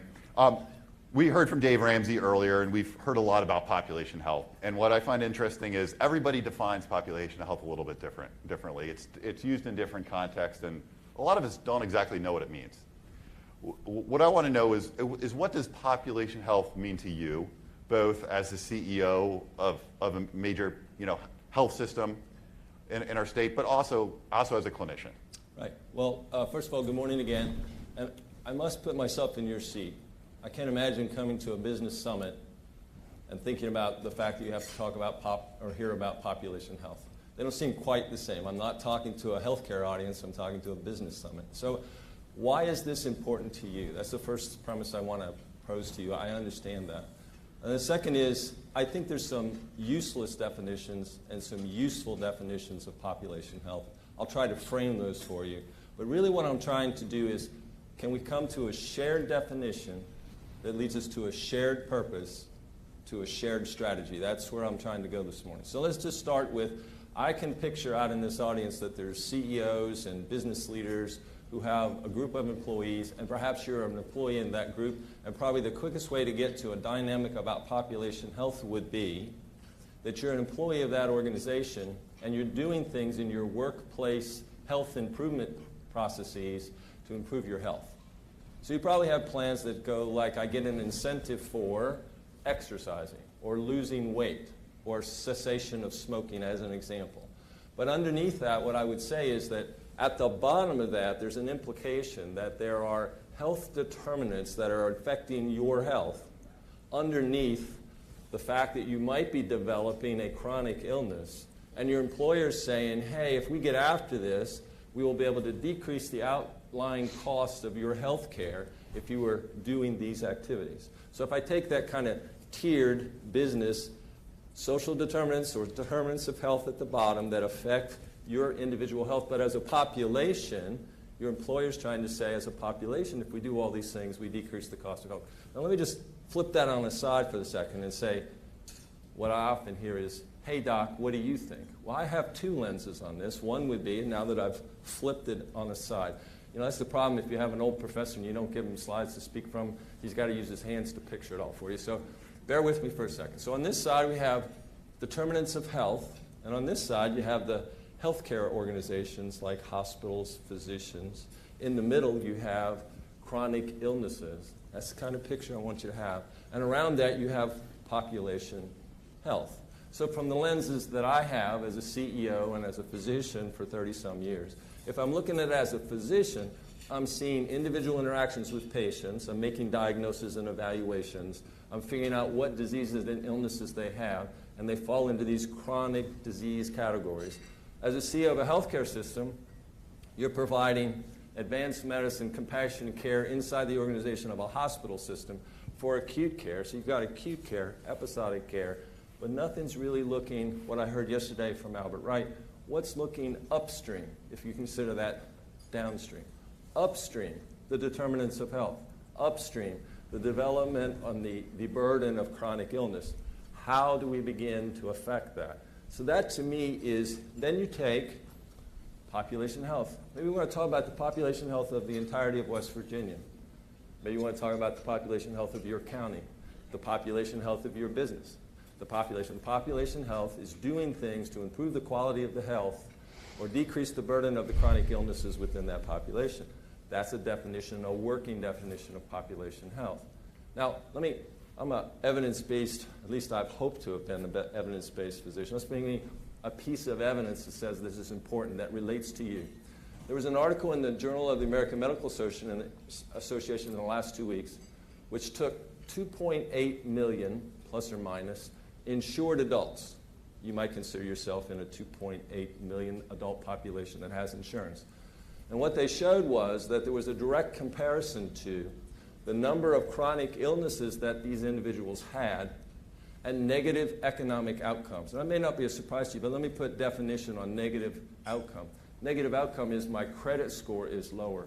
We heard from Dave Ramsey earlier, and we've heard a lot about population health. And what I find interesting is everybody defines population health a little bit differently. It's used in different contexts, and a lot of us don't exactly know what it means. What I want to know is what does population health mean to you, both as the CEO of a major health system in our state, but also as a clinician? Right. Well, first of all, good morning again. And I must put myself in your seat. I can't imagine coming to a business summit and thinking about the fact that you have to talk about hear about population health. They don't seem quite the same. I'm not talking to a healthcare audience. I'm talking to a business summit. So why is this important to you? That's the first premise I want to pose to you. I understand that. And the second is, I think there's some useless definitions and some useful definitions of population health. I'll try to frame those for you. But really what I'm trying to do is, can we come to a shared definition that leads us to a shared purpose to a shared strategy. That's where I'm trying to go this morning. So let's just start with, I can picture out in this audience that there's CEOs and business leaders who have a group of employees, and perhaps you're an employee in that group, and probably the quickest way to get to a dynamic about population health would be that you're an employee of that organization and you're doing things in your workplace health improvement processes to improve your health. So you probably have plans that go like, I get an incentive for exercising or losing weight or cessation of smoking as an example. But underneath that, what I would say is that at the bottom of that, there's an implication that there are health determinants that are affecting your health underneath the fact that you might be developing a chronic illness, and your employer's saying, hey, if we get after this, we will be able to decrease the outlying cost of your health care if you were doing these activities. So if I take that kind of tiered business, social determinants or determinants of health at the bottom that affect your individual health, but as a population, your employer's trying to say, as a population, if we do all these things, we decrease the cost of health. Now let me just flip that on the side for a second and say, what I often hear is, hey doc, what do you think? Well, I have two lenses on this. One would be, now that I've flipped it on the side, you know, that's the problem if you have an old professor and you don't give him slides to speak from, he's got to use his hands to picture it all for you. So bear with me for a second. So on this side we have determinants of health, and on this side you have the healthcare organizations like hospitals, physicians. In the middle, you have chronic illnesses. That's the kind of picture I want you to have. And around that, you have population health. So from the lenses that I have as a CEO and as a physician for 30-some years, if I'm looking at it as a physician, I'm seeing individual interactions with patients. I'm making diagnoses and evaluations. I'm figuring out what diseases and illnesses they have, and they fall into these chronic disease categories. As a CEO of a healthcare system, you're providing advanced medicine, compassionate care inside the organization of a hospital system for acute care. So you've got acute care, episodic care, but nothing's really looking, what I heard yesterday from Albert Wright, what's looking upstream, if you consider that downstream. Upstream, the determinants of health. Upstream, the development on the burden of chronic illness. How do we begin to affect that? So that to me is, then you take population health. Maybe we want to talk about the population health of the entirety of West Virginia. Maybe you want to talk about the population health of your county, the population health of your business. The population health is doing things to improve the quality of the health or decrease the burden of the chronic illnesses within that population. That's a definition, a working definition of population health. Now, I'm an evidence-based, at least I've hoped to have been an evidence-based physician. Let's bring me a piece of evidence that says this is important, that relates to you. There was an article in the Journal of the American Medical Association in the last 2 weeks, which took 2.8 million, plus or minus, insured adults. You might consider yourself in a 2.8 million adult population that has insurance. And what they showed was that there was a direct comparison to the number of chronic illnesses that these individuals had and negative economic outcomes. And that may not be a surprise to you, but let me put definition on negative outcome. Negative outcome is my credit score is lower.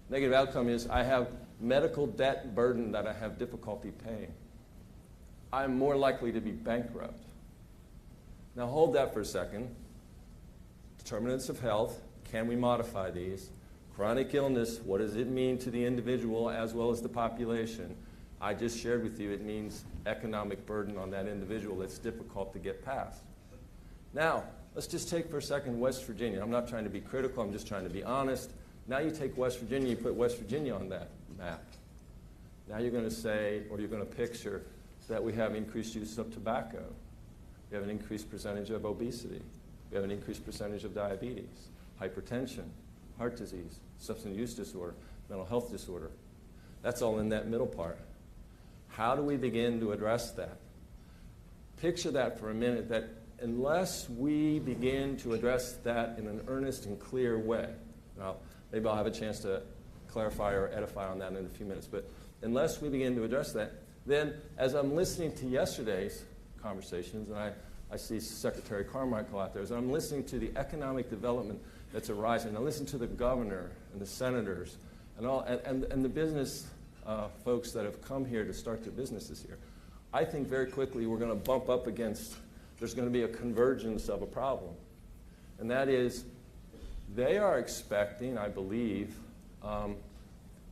Negative outcome is I have medical debt burden that I have difficulty paying. I'm more likely to be bankrupt. Now hold that for a second. Determinants of health, can we modify these? Chronic illness, what does it mean to the individual as well as the population? I just shared with you it means economic burden on that individual that's difficult to get past. Now, let's just take for a second West Virginia. I'm not trying to be critical, I'm just trying to be honest. Now you take West Virginia, you put West Virginia on that map. Now you're going to say, or you're going to picture, that we have increased use of tobacco. We have an increased percentage of obesity. We have an increased percentage of diabetes, hypertension, heart disease, substance use disorder, mental health disorder. That's all in that middle part. How do we begin to address that? Picture that for a minute, that unless we begin to address that in an earnest and clear way, now maybe I'll have a chance to clarify or edify on that in a few minutes, but unless we begin to address that, then as I'm listening to yesterday's conversations, and I see Secretary Carmichael out there, as I'm listening to the economic development that's arising, I listen to the governor and the senators and the business folks that have come here to start their businesses here. I think very quickly we're going to bump up against, there's going to be a convergence of a problem. And that is, they are expecting, I believe,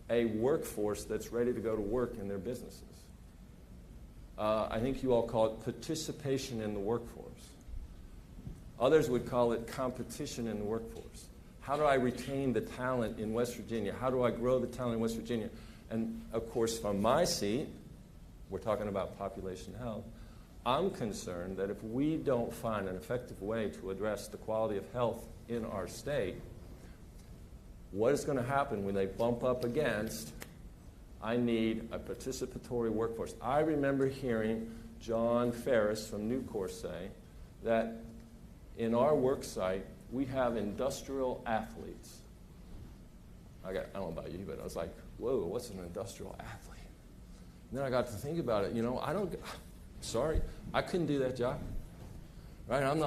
a workforce that's ready to go to work in their businesses. I think you all call it participation in the workforce. Others would call it competition in the workforce. How do I retain the talent in West Virginia? How do I grow the talent in West Virginia? And of course, from my seat, we're talking about population health, I'm concerned that if we don't find an effective way to address the quality of health in our state, what is going to happen when they bump up against, I need a participatory workforce. I remember hearing John Ferris from Nucor say that in our work site, we have industrial athletes. I don't know about you, but I was like, whoa, what's an industrial athlete? And then I got to think about it. Sorry, I couldn't do that job. Right? I'm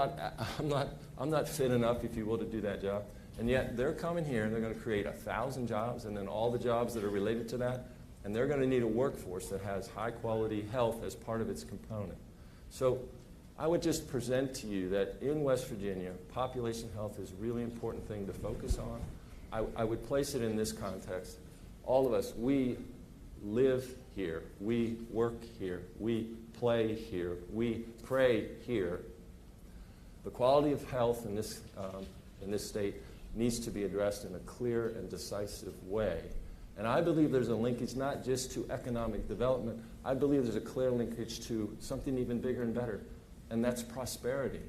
not fit enough, if you will, to do that job. And yet they're coming here and they're going to create 1,000 jobs and then all the jobs that are related to that. And they're going to need a workforce that has high quality health as part of its component. So I would just present to you that in West Virginia, population health is a really important thing to focus on. I would place it in this context. All of us, we live here, we work here, we play here, we pray here. The quality of health in this state needs to be addressed in a clear and decisive way. And I believe there's a linkage not just to economic development, I believe there's a clear linkage to something even bigger and better, and that's prosperity.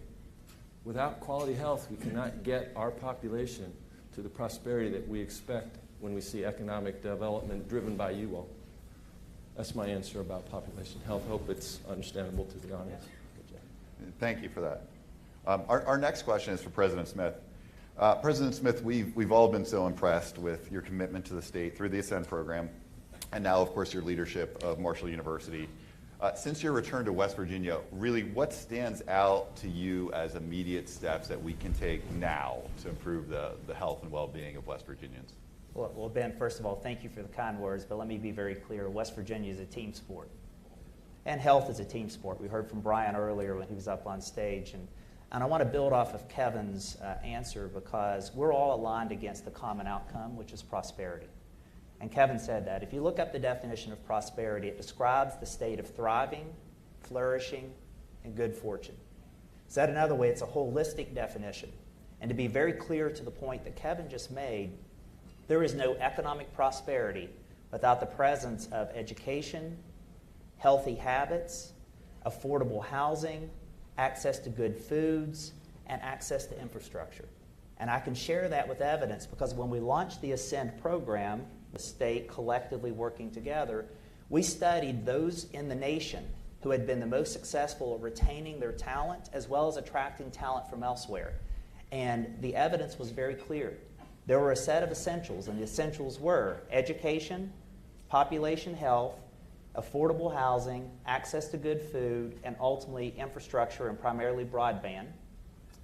Without quality health, we cannot get our population to the prosperity that we expect when we see economic development driven by you all. That's my answer about population health. Hope it's understandable to the audience. Good job. Thank you for that. Our next question is for President Smith. President Smith, we've all been so impressed with your commitment to the state through the Ascend program, and now, of course, your leadership of Marshall University. Since your return to West Virginia, really, what stands out to you as immediate steps that we can take now to improve the health and well-being of West Virginians? Well, Ben, first of all, thank you for the kind words, but let me be very clear. West Virginia is a team sport, and health is a team sport. We heard from Brian earlier when he was up on stage, and I want to build off of Kevin's answer because we're all aligned against the common outcome, which is prosperity. And Kevin said that. If you look up the definition of prosperity, it describes the state of thriving, flourishing, and good fortune. Said another way, it's a holistic definition. And to be very clear to the point that Kevin just made, there is no economic prosperity without the presence of education, healthy habits, affordable housing, access to good foods, and access to infrastructure. And I can share that with evidence because when we launched the Ascend program, the state collectively working together, we studied those in the nation who had been the most successful at retaining their talent as well as attracting talent from elsewhere. And the evidence was very clear. There were a set of essentials, and the essentials were education, population health, affordable housing, access to good food, and ultimately infrastructure and primarily broadband.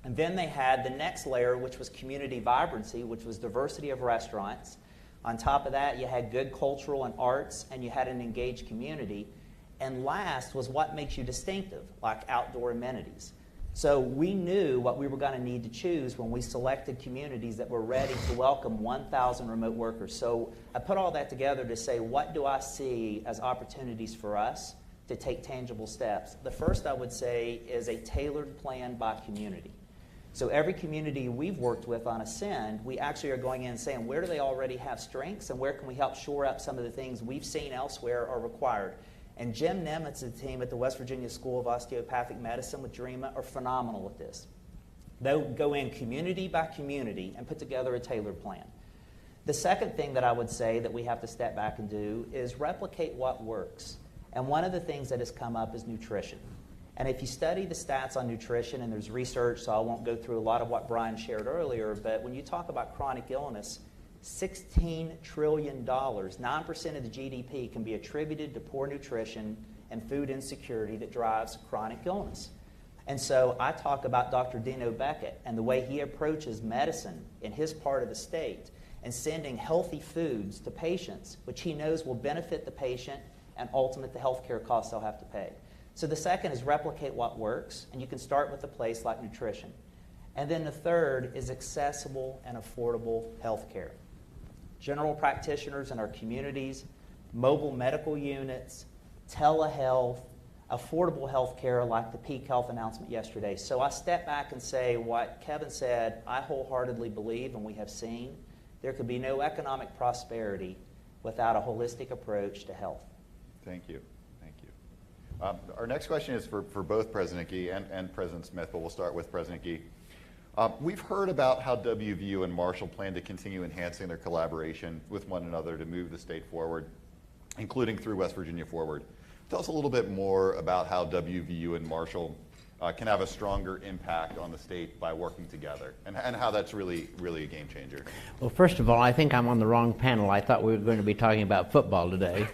And then they had the next layer, which was community vibrancy, which was diversity of restaurants. On top of that, you had good cultural and arts, and you had an engaged community. And last was what makes you distinctive, like outdoor amenities. So we knew what we were going to need to choose when we selected communities that were ready to welcome 1,000 remote workers. So I put all that together to say, what do I see as opportunities for us to take tangible steps? The first I would say is a tailored plan by community. So every community we've worked with on Ascend, we actually are going in and saying, where do they already have strengths and where can we help shore up some of the things we've seen elsewhere are required? And Jim Nemitz and the team at the West Virginia School of Osteopathic Medicine with DREMA are phenomenal at this. They'll go in community by community and put together a tailored plan. The second thing that I would say that we have to step back and do is replicate what works. And one of the things that has come up is nutrition. And if you study the stats on nutrition, and there's research, so I won't go through a lot of what Brian shared earlier, but when you talk about chronic illness, $16 trillion, 9% of the GDP can be attributed to poor nutrition and food insecurity that drives chronic illness. And so I talk about Dr. Dino Beckett and the way he approaches medicine in his part of the state and sending healthy foods to patients, which he knows will benefit the patient and ultimately the health care costs they'll have to pay. So the second is replicate what works, and you can start with a place like nutrition. And then the third is accessible and affordable health care. General practitioners in our communities, mobile medical units, telehealth, affordable health care like the peak health announcement yesterday. So I step back and say what Kevin said, I wholeheartedly believe, and we have seen, there could be no economic prosperity without a holistic approach to health. Thank you. Thank you. Our next question is for both President Gee and President Smith, but we'll start with President Gee. We've heard about how WVU and Marshall plan to continue enhancing their collaboration with one another to move the state forward, including through West Virginia Forward. Tell us a little bit more about how WVU and Marshall can have a stronger impact on the state by working together, and how that's really a game changer. Well, first of all, I think I'm on the wrong panel. I thought we were going to be talking about football today.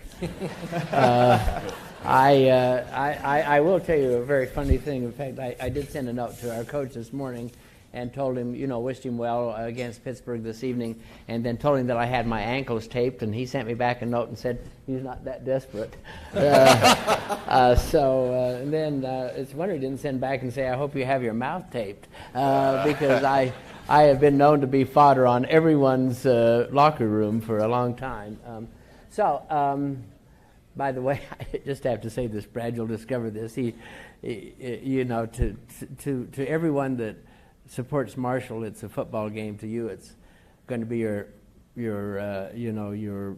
I will tell you a very funny thing. In fact, I did send a note to our coach this morning and told him, wished him well against Pittsburgh this evening, and then told him that I had my ankles taped, and he sent me back a note and said, he's not that desperate. And then it's a wonder he didn't send back and say, I hope you have your mouth taped, because I have been known to be fodder on everyone's locker room for a long time. By the way, I just have to say this, Brad, you'll discover this. To everyone that supports Marshall, it's a football game. To you, it's going to be your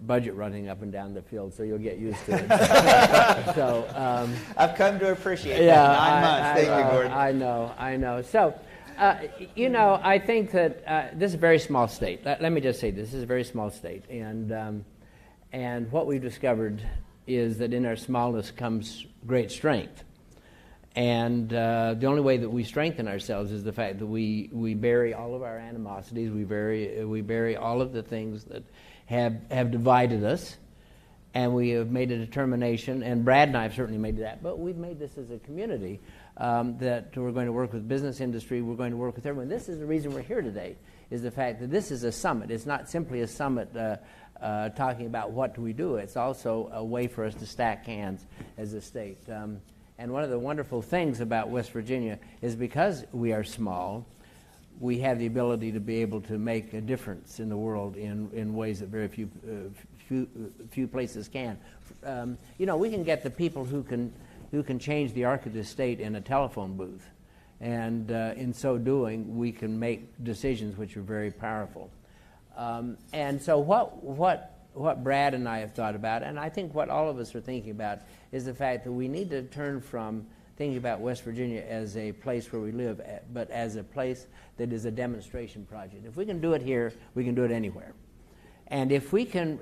budget running up and down the field, so you'll get used to it. I've come to appreciate yeah, that. 9 months. Thank you, Gordon. I know. So, I think that this is a very small state. Let me just say this is a very small state, and what we've discovered is that in our smallness comes great strength. And the only way that we strengthen ourselves is the fact that we bury all of our animosities, we bury all of the things that have divided us, and we have made a determination, and Brad and I have certainly made that, but we've made this as a community, that we're going to work with business industry, we're going to work with everyone. This is the reason we're here today, is the fact that this is a summit. It's not simply a summit talking about what do we do. It's also a way for us to stack hands as a state. And one of the wonderful things about West Virginia is because we are small, we have the ability to be able to make a difference in the world in ways that very few places can. We can get the people who can change the arc of the state in a telephone booth, and in so doing, we can make decisions which are very powerful. And so what Brad and I have thought about, and I think what all of us are thinking about, is the fact that we need to turn from thinking about West Virginia as a place where we live, but as a place that is a demonstration project. If we can do it here, we can do it anywhere. And if we can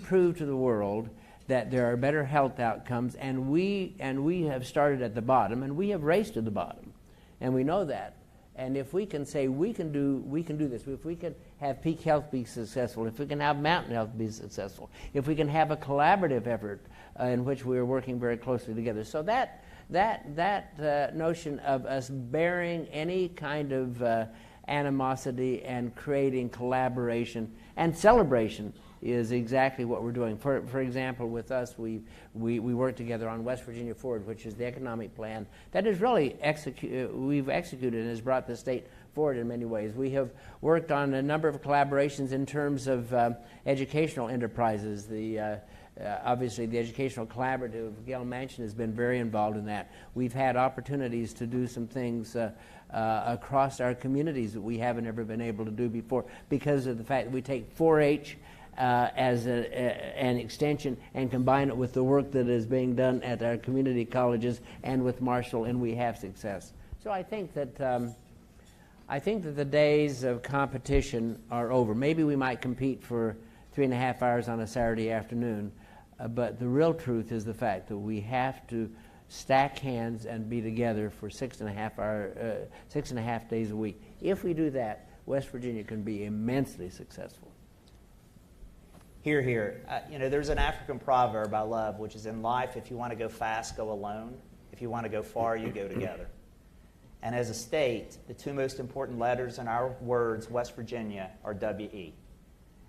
prove to the world that there are better health outcomes, and we have started at the bottom, and we have raced to the bottom, and we know that. And if we can say we can do this, if we can have peak health be successful, if we can have mountain health be successful, if we can have a collaborative effort in which we are working very closely together. So that notion of us bearing any kind of animosity and creating collaboration and celebration is exactly what we're doing. For example, with us, we work together on West Virginia Forward, which is the economic plan that is really we've executed and has brought the state forward in many ways. We have worked on a number of collaborations in terms of educational enterprises. Obviously, the Educational Collaborative, Joe Manchin has been very involved in that. We've had opportunities to do some things across our communities that we haven't ever been able to do before because of the fact that we take 4-H as an extension and combine it with the work that is being done at our community colleges and with Marshall, and we have success. So I think that the days of competition are over. Maybe we might compete for 3.5 hours on a Saturday afternoon, but the real truth is the fact that we have to stack hands and be together for 6.5 days a week. If we do that, West Virginia can be immensely successful. Hear, hear. There's an African proverb I love, which is, in life, if you want to go fast, go alone. If you want to go far, you go together. And as a state, the two most important letters in our words, West Virginia, are W-E.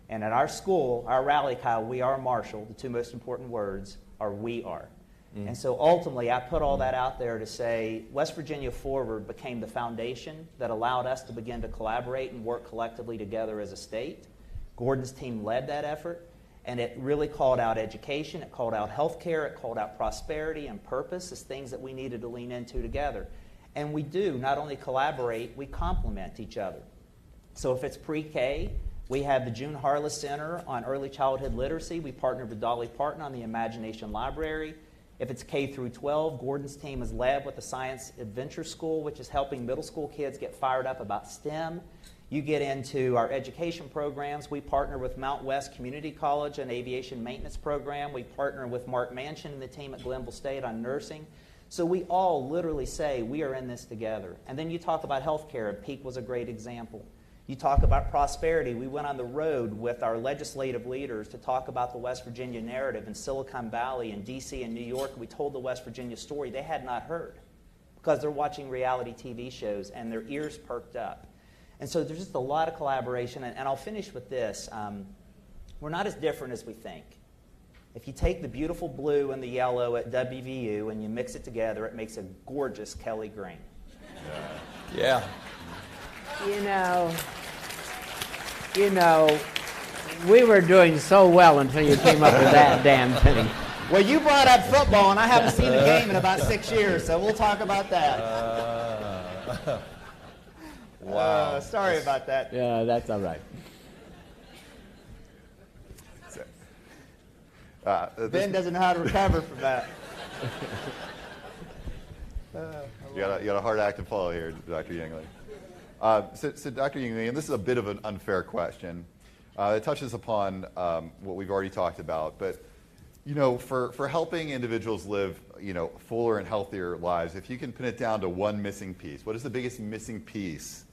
And at our school, our rally call, We Are Marshall, the two most important words are We Are. And so ultimately, I put all that out there to say West Virginia Forward became the foundation that allowed us to begin to collaborate and work collectively together as a state. Gordon's team led that effort, and it really called out education, it called out healthcare, it called out prosperity and purpose as things that we needed to lean into together. And we do not only collaborate, we complement each other. So if it's pre-K, we have the June Harless Center on Early Childhood Literacy. We partnered with Dolly Parton on the Imagination Library. If it's K through 12, Gordon's team is led with the Science Adventure School, which is helping middle school kids get fired up about STEM. You get into our education programs. We partner with Mount West Community College on Aviation Maintenance Program. We partner with Mark Manchin and the team at Glenville State on nursing. So we all literally say we are in this together. And then you talk about healthcare, and Peak was a great example. You talk about prosperity. We went on the road with our legislative leaders to talk about the West Virginia narrative in Silicon Valley and D.C. and New York. We told the West Virginia story they had not heard because they're watching reality TV shows and their ears perked up. And so there's just a lot of collaboration. And I'll finish with this. We're not as different as we think. If you take the beautiful blue and the yellow at WVU and you mix it together, it makes a gorgeous Kelly green. Yeah. You know, we were doing so well until you came up with that damn thing. Well, you brought up football, and I haven't seen a game in about 6 years, so we'll talk about that. Wow. Sorry about that. Yeah, that's all right. Ben doesn't know how to recover from that. You got a hard act to follow here, Dr. Yingling. So Dr. Yingling, and this is a bit of an unfair question. It touches upon what we've already talked about, but for helping individuals live fuller and healthier lives, if you can pin it down to one missing piece, what is the biggest missing piece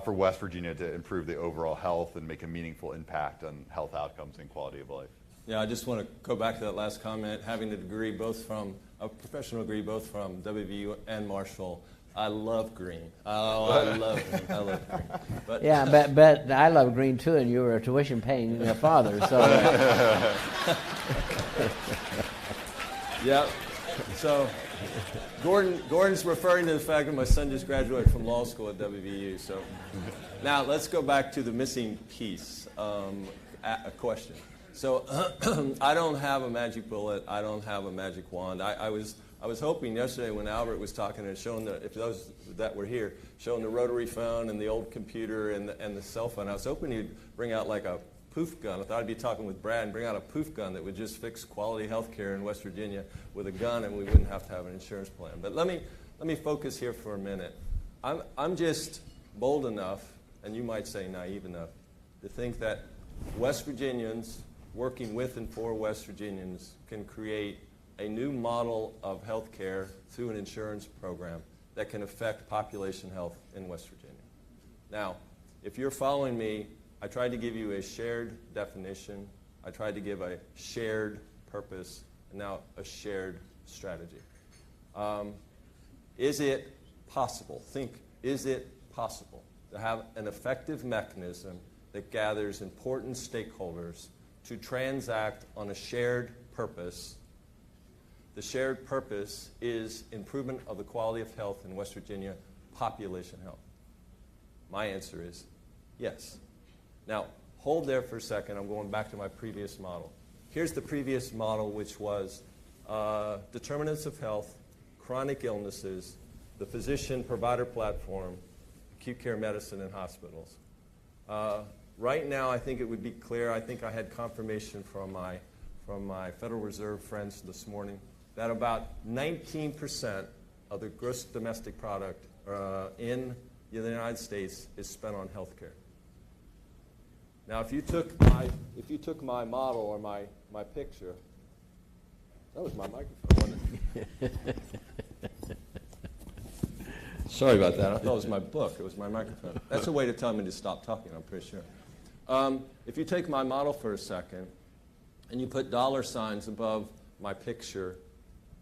for West Virginia to improve the overall health and make a meaningful impact on health outcomes and quality of life? Yeah, I just want to go back to that last comment. Having a degree, a professional degree, both from WVU and Marshall, I love green. Oh, I love green. I love green. But Yeah, but I love green too, and you were a tuition-paying father, so. yeah. So Gordon's referring to the fact that my son just graduated from law school at WVU. So now let's go back to the missing piece, a question. So I don't have a magic bullet. I don't have a magic wand. I was hoping yesterday when Albert was talking and showing if those that were here, showing the rotary phone and the old computer and the cell phone, I was hoping he'd bring out like a poof gun. I thought I'd be talking with Brad and bring out a poof gun that would just fix quality health care in West Virginia with a gun, and we wouldn't have to have an insurance plan. But let me focus here for a minute. I'm just bold enough, and you might say naive enough, to think that West Virginians working with and for West Virginians can create a new model of health care through an insurance program that can affect population health in West Virginia. Now, if you're following me, I tried to give you a shared definition, I tried to give a shared purpose, and now a shared strategy. Is it possible, is it possible to have an effective mechanism that gathers important stakeholders to transact on a shared purpose? The shared purpose is improvement of the quality of health in West Virginia, population health. My answer is yes. Now, hold there for a second. I'm going back to my previous model. Here's the previous model, which was determinants of health, chronic illnesses, the physician-provider platform, acute care medicine, and hospitals. Right now, I think it would be clear. I think I had confirmation from my Federal Reserve friends this morning that about 19% of the gross domestic product in the United States is spent on health care. Now, if you took my model or my picture, that was my microphone, wasn't it? Sorry about that. I thought it was my book. It was my microphone. That's a way to tell me to stop talking, I'm pretty sure. If you take my model for a second and you put dollar signs above my picture,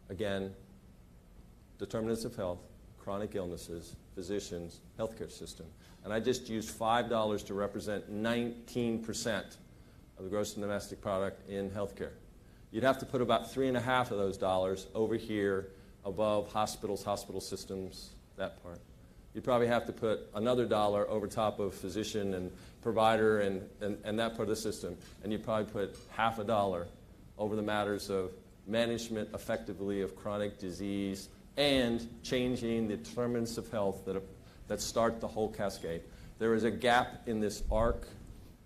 again, determinants of health, chronic illnesses, physicians, healthcare system, and I just used $5 to represent 19% of the gross domestic product in healthcare. You'd have to put about $3.5 of those dollars over here above hospitals, hospital systems, that part. You'd probably have to put another dollar over top of physician and provider and that part of the system. And you'd probably put half a dollar over the matters of management effectively of chronic disease and changing the determinants of health that start the whole cascade. There is a gap in this arc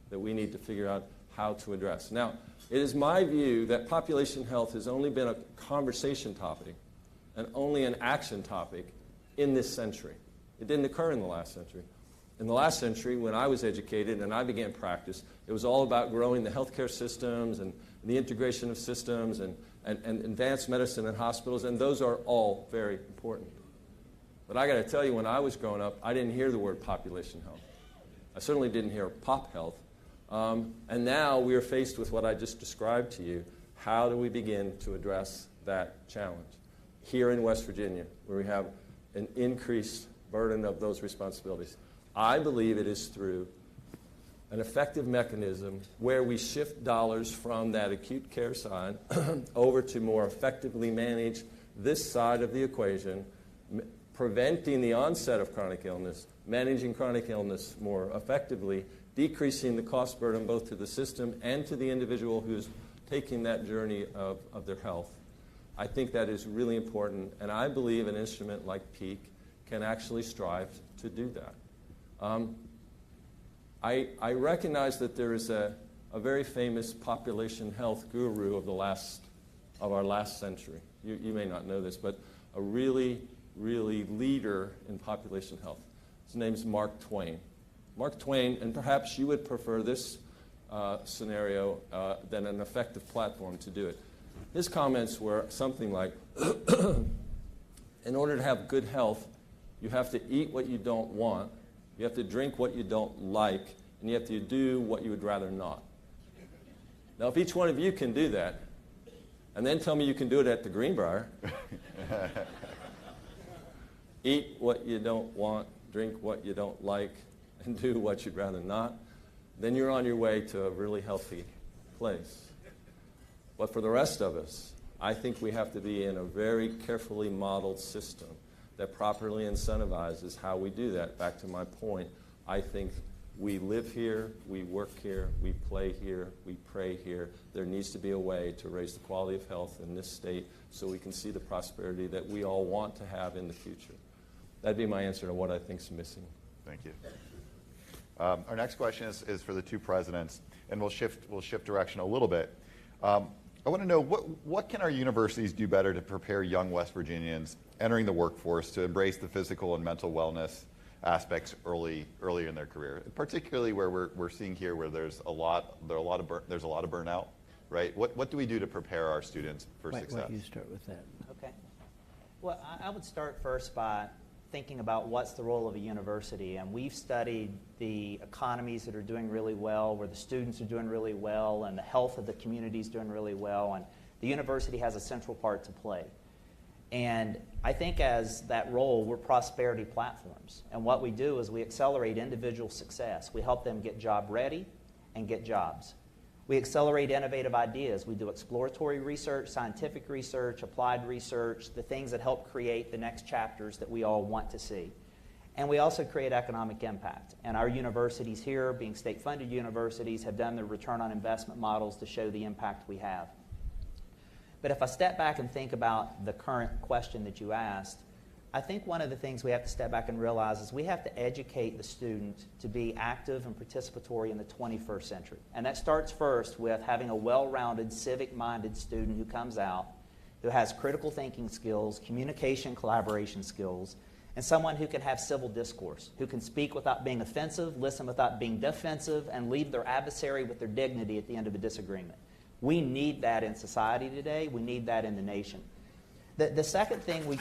that we need to figure out how to address. Now, it is my view that population health has only been a conversation topic and only an action topic in this century. It didn't occur in the last century. In the last century, when I was educated and I began practice, it was all about growing the healthcare systems and the integration of systems and advanced medicine in hospitals, and those are all very important. But I got to tell you, when I was growing up, I didn't hear the word population health. I certainly didn't hear pop health. And now we are faced with what I just described to you. How do we begin to address that challenge? Here in West Virginia, where we have an increased burden of those responsibilities. I believe it is through an effective mechanism where we shift dollars from that acute care side over to more effectively manage this side of the equation, preventing the onset of chronic illness, managing chronic illness more effectively, decreasing the cost burden both to the system and to the individual who's taking that journey of their health. I think that is really important, and I believe an instrument like PEAK can actually strive to do that. I recognize that there is a very famous population health guru of our last century. You may not know this, but a really leader in population health. His name's Mark Twain. Mark Twain, and perhaps you would prefer this scenario than an effective platform to do it. His comments were something like, in order to have good health, you have to eat what you don't want, you have to drink what you don't like, and you have to do what you would rather not. Now, if each one of you can do that, and then tell me you can do it at the Greenbrier, eat what you don't want, drink what you don't like, and do what you'd rather not, then you're on your way to a really healthy place. But for the rest of us, I think we have to be in a very carefully modeled system that properly incentivizes how we do that. Back to my point, I think we live here, we work here, we play here, we pray here. There needs to be a way to raise the quality of health in this state so we can see the prosperity that we all want to have in the future. That'd be my answer to what I think's missing. Thank you. Our next question is for the two presidents, and we'll shift direction a little bit. I want to know what can our universities do better to prepare young West Virginians entering the workforce to embrace the physical and mental wellness aspects early in their career, particularly where we're seeing here where there's a lot of burnout, right? What do we do to prepare our students for success? Why don't you start with that? Okay. Well, I would start first by thinking about what's the role of a university. And we've studied the economies that are doing really well, where the students are doing really well, and the health of the community is doing really well. And the university has a central part to play. And I think as that role, we're prosperity platforms. And what we do is we accelerate individual success. We help them get job ready and get jobs. We accelerate innovative ideas. We do exploratory research, scientific research, applied research, the things that help create the next chapters that we all want to see. And we also create economic impact. And our universities here, being state-funded universities, have done their return on investment models to show the impact we have. But if I step back and think about the current question that you asked, I think one of the things we have to step back and realize is we have to educate the student to be active and participatory in the 21st century. And that starts first with having a well-rounded, civic-minded student who comes out, who has critical thinking skills, communication, collaboration skills, and someone who can have civil discourse, who can speak without being offensive, listen without being defensive, and leave their adversary with their dignity at the end of a disagreement. We need that in society today. We need that in the nation. The second thing we...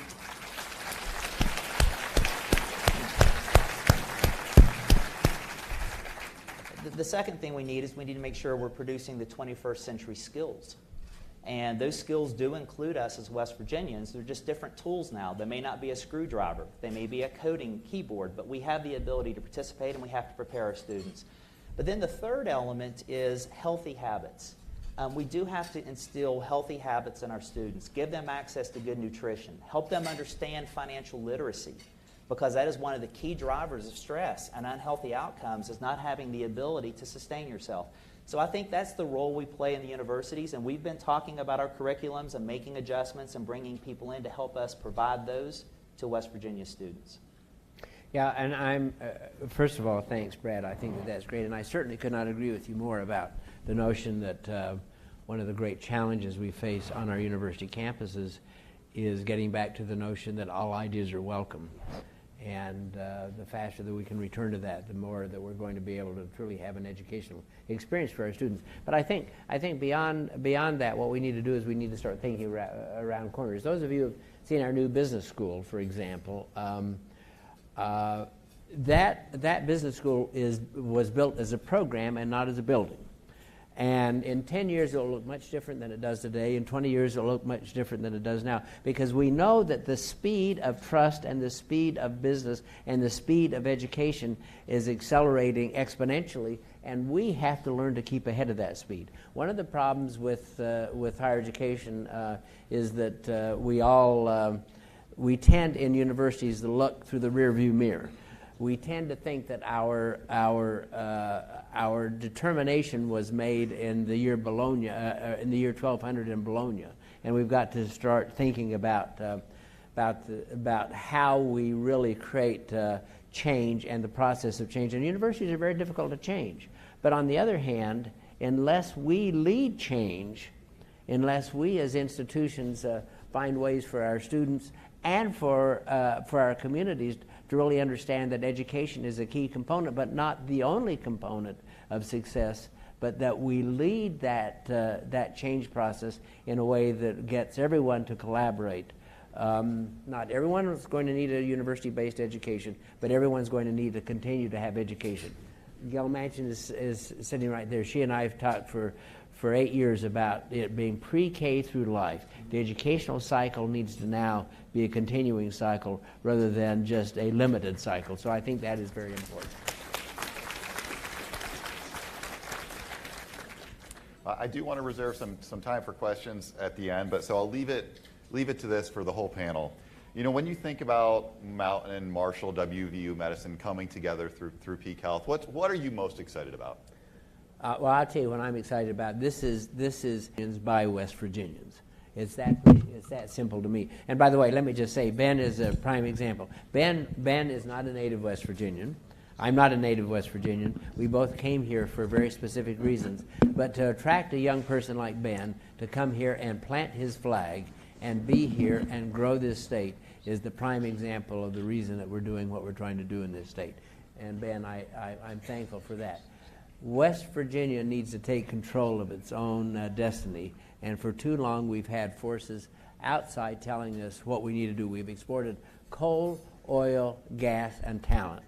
The second thing we need is we need to make sure we're producing the 21st century skills. And those skills do include us as West Virginians. They're just different tools now. They may not be a screwdriver. They may be a coding keyboard. But we have the ability to participate, and we have to prepare our students. But then the third element is healthy habits. We do have to instill healthy habits in our students, give them access to good nutrition, help them understand financial literacy, because that is one of the key drivers of stress and unhealthy outcomes, is not having the ability to sustain yourself. So I think that's the role we play in the universities, and we've been talking about our curriculums and making adjustments and bringing people in to help us provide those to West Virginia students. Yeah, and I'm, first of all, thanks, Brad. I think that that's great, and I certainly could not agree with you more about the notion that one of the great challenges we face on our university campuses is getting back to the notion that all ideas are welcome. And the faster that we can return to that, the more that we're going to be able to truly have an educational experience for our students. But I think beyond that, what we need to do is we need to start thinking around corners. Those of you who have seen our new business school, for example, that business school was built as a program and not as a building. And in 10 years, it'll look much different than it does today. In 20 years, it'll look much different than it does now. Because we know that the speed of trust and the speed of business and the speed of education is accelerating exponentially, and we have to learn to keep ahead of that speed. One of the problems with higher education is that we tend in universities to look through the rearview mirror. We tend to think that our determination was made in the year Bologna, in the year 1200 in Bologna, and we've got to start thinking about how we really create change and the process of change. And universities are very difficult to change. But on the other hand, unless we lead change, unless we as institutions find ways for our students and for our communities to really understand that education is a key component, but not the only component of success, but that we lead that change process in a way that gets everyone to collaborate. Not everyone is going to need a university-based education, but everyone's going to need to continue to have education. Joe Manchin is sitting right there. She and I have talked for 8 years about it being pre-K through life. The educational cycle needs to now be a continuing cycle rather than just a limited cycle. So I think that is very important. I do want to reserve some time for questions at the end, but so I'll leave it to this for the whole panel. You know, when you think about Mountain, Marshall, WVU Medicine coming together through Peak Health, what are you most excited about? Well, I'll tell you what I'm excited about. This is by West Virginians. It's that simple to me. And by the way, let me just say, Ben is a prime example. Ben is not a native West Virginian. I'm not a native West Virginian. We both came here for very specific reasons. But to attract a young person like Ben to come here and plant his flag and be here and grow this state is the prime example of the reason that we're doing what we're trying to do in this state. And Ben, I'm thankful for that. West Virginia needs to take control of its own destiny, and for too long we've had forces outside telling us what we need to do. We've exported coal, oil, gas, and talent.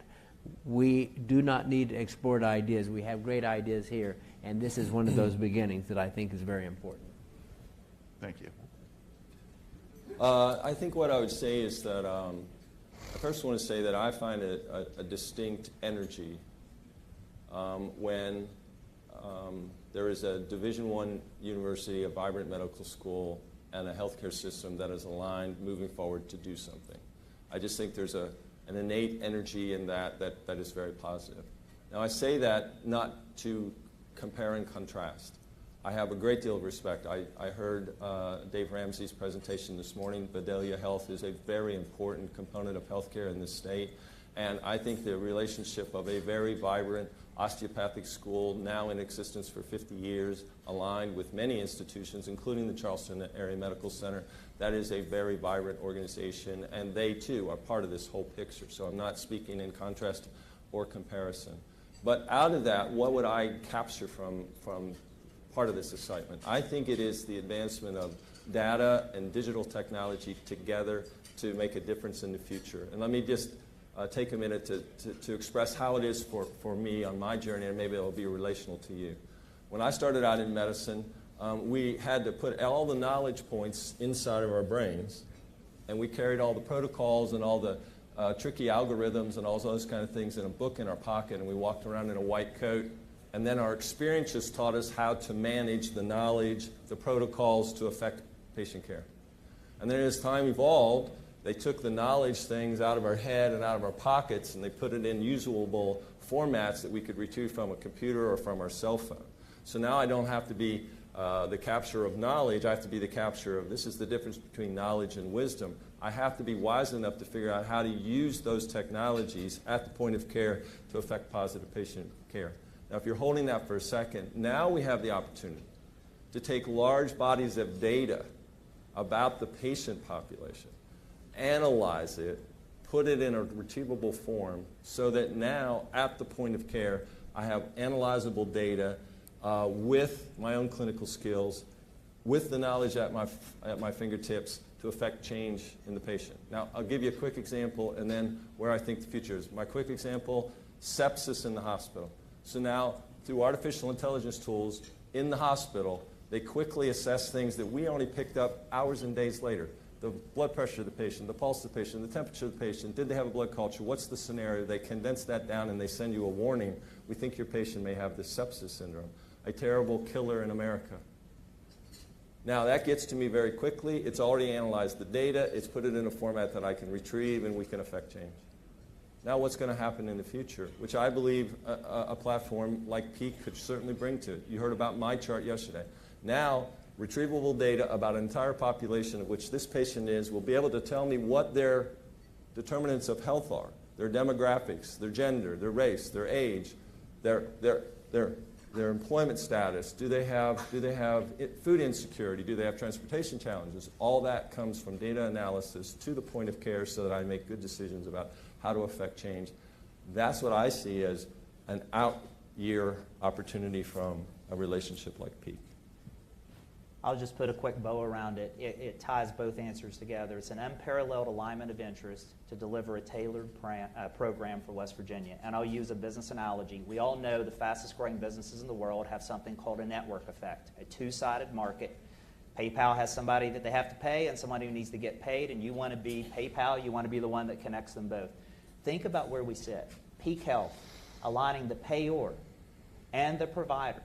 We do not need to export ideas. We have great ideas here, and this is one of those beginnings that I think is very important. Thank you. I think what I would say is that I first want to say that I find a distinct energy when there is a Division I university, a vibrant medical school, and a healthcare system that is aligned moving forward to do something. I just think there's an innate energy in that is very positive. Now, I say that not to compare and contrast. I have a great deal of respect. I heard Dave Ramsey's presentation this morning. Vidalia Health is a very important component of healthcare in this state, and I think the relationship of a very vibrant osteopathic school now in existence for 50 years, aligned with many institutions, including the Charleston Area Medical Center. That is a very vibrant organization, and they too are part of this whole picture. So I'm not speaking in contrast or comparison. But out of that, what would I capture from part of this excitement? I think it is the advancement of data and digital technology together to make a difference in the future. And let me just take a minute to express how it is for me on my journey, and maybe it will be relational to you. When I started out in medicine, we had to put all the knowledge points inside of our brains, and we carried all the protocols and all the tricky algorithms and all those kind of things in a book in our pocket, and we walked around in a white coat And then our experience has taught us how to manage the knowledge, the protocols to affect patient care. And then as time evolved, they took the knowledge things out of our head and out of our pockets, and they put it in usable formats that we could retrieve from a computer or from our cell phone. So now I don't have to be the capture of knowledge. I have to be the capture of, this is the difference between knowledge and wisdom. I have to be wise enough to figure out how to use those technologies at the point of care to affect positive patient care. Now, if you're holding that for a second, now we have the opportunity to take large bodies of data about the patient population, analyze it, put it in a retrievable form so that now at the point of care I have analyzable data with my own clinical skills, with the knowledge at my fingertips to affect change in the patient. Now, I'll give you a quick example and then where I think the future is. My quick example, sepsis in the hospital. So now, through artificial intelligence tools in the hospital, they quickly assess things that we only picked up hours and days later. The blood pressure of the patient, the pulse of the patient, the temperature of the patient, did they have a blood culture, what's the scenario? They condense that down and they send you a warning. We think your patient may have this sepsis syndrome, a terrible killer in America. Now that gets to me very quickly. It's already analyzed the data. It's put it in a format that I can retrieve and we can affect change. Now what's going to happen in the future, which I believe a platform like Peak could certainly bring to it. You heard about my chart yesterday. Now, retrievable data about an entire population of which this patient is will be able to tell me what their determinants of health are, their demographics, their gender, their race, their age, their employment status. Do they have food insecurity? Do they have transportation challenges? All that comes from data analysis to the point of care so that I make good decisions about how to affect change. That's what I see as an out-year opportunity from a relationship like Peak. I'll just put a quick bow around it. It ties both answers together. It's an unparalleled alignment of interest to deliver a tailored program for West Virginia. And I'll use a business analogy. We all know the fastest growing businesses in the world have something called a network effect, a two-sided market. PayPal has somebody that they have to pay and somebody who needs to get paid, and you want to be PayPal, you want to be the one that connects them both. Think about where we sit. Peak Health, aligning the payor and the provider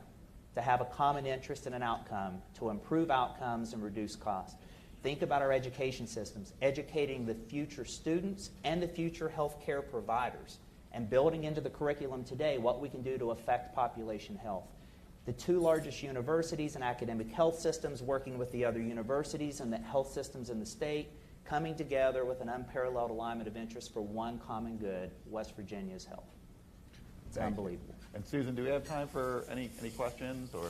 to have a common interest in an outcome, to improve outcomes and reduce costs. Think about our education systems, educating the future students and the future healthcare providers, and building into the curriculum today what we can do to affect population health. The two largest universities and academic health systems working with the other universities and the health systems in the state, coming together with an unparalleled alignment of interest for one common good, West Virginia's health. It's unbelievable. And Susan, do we have time for any questions or?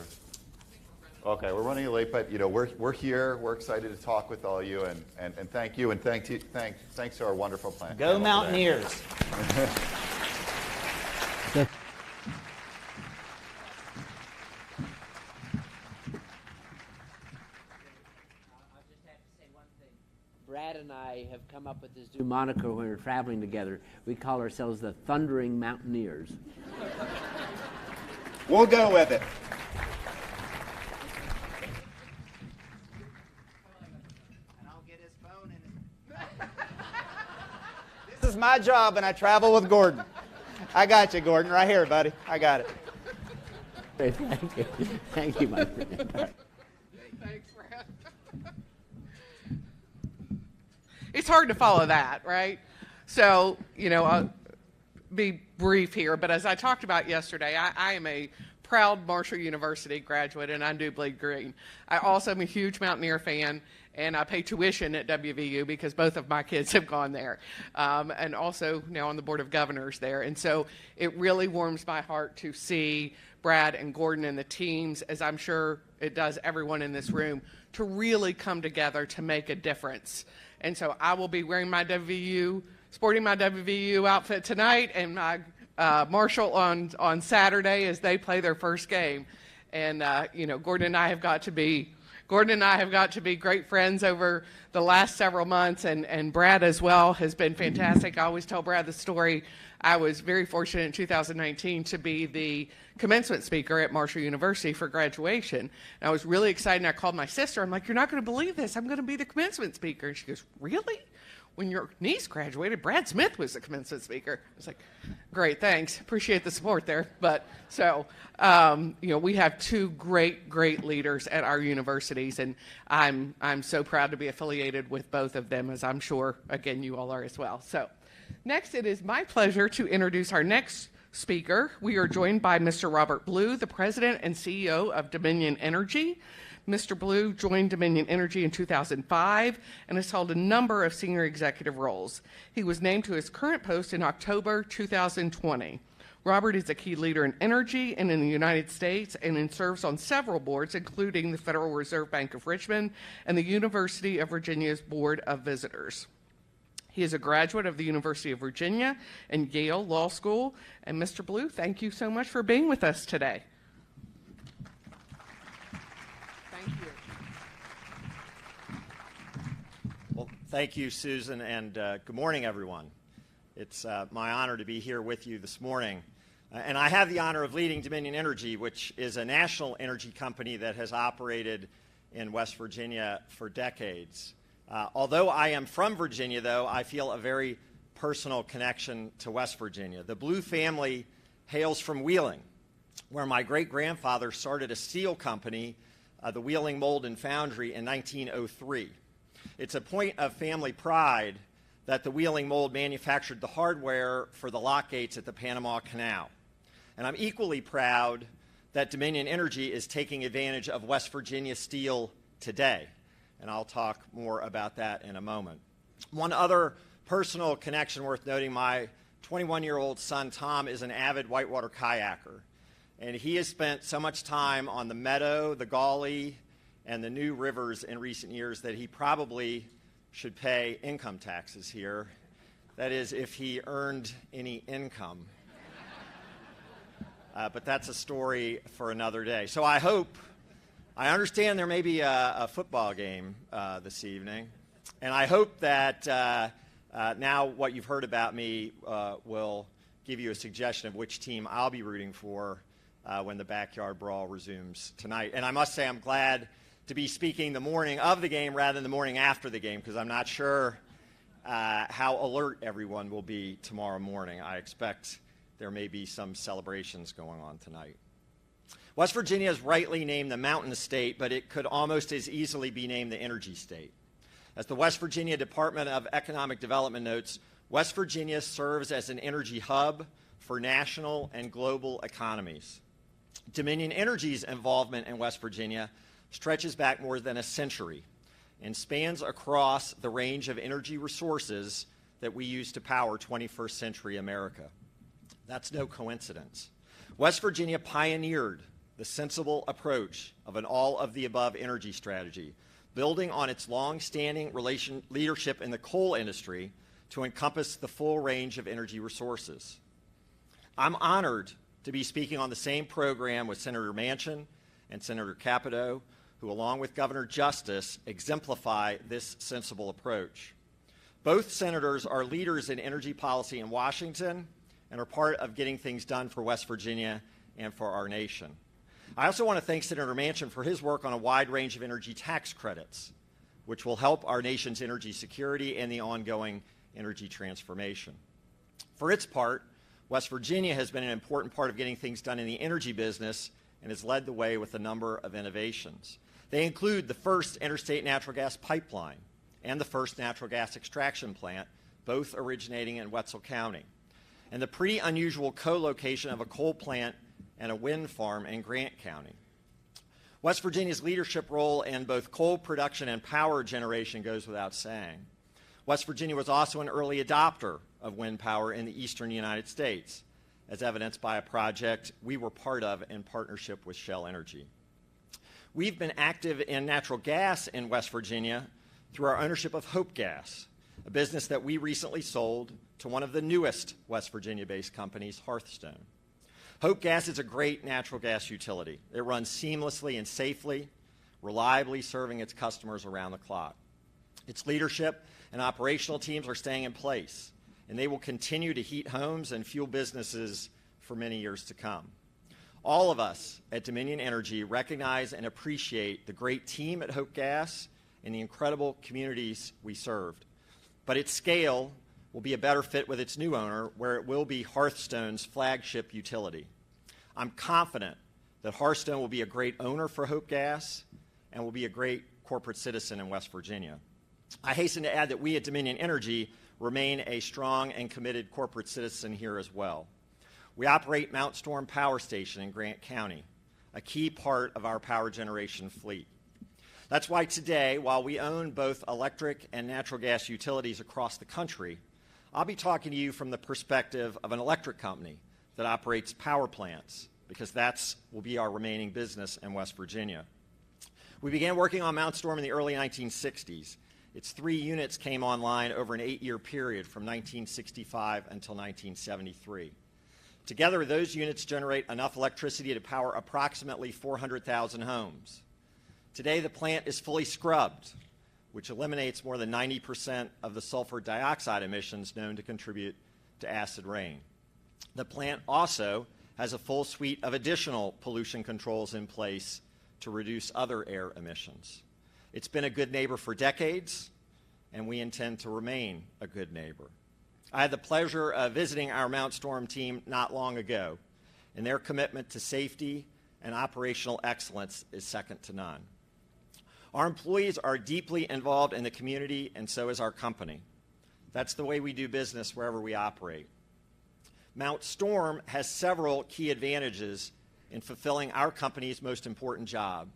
Okay, we're running late, but we're here. We're excited to talk with all of you, and thank you, and thanks to our wonderful plan. Go Mountaineers! Brad and I have come up with this new moniker when we're traveling together. We call ourselves the Thundering Mountaineers. We'll go with it. And I'll get his phone and This is my job, and I travel with Gordon. I got you, Gordon, right here, buddy. I got it. Hey, thank you. Thank you, my friend. Thanks, Brad. It's hard to follow that, right? So, I'll be brief here, but as I talked about yesterday, I am a proud Marshall University graduate, and I do bleed green. I also am a huge Mountaineer fan, and I pay tuition at WVU because both of my kids have gone there, and also now on the Board of Governors there. And so it really warms my heart to see Brad and Gordon and the teams, as I'm sure it does everyone in this room, to really come together to make a difference. And so I will be wearing my sporting my WVU outfit tonight and my Marshall on Saturday as they play their first game. And Gordon and I have got to be great friends over the last several months, and Brad as well has been fantastic. I always tell Brad the story. I was very fortunate in 2019 to be the commencement speaker at Marshall University for graduation. And I was really excited, and I called my sister. I'm like, "You're not going to believe this. I'm going to be the commencement speaker." And she goes, "Really? when your niece graduated, Brad Smith was the commencement speaker. I was like, great, thanks. Appreciate the support there. But so, we have two great leaders at our universities, and I'm so proud to be affiliated with both of them, as I'm sure, again, you all are as well. So next, it is my pleasure to introduce our next speaker. We are joined by Mr. Robert Blue, the president and CEO of Dominion Energy. Mr. Blue joined Dominion Energy in 2005 and has held a number of senior executive roles. He was named to his current post in October 2020. Robert is a key leader in energy and in the United States and serves on several boards, including the Federal Reserve Bank of Richmond and the University of Virginia's Board of Visitors. He is a graduate of the University of Virginia and Yale Law School. And Mr. Blue, thank you so much for being with us today. Well, thank you, Susan, and good morning, everyone. It's my honor to be here with you this morning. And I have the honor of leading Dominion Energy, which is a national energy company that has operated in West Virginia for decades. Although I am from Virginia, though, I feel a very personal connection to West Virginia. The Blue family hails from Wheeling, where my great-grandfather started a steel company, the Wheeling Mold and Foundry, in 1903. It's a point of family pride that the Wheeling Mold manufactured the hardware for the lock gates at the Panama Canal. And I'm equally proud that Dominion Energy is taking advantage of West Virginia steel today. And I'll talk more about that in a moment. One other personal connection worth noting, my 21-year-old son, Tom, is an avid whitewater kayaker. And he has spent so much time on the Meadow, the Gauley, and the new rivers in recent years that he probably should pay income taxes here. That is, if he earned any income. But that's a story for another day. So I understand there may be a football game this evening, and I hope that now what you've heard about me will give you a suggestion of which team I'll be rooting for when the backyard brawl resumes tonight. And I must say I'm glad to be speaking the morning of the game rather than the morning after the game, because I'm not sure how alert everyone will be tomorrow morning. I expect there may be some celebrations going on tonight. West Virginia is rightly named the Mountain State, but it could almost as easily be named the Energy State. As the West Virginia Department of Economic Development notes, West Virginia serves as an energy hub for national and global economies. Dominion Energy's involvement in West Virginia stretches back more than a century and spans across the range of energy resources that we use to power 21st century America. That's no coincidence. West Virginia pioneered the sensible approach of an all-of-the-above energy strategy, building on its long-standing leadership in the coal industry to encompass the full range of energy resources. I'm honored to be speaking on the same program with Senator Manchin and Senator Capito, who, along with Governor Justice, exemplify this sensible approach. Both senators are leaders in energy policy in Washington and are part of getting things done for West Virginia and for our nation. I also want to thank Senator Manchin for his work on a wide range of energy tax credits, which will help our nation's energy security and the ongoing energy transformation. For its part, West Virginia has been an important part of getting things done in the energy business and has led the way with a number of innovations. They include the first interstate natural gas pipeline and the first natural gas extraction plant, both originating in Wetzel County, and the pretty unusual co-location of a coal plant and a wind farm in Grant County. West Virginia's leadership role in both coal production and power generation goes without saying. West Virginia was also an early adopter of wind power in the eastern United States, as evidenced by a project we were part of in partnership with Shell Energy. We've been active in natural gas in West Virginia through our ownership of Hope Gas, a business that we recently sold to one of the newest West Virginia-based companies, Hearthstone. Hope Gas is a great natural gas utility. It runs seamlessly and safely, reliably serving its customers around the clock. Its leadership and operational teams are staying in place, and they will continue to heat homes and fuel businesses for many years to come. All of us at Dominion Energy recognize and appreciate the great team at Hope Gas and the incredible communities we served. but its scale will be a better fit with its new owner, where it will be Hearthstone's flagship utility. I'm confident that Hearthstone will be a great owner for Hope Gas and will be a great corporate citizen in West Virginia. I hasten to add that we at Dominion Energy remain a strong and committed corporate citizen here as well. We operate Mount Storm Power Station in Grant County, a key part of our power generation fleet. That's why today, while we own both electric and natural gas utilities across the country, I'll be talking to you from the perspective of an electric company that operates power plants, because that will be our remaining business in West Virginia. We began working on Mount Storm in the early 1960s. Its 3 units came online over an 8-year period from 1965 until 1973. Together, those units generate enough electricity to power approximately 400,000 homes. Today, the plant is fully scrubbed, which eliminates more than 90% of the sulfur dioxide emissions known to contribute to acid rain. The plant also has a full suite of additional pollution controls in place to reduce other air emissions. It's been a good neighbor for decades, and we intend to remain a good neighbor. I had the pleasure of visiting our Mount Storm team not long ago, and their commitment to safety and operational excellence is second to none. Our employees are deeply involved in the community, and so is our company. That's the way we do business wherever we operate. Mount Storm has several key advantages in fulfilling our company's most important job,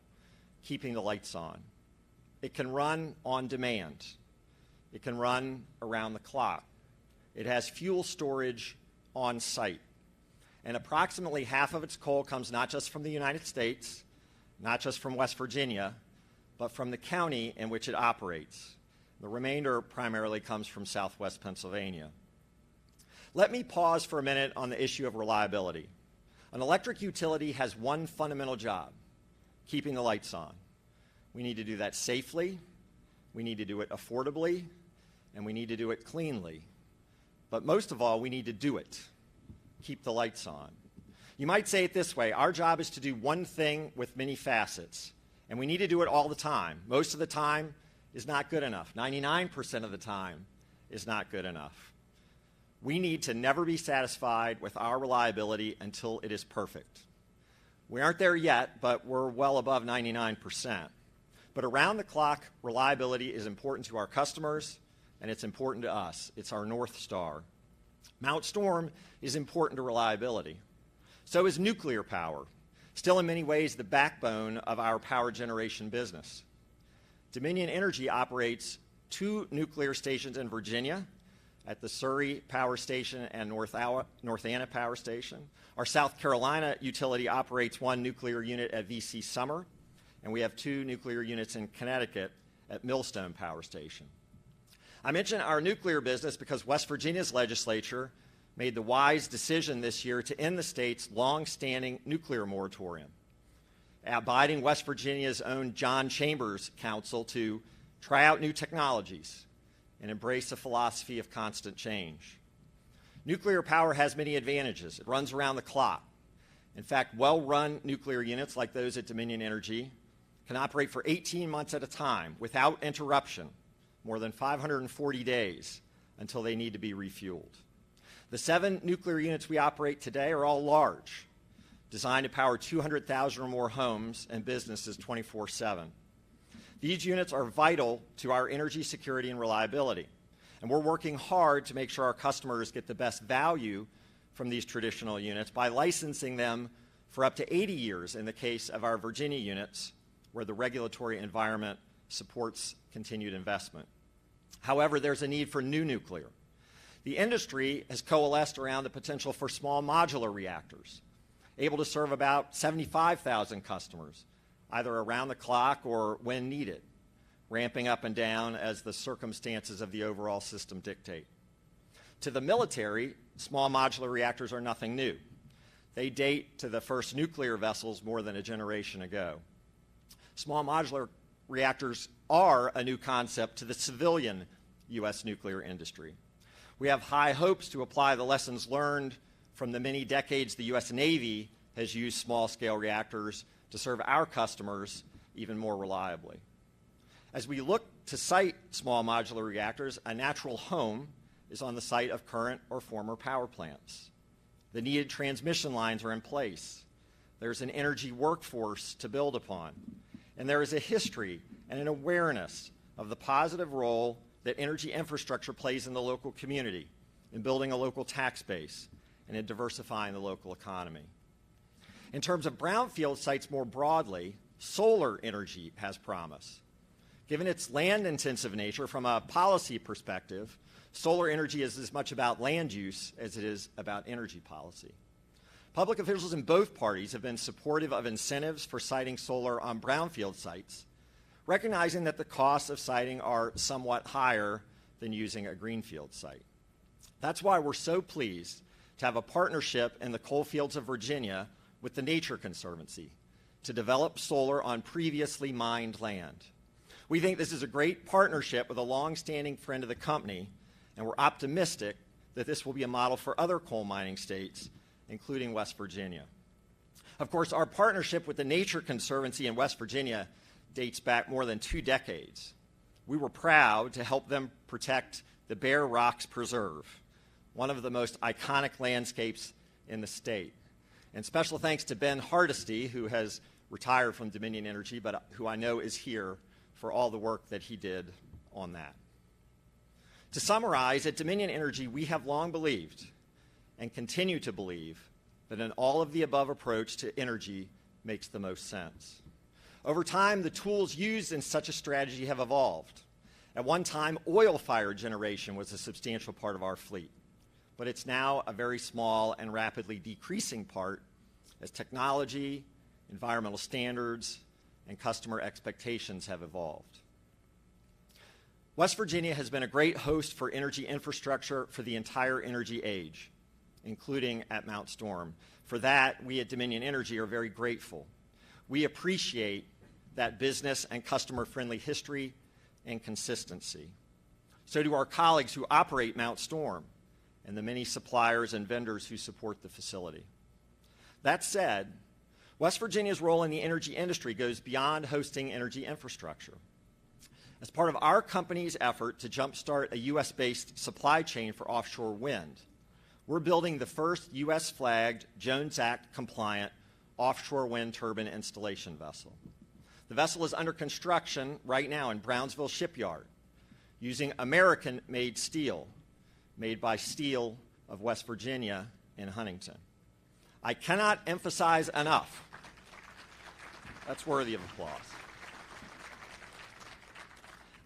keeping the lights on. It can run on demand. It can run around the clock. It has fuel storage on site. And approximately half of its coal comes not just from the United States, not just from West Virginia, but from the county in which it operates. The remainder primarily comes from Southwest Pennsylvania. Let me pause for a minute on the issue of reliability. An electric utility has one fundamental job: keeping the lights on. We need to do that safely, we need to do it affordably, and we need to do it cleanly. But most of all, we need to do it: keep the lights on. You might say it this way: our job is to do one thing with many facets, and we need to do it all the time. Most of the time is not good enough. 99% of the time is not good enough. We need to never be satisfied with our reliability until it is perfect. We aren't there yet, but we're well above 99%. But around-the-clock reliability is important to our customers, and it's important to us. It's our North Star. Mount Storm is important to reliability. So is nuclear power, still in many ways the backbone of our power generation business. Dominion Energy operates 2 nuclear stations in Virginia, at the Surrey Power Station and North Anna Power Station. Our South Carolina utility operates 1 nuclear unit at V.C. Summer, and we have 2 nuclear units in Connecticut at Millstone Power Station. I mention our nuclear business because West Virginia's legislature made the wise decision this year to end the state's long-standing nuclear moratorium, abiding West Virginia's own John Chambers Council to try out new technologies and embrace a philosophy of constant change. Nuclear power has many advantages. It runs around the clock. In fact, well-run nuclear units like those at Dominion Energy can operate for 18 months at a time without interruption, more than 540 days, until they need to be refueled. The 7 nuclear units we operate today are all large, designed to power 200,000 or more homes and businesses 24/7. These units are vital to our energy security and reliability, and we're working hard to make sure our customers get the best value from these traditional units by licensing them for up to 80 years in the case of our Virginia units, where the regulatory environment supports continued investment. However, there's a need for new nuclear. The industry has coalesced around the potential for small modular reactors, able to serve about 75,000 customers, either around the clock or when needed, ramping up and down as the circumstances of the overall system dictate. To the military, small modular reactors are nothing new. They date to the first nuclear vessels more than a generation ago. Small modular reactors are a new concept to the civilian U.S. nuclear industry. We have high hopes to apply the lessons learned from the many decades the U.S. Navy has used small-scale reactors to serve our customers even more reliably. As we look to site small modular reactors, a natural home is on the site of current or former power plants. The needed transmission lines are in place. There's an energy workforce to build upon. And there is a history and an awareness of the positive role that energy infrastructure plays in the local community, in building a local tax base, and in diversifying the local economy. In terms of brownfield sites more broadly, solar energy has promise. Given its land-intensive nature, from a policy perspective, solar energy is as much about land use as it is about energy policy. Public officials in both parties have been supportive of incentives for siting solar on brownfield sites, recognizing that the costs of siting are somewhat higher than using a greenfield site. That's why we're so pleased to have a partnership in the coal fields of Virginia with the Nature Conservancy to develop solar on previously mined land. We think this is a great partnership with a long-standing friend of the company, and we're optimistic that this will be a model for other coal mining states, including West Virginia. Of course, our partnership with the Nature Conservancy in West Virginia dates back more than 2 decades. We were proud to help them protect the Bear Rocks Preserve, one of the most iconic landscapes in the state. And special thanks to Ben Hardesty, who has retired from Dominion Energy, but who I know is here for all the work that he did on that. To summarize, at Dominion Energy, we have long believed and continue to believe that an all-of-the-above approach to energy makes the most sense. Over time, the tools used in such a strategy have evolved. At one time, oil-fired generation was a substantial part of our fleet, but it's now a very small and rapidly decreasing part as technology, environmental standards, and customer expectations have evolved. West Virginia has been a great host for energy infrastructure for the entire energy age, including at Mount Storm. For that, we at Dominion Energy are very grateful. We appreciate that business and customer-friendly history and consistency. So do our colleagues who operate Mount Storm and the many suppliers and vendors who support the facility. That said, West Virginia's role in the energy industry goes beyond hosting energy infrastructure. As part of our company's effort to jumpstart a U.S.-based supply chain for offshore wind, we're building the first U.S.-flagged Jones Act-compliant offshore wind turbine installation vessel. The vessel is under construction right now in Brownsville Shipyard using American-made steel, made by Steel of West Virginia in Huntington. I cannot emphasize enough. That's worthy of applause.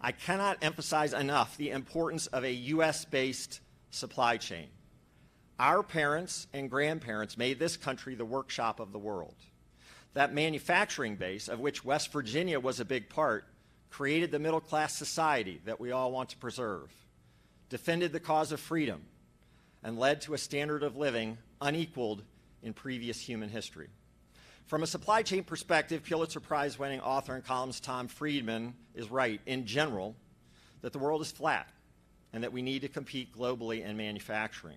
I cannot emphasize enough the importance of a U.S.-based supply chain. Our parents and grandparents made this country the workshop of the world. That manufacturing base, of which West Virginia was a big part, created the middle-class society that we all want to preserve, defended the cause of freedom, and led to a standard of living unequaled in previous human history. From a supply chain perspective, Pulitzer Prize-winning author and columnist Tom Friedman is right, in general, that the world is flat and that we need to compete globally in manufacturing.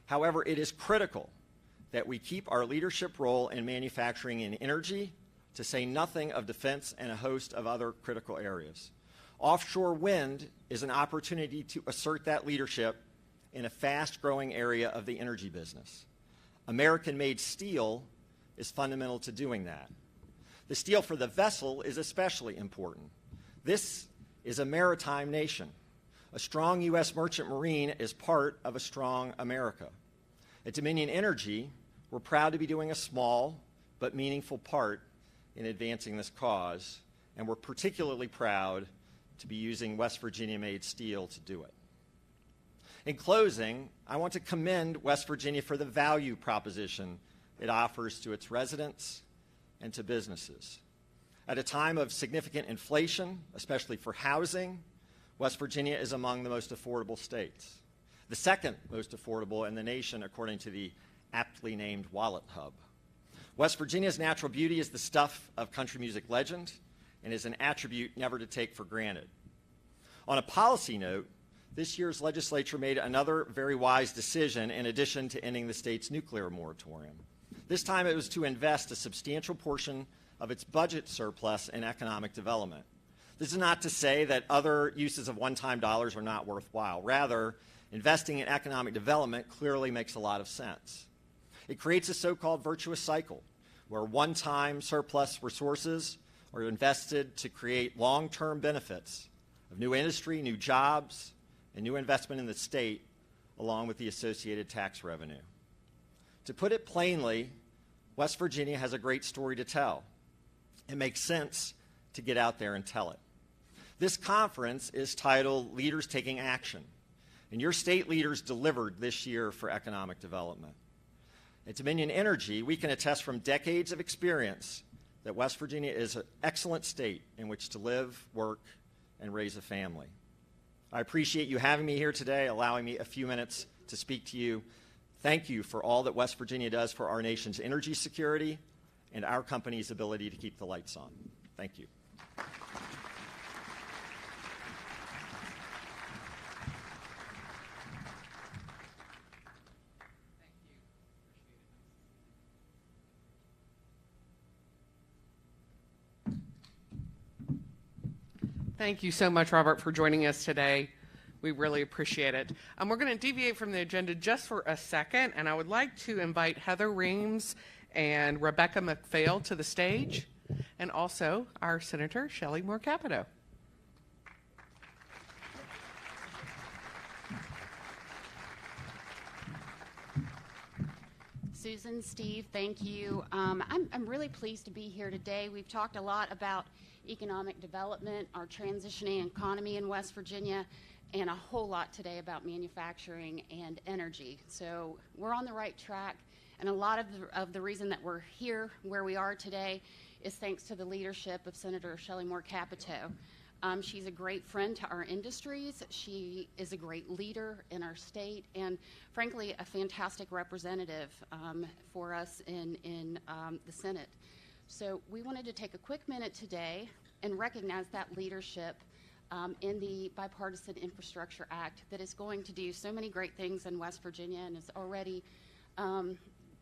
However, it is critical that we keep our leadership role in manufacturing in energy, to say nothing of defense and a host of other critical areas. Offshore wind is an opportunity to assert that leadership in a fast-growing area of the energy business. American-made steel is fundamental to doing that. The steel for the vessel is especially important. This is a maritime nation. A strong U.S. merchant marine is part of a strong America. At Dominion Energy, we're proud to be doing a small but meaningful part in advancing this cause, and we're particularly proud to be using West Virginia-made steel to do it. In closing, I want to commend West Virginia for the value proposition it offers to its residents and to businesses. At a time of significant inflation, especially for housing, West Virginia is among the most affordable states. The second most affordable in the nation, according to the aptly named Wallet Hub. West Virginia's natural beauty is the stuff of country music legend and is an attribute never to take for granted. On a policy note, this year's legislature made another very wise decision in addition to ending the state's nuclear moratorium. This time it was to invest a substantial portion of its budget surplus in economic development. This is not to say that other uses of one-time dollars are not worthwhile. Rather, investing in economic development clearly makes a lot of sense. It creates a so-called virtuous cycle where one-time surplus resources are invested to create long-term benefits of new industry, new jobs, and new investment in the state, along with the associated tax revenue. To put it plainly, West Virginia has a great story to tell. It makes sense to get out there and tell it. This conference is titled Leaders Taking Action, and your state leaders delivered this year for economic development. At Dominion Energy, we can attest from decades of experience that West Virginia is an excellent state in which to live, work, and raise a family. I appreciate you having me here today, allowing me a few minutes to speak to you. Thank you for all that West Virginia does for our nation's energy security and our company's ability to keep the lights on. Thank you. Thank you so much, Robert, for joining us today. We really appreciate it. We're going to deviate from the agenda just for a second, and I would like to invite Heather Reams and Rebecca McPhail to the stage, and also our Senator Shelley Moore Capito. Susan, Steve, thank you. I'm really pleased to be here today. We've talked a lot about economic development, our transitioning economy in West Virginia, and a whole lot today about manufacturing and energy. So we're on the right track, and a lot of the reason that we're here where we are today is thanks to the leadership of Senator Shelley Moore Capito. She's a great friend to our industries. She is a great leader in our state, and frankly, a fantastic representative for us in the Senate. So we wanted to take a quick minute today and recognize that leadership in the Bipartisan Infrastructure Act that is going to do so many great things in West Virginia and is already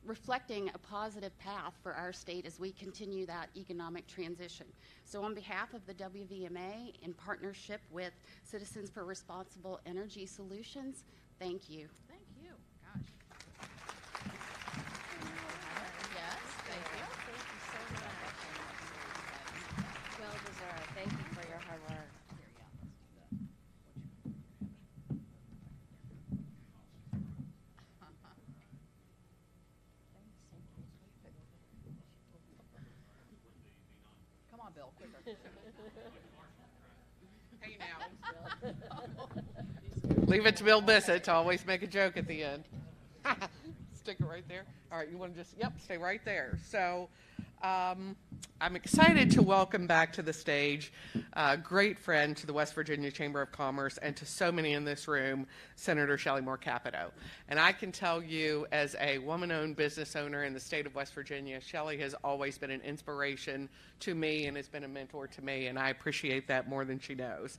reflecting a positive path for our state as we continue that economic transition. So on behalf of the WVMA, in partnership with Citizens for Responsible Energy Solutions, thank you. Thank you. Gosh. Yes, thank you. Thank you so much. Well deserved. Thank you for your hard work. Come on, Bill, quicker. Hey now. Leave it to Bill Bissett to always make a joke at the end. Stick it right there. All right, you want to just, stay right there. So I'm excited to welcome back to the stage a great friend to the West Virginia Chamber of Commerce and to so many in this room, Senator Shelley Moore Capito. And I can tell you, as a woman-owned business owner in the state of West Virginia, Shelley has always been an inspiration to me and has been a mentor to me, and I appreciate that more than she knows.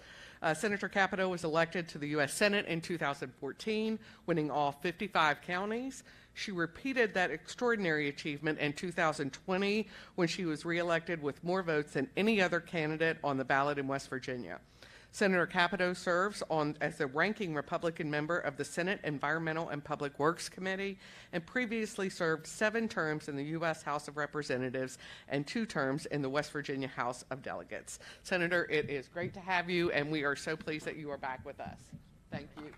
Senator Capito was elected to the U.S. Senate in 2014, winning all 55 counties. She repeated that extraordinary achievement in 2020 when she was reelected with more votes than any other candidate on the ballot in West Virginia. Senator Capito serves as the ranking Republican member of the Senate Environmental and Public Works Committee and previously served 7 terms in the U.S. House of Representatives and 2 terms in the West Virginia House of Delegates. Senator, it is great to have you, and we are so pleased that you are back with us. Thank you.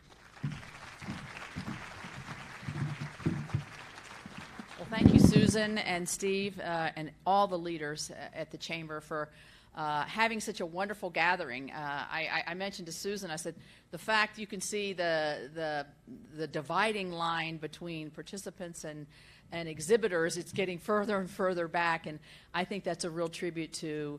Well, thank you, Susan and Steve and all the leaders at the Chamber for having such a wonderful gathering. I mentioned to Susan, I said, the fact you can see the dividing line between participants and exhibitors, it's getting further and further back, and I think that's a real tribute to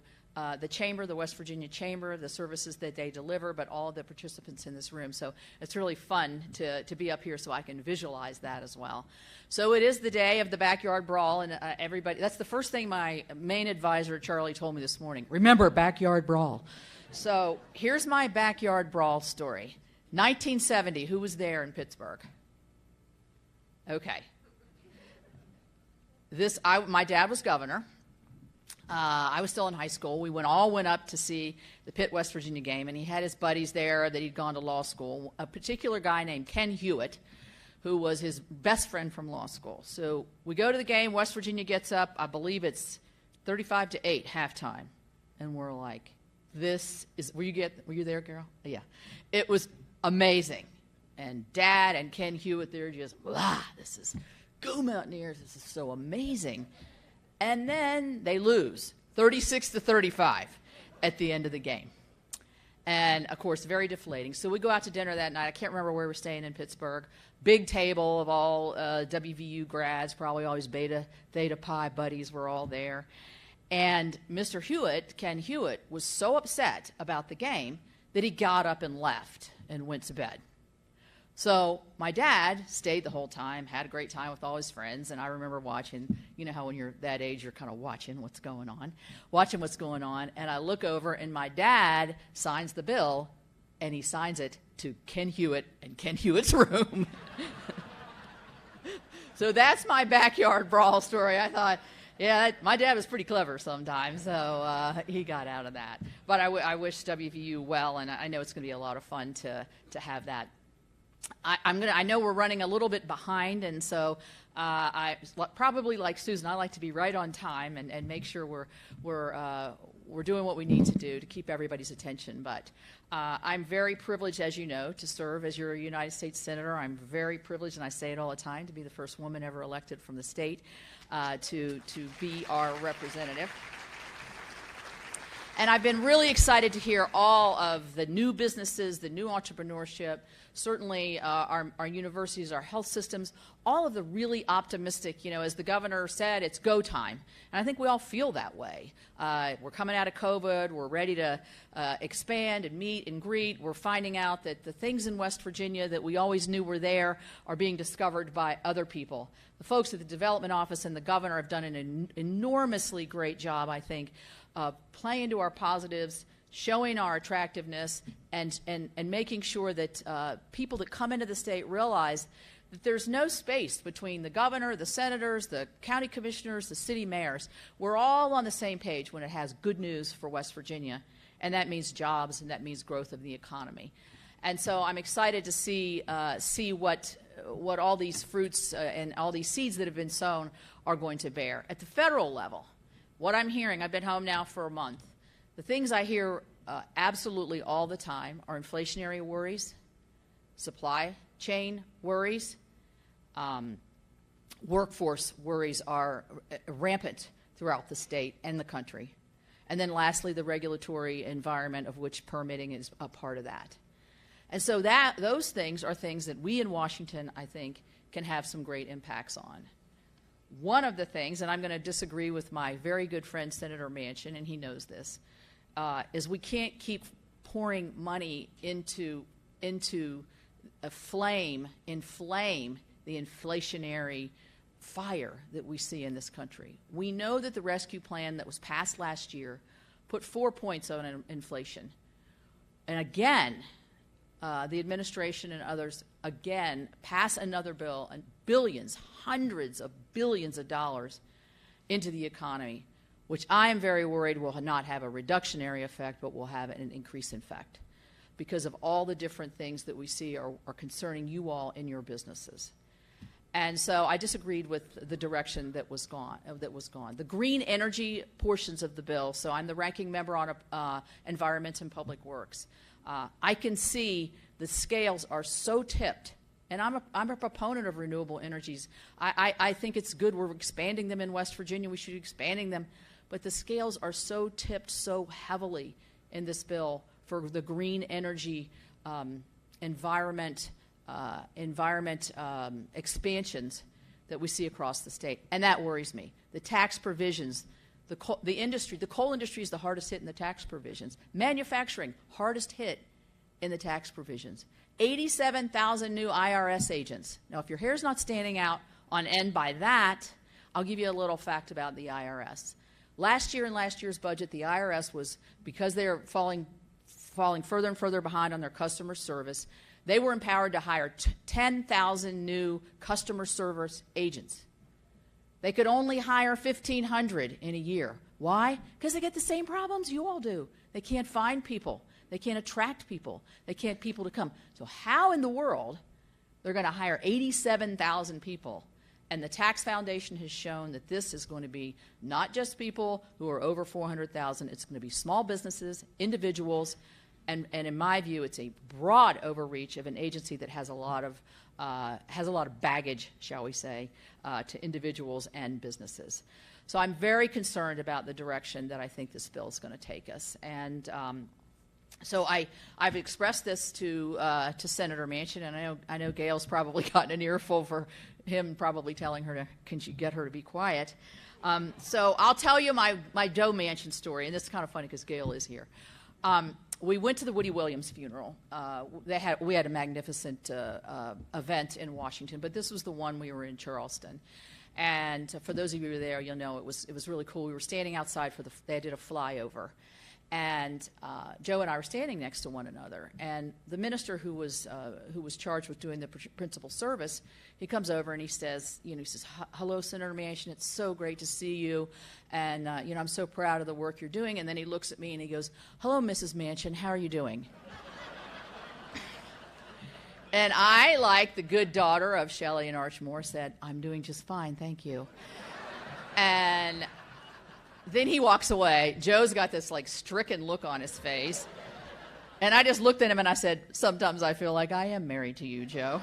the Chamber, the West Virginia Chamber, the services that they deliver, but all the participants in this room. So it's really fun to be up here so I can visualize that as well. So it is the day of the backyard brawl, and everybody, that's the first thing my main advisor, Charlie, told me this morning. Remember, backyard brawl. So here's my backyard brawl story. 1970, who was there in Pittsburgh? Okay. My dad was governor. I was still in high school. We all went up to see the Pitt, West Virginia game, and he had his buddies there that he'd gone to law school. A particular guy named Ken Hewitt, who was his best friend from law school. So we go to the game. West Virginia gets up. I believe it's 35-8 halftime, and we're like, "This is." Were you there, Carol? Yeah, it was amazing. And Dad and Ken Hewitt, they're just, this is go Mountaineers. This is so amazing. And then they lose 36-35 at the end of the game. And, of course, very deflating. So we go out to dinner that night. I can't remember where we're staying in Pittsburgh. Big table of all WVU grads, probably all his Beta Theta Pi buddies were all there. And Mr. Hewitt, Ken Hewitt, was so upset about the game that he got up and left and went to bed. So my dad stayed the whole time, had a great time with all his friends, and I remember watching, you know how when you're that age you're kind of watching what's going on, and I look over and my dad signs the bill, and he signs it to Ken Hewitt and Ken Hewitt's room. So that's my backyard brawl story. I thought, yeah, my dad was pretty clever sometimes, so he got out of that. But I wish WVU well, and I know it's going to be a lot of fun to have that. I know we're running a little bit behind, and so I probably like Susan. I like to be right on time and make sure we're doing what we need to do to keep everybody's attention. But I'm very privileged, as you know, to serve as your United States Senator. I'm very privileged, and I say it all the time, to be the first woman ever elected from the state to be our representative. And I've been really excited to hear all of the new businesses, the new entrepreneurship, certainly our universities, our health systems, all of the really optimistic, as the governor said, it's go time. And I think we all feel that way. We're coming out of COVID. We're ready to expand and meet and greet. We're finding out that the things in West Virginia that we always knew were there are being discovered by other people. The folks at the Development Office and the governor have done an enormously great job, I think, playing to our positives, showing our attractiveness, and making sure that people that come into the state realize that there's no space between the governor, the senators, the county commissioners, the city mayors. We're all on the same page when it has good news for West Virginia, and that means jobs and that means growth of the economy. And so I'm excited to see what all these fruits and all these seeds that have been sown are going to bear. At the federal level, what I'm hearing, I've been home now for a month, the things I hear absolutely all the time are inflationary worries, supply chain worries, workforce worries are rampant throughout the state and the country. And then lastly, the regulatory environment, of which permitting is a part of that. And so those things are things that we in Washington, I think, can have some great impacts on. One of the things, and I'm going to disagree with my very good friend Senator Manchin, and he knows this, is we can't keep pouring money into inflame the inflationary fire that we see in this country. We know that the rescue plan that was passed last year put 4 points on inflation. And again, the administration and others, again, pass another bill, and billions, hundreds of billions of dollars into the economy, which I am very worried will not have a reductionary effect, but will have an increase in effect because of all the different things that we see are concerning you all in your businesses. And so I disagreed with the direction that was gone. The green energy portions of the bill, so I'm the ranking member on Environment and Public Works. I can see the scales are so tipped, and I'm a proponent of renewable energies. I think it's good we're expanding them in West Virginia. We should be expanding them. But the scales are so tipped so heavily in this bill for the green energy environment expansions that we see across the state. And that worries me. The tax provisions, the coal industry is the hardest hit in the tax provisions. Manufacturing, hardest hit in the tax provisions. 87,000 new IRS agents. Now, if your hair's not standing out on end by that, I'll give you a little fact about the IRS. Last year, in last year's budget, the IRS was, because they're falling further and further behind on their customer service, they were empowered to hire 10,000 new customer service agents. They could only hire 1,500 in a year. Why? Because they get the same problems you all do. They can't find people. They can't attract people. They can't get people to come. So how in the world they're going to hire 87,000 people? And the Tax Foundation has shown that this is going to be not just people who are over 400,000. It's going to be small businesses, individuals, and in my view, it's a broad overreach of an agency that has a lot of baggage, shall we say, to individuals and businesses. So I'm very concerned about the direction that I think this bill is going to take us. And so I've expressed this to Senator Manchin, and I know Gail's probably gotten an earful for him probably telling her can she get her to be quiet. So I'll tell you my Joe Manchin story, and this is kind of funny because Gail is here. We went to the Woody Williams funeral. We had a magnificent event in Washington, but this was the one we were in Charleston. And for those of you who were there, you'll know it was really cool. We were standing outside they did a flyover. And Joe and I were standing next to one another. And the minister who was charged with doing the principal service, he comes over and he says, "Hello, Senator Manchin. It's so great to see you, and I'm so proud of the work you're doing." And then he looks at me and he goes, "Hello, Mrs. Manchin. How are you doing?" And I, like the good daughter of Shelley and Archmore, said, "I'm doing just fine, thank you." And then he walks away. Joe's got this stricken look on his face. And I just looked at him and I said, "Sometimes I feel like I am married to you, Joe."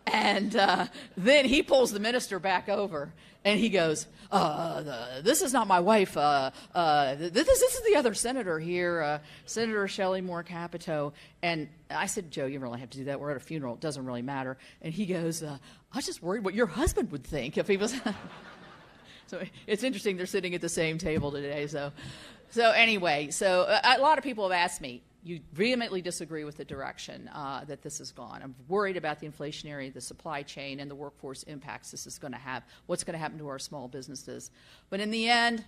And then he pulls the minister back over and he goes, "This is not my wife. This is the other senator here, Senator Shelley Moore Capito." And I said, "Joe, you really have to do that. We're at a funeral. It doesn't really matter." And he goes, "I was just worried what your husband would think if he was..." So it's interesting, they're sitting at the same table today. So anyway, a lot of people have asked me, you vehemently disagree with the direction that this has gone. I'm worried about the supply chain, and the workforce impacts this is going to have, what's going to happen to our small businesses. But in the end,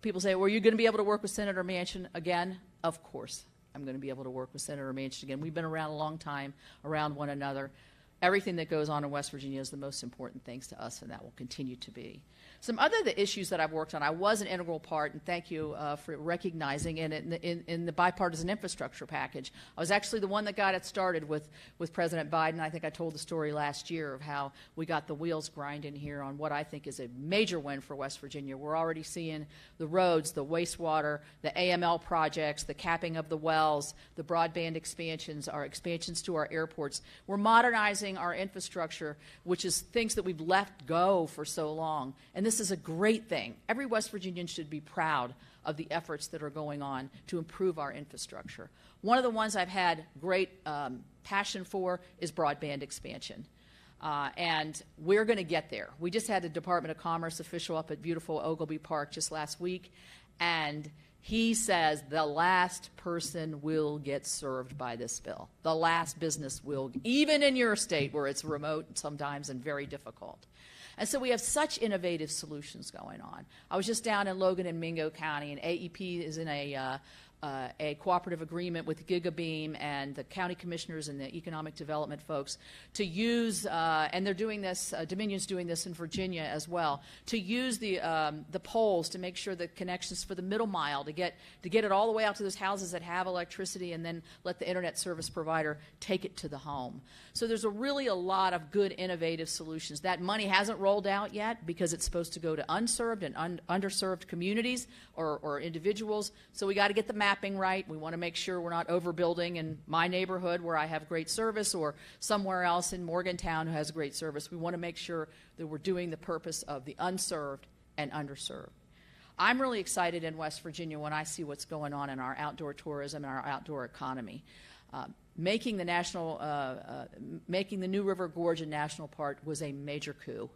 people say, "Well, are you going to be able to work with Senator Manchin again?" Of course, I'm going to be able to work with Senator Manchin again. We've been around a long time, around one another. Everything that goes on in West Virginia is the most important things to us, and that will continue to be. Some other issues that I've worked on, I was an integral part, and thank you for recognizing it in the bipartisan infrastructure package. I was actually the one that got it started with President Biden. I think I told the story last year of how we got the wheels grinding here on what I think is a major win for West Virginia. We're already seeing the roads, the wastewater, the AML projects, the capping of the wells, the broadband expansions, our expansions to our airports. We're modernizing our infrastructure, which is things that we've left go for so long. And this is a great thing. Every West Virginian should be proud of the efforts that are going on to improve our infrastructure. One of the ones I've had great passion for is broadband expansion. And we're going to get there. We just had a Department of Commerce official up at beautiful Ogilvy Park just last week, and he says the last person will get served by this bill. The last business will, even in your state where it's remote sometimes and very difficult. And so we have such innovative solutions going on. I was just down in Logan and Mingo County, and AEP is in a cooperative agreement with GigaBeam and the county commissioners and the economic development folks to use, and they're doing this, Dominion's doing this in Virginia as well, to use the poles to make sure that connections for the middle mile, to get it all the way out to those houses that have electricity, and then let the internet service provider take it to the home. So there's really a lot of good innovative solutions. That money hasn't rolled out yet because it's supposed to go to unserved and underserved communities or individuals. So we got to get the mapping right. We want to make sure we're not overbuilding in my neighborhood where I have great service, or somewhere else in Morgantown who has great service. We want to make sure that we're doing the purpose of the unserved and underserved. I'm really excited in West Virginia when I see what's going on in our outdoor tourism and our outdoor economy. Making the New River Gorge a national park was a major coup.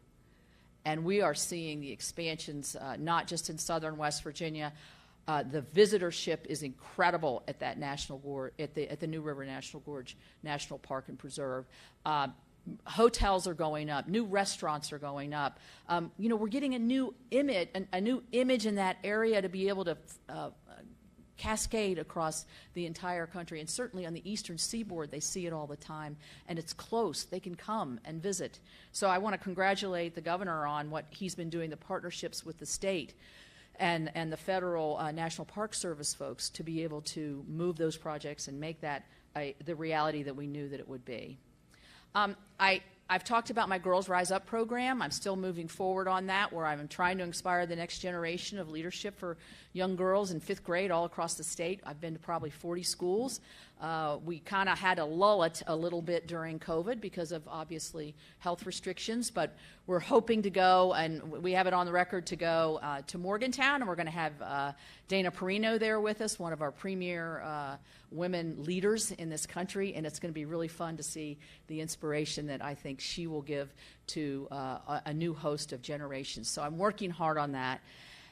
And we are seeing the expansions, not just in southern West Virginia. The visitorship is incredible at that national gorge, at the New River National Gorge National Park and Preserve. Hotels are going up. New restaurants are going up. We're getting a new image in that area to be able to cascade across the entire country. And certainly on the eastern seaboard, they see it all the time. And it's close. They can come and visit. So I want to congratulate the governor on what he's been doing, the partnerships with the state and the federal National Park Service folks to be able to move those projects and make that the reality that we knew that it would be. I've talked about my Girls Rise Up program. I'm still moving forward on that, where I'm trying to inspire the next generation of leadership for young girls in 5th grade all across the state. I've been to probably 40 schools. We kind of had to lull it a little bit during COVID because of, obviously, health restrictions, but we're hoping to go, and we have it on the record to go to Morgantown, and we're going to have Dana Perino there with us, one of our premier women leaders in this country, and it's going to be really fun to see the inspiration that I think she will give to a new host of generations. So I'm working hard on that.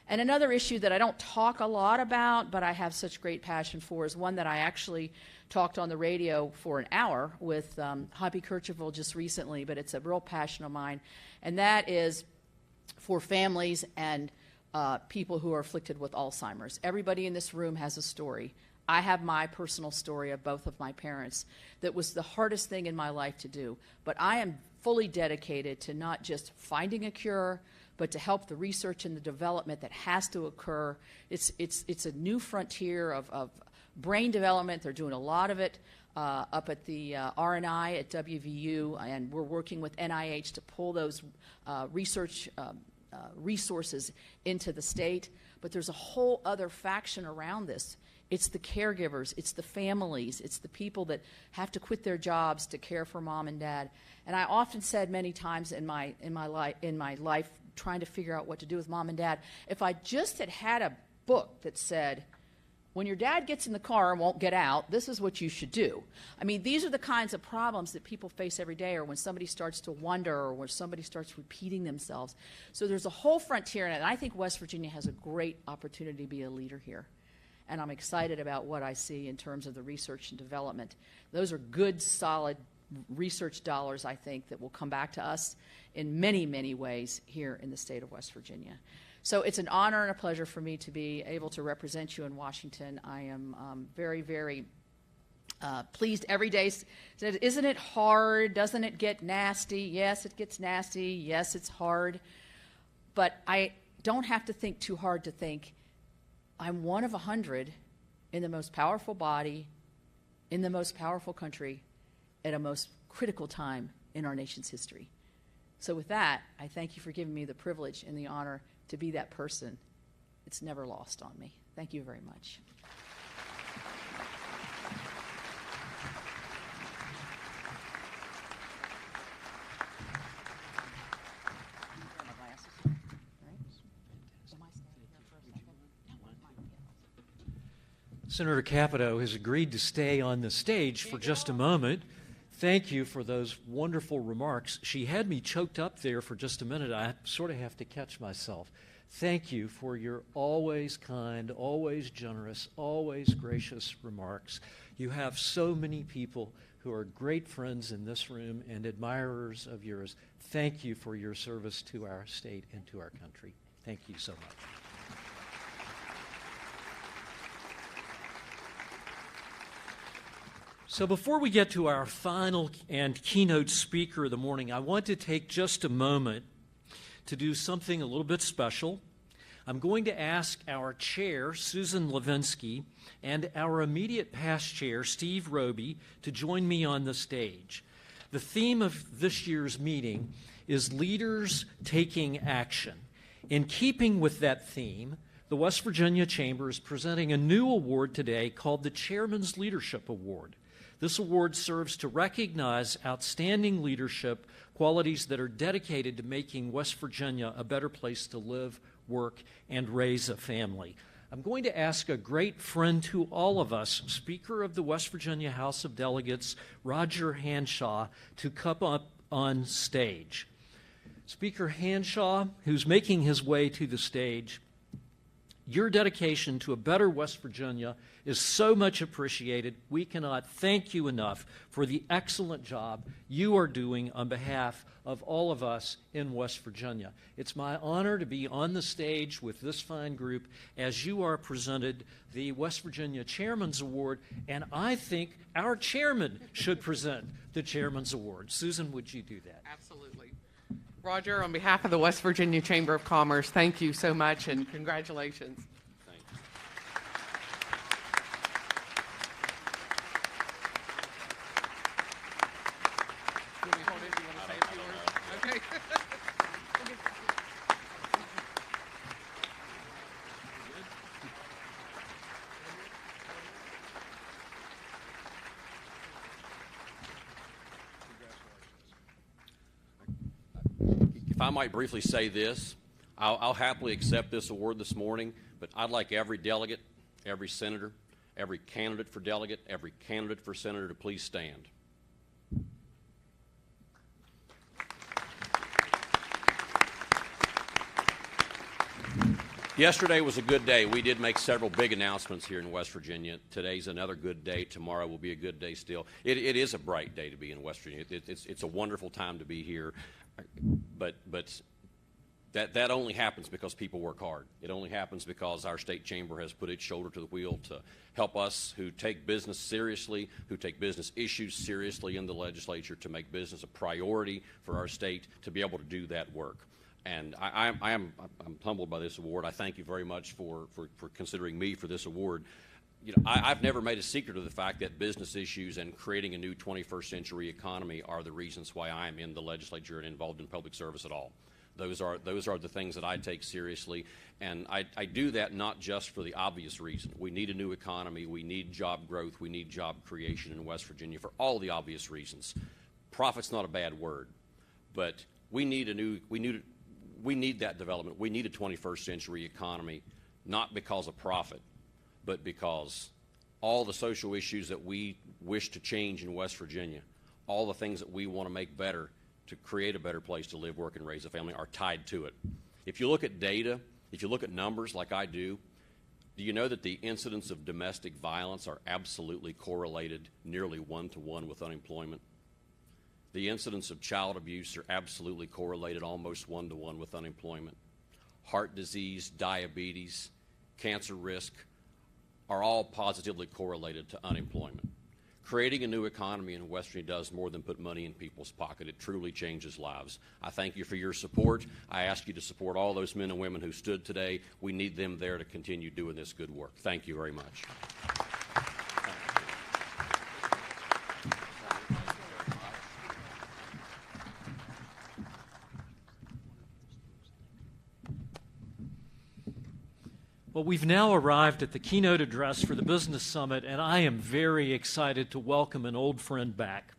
And another issue that I don't talk a lot about, but I have such great passion for, is one that I actually talked on the radio for an hour with Hoppy Kercheval just recently, but it's a real passion of mine, and that is for families and people who are afflicted with Alzheimer's. Everybody in this room has a story. I have my personal story of both of my parents that was the hardest thing in my life to do, but I am fully dedicated to not just finding a cure, but to help the research and the development that has to occur. It's a new frontier of brain development. They're doing a lot of it up at the RNI at WVU, and we're working with NIH to pull those research resources into the state. But there's a whole other faction around this. It's the caregivers, it's the families, it's the people that have to quit their jobs to care for mom and dad. And I often said many times in my life, trying to figure out what to do with mom and dad, if I just had a book that said, when your dad gets in the car and won't get out, this is what you should do. I mean, these are the kinds of problems that people face every day, or when somebody starts to wonder, or when somebody starts repeating themselves. So there's a whole frontier in it, and I think West Virginia has a great opportunity to be a leader here. And I'm excited about what I see in terms of the research and development. Those are good, solid research dollars, I think, that will come back to us in many, many ways here in the state of West Virginia. So it's an honor and a pleasure for me to be able to represent you in Washington. I am very, very pleased every day. Isn't it hard? Doesn't it get nasty? Yes, it gets nasty. Yes, it's hard. But I don't have to think too hard to think I'm one of 100 in the most powerful body, in the most powerful country, at a most critical time in our nation's history. So with that, I thank you for giving me the privilege and the honor to be that person. It's never lost on me. Thank you very much. Senator Capito has agreed to stay on the stage for just a moment. Thank you for those wonderful remarks. She had me choked up there for just a minute. I sort of have to catch myself. Thank you for your always kind, always generous, always gracious remarks. You have so many people who are great friends in this room and admirers of yours. Thank you for your service to our state and to our country. Thank you so much. So before we get to our final and keynote speaker of the morning, I want to take just a moment to do something a little bit special. I'm going to ask our chair, Susan Levinsky, and our immediate past chair, Steve Roby, to join me on the stage. The theme of this year's meeting is Leaders Taking Action. In keeping with that theme, the West Virginia Chamber is presenting a new award today called the Chairman's Leadership Award. This award serves to recognize outstanding leadership qualities that are dedicated to making West Virginia a better place to live, work, and raise a family. I'm going to ask a great friend to all of us, Speaker of the West Virginia House of Delegates, Roger Hanshaw, to come up on stage. Speaker Hanshaw, who's making his way to the stage, Your dedication to a better West Virginia is so much appreciated. We cannot thank you enough for the excellent job you are doing on behalf of all of us in West Virginia. It's my honor to be on the stage with this fine group as you are presented the West Virginia Chairman's Award, and I think our chairman should present the Chairman's Award. Susan, would you do that? Absolutely. Roger, on behalf of the West Virginia Chamber of Commerce, thank you so much and congratulations. Thank you. You want me to hold it? You want to say a few words? Okay. If I might briefly say this, I'll happily accept this award this morning, but I'd like every delegate, every senator, every candidate for delegate, every candidate for senator to please stand. Yesterday was a good day. We did make several big announcements here in West Virginia. Today's another good day. Tomorrow will be a good day still. It is a bright day to be in West Virginia. It's a wonderful time to be here. But that only happens because people work hard. It only happens because our state chamber has put its shoulder to the wheel to help us who take business seriously, who take business issues seriously in the legislature, to make business a priority for our state, to be able to do that work. And I'm humbled by this award. I thank you very much for considering me for this award. You know, I've never made a secret of the fact that business issues and creating a new 21st century economy are the reasons why I'm in the legislature and involved in public service at all. Those are the things that I take seriously, and I do that not just for the obvious reason. We need a new economy, we need job growth, we need job creation in West Virginia for all the obvious reasons. Profit's not a bad word, but we need that development. We need a 21st century economy, not because of profit, but because all the social issues that we wish to change in West Virginia, all the things that we want to make better to create a better place to live, work, and raise a family are tied to it. If you look at data, if you look at numbers like I do you know that the incidents of domestic violence are absolutely correlated nearly 1-to-1 with unemployment? The incidents of child abuse are absolutely correlated almost 1-to-1 with unemployment. Heart disease, diabetes, cancer risk are all positively correlated to unemployment. Creating a new economy in West Virginia does more than put money in people's pocket. It truly changes lives. I thank you for your support. I ask you to support all those men and women who stood today. We need them there to continue doing this good work. Thank you very much. Well, we've now arrived at the keynote address for the Business Summit, and I am very excited to welcome an old friend back.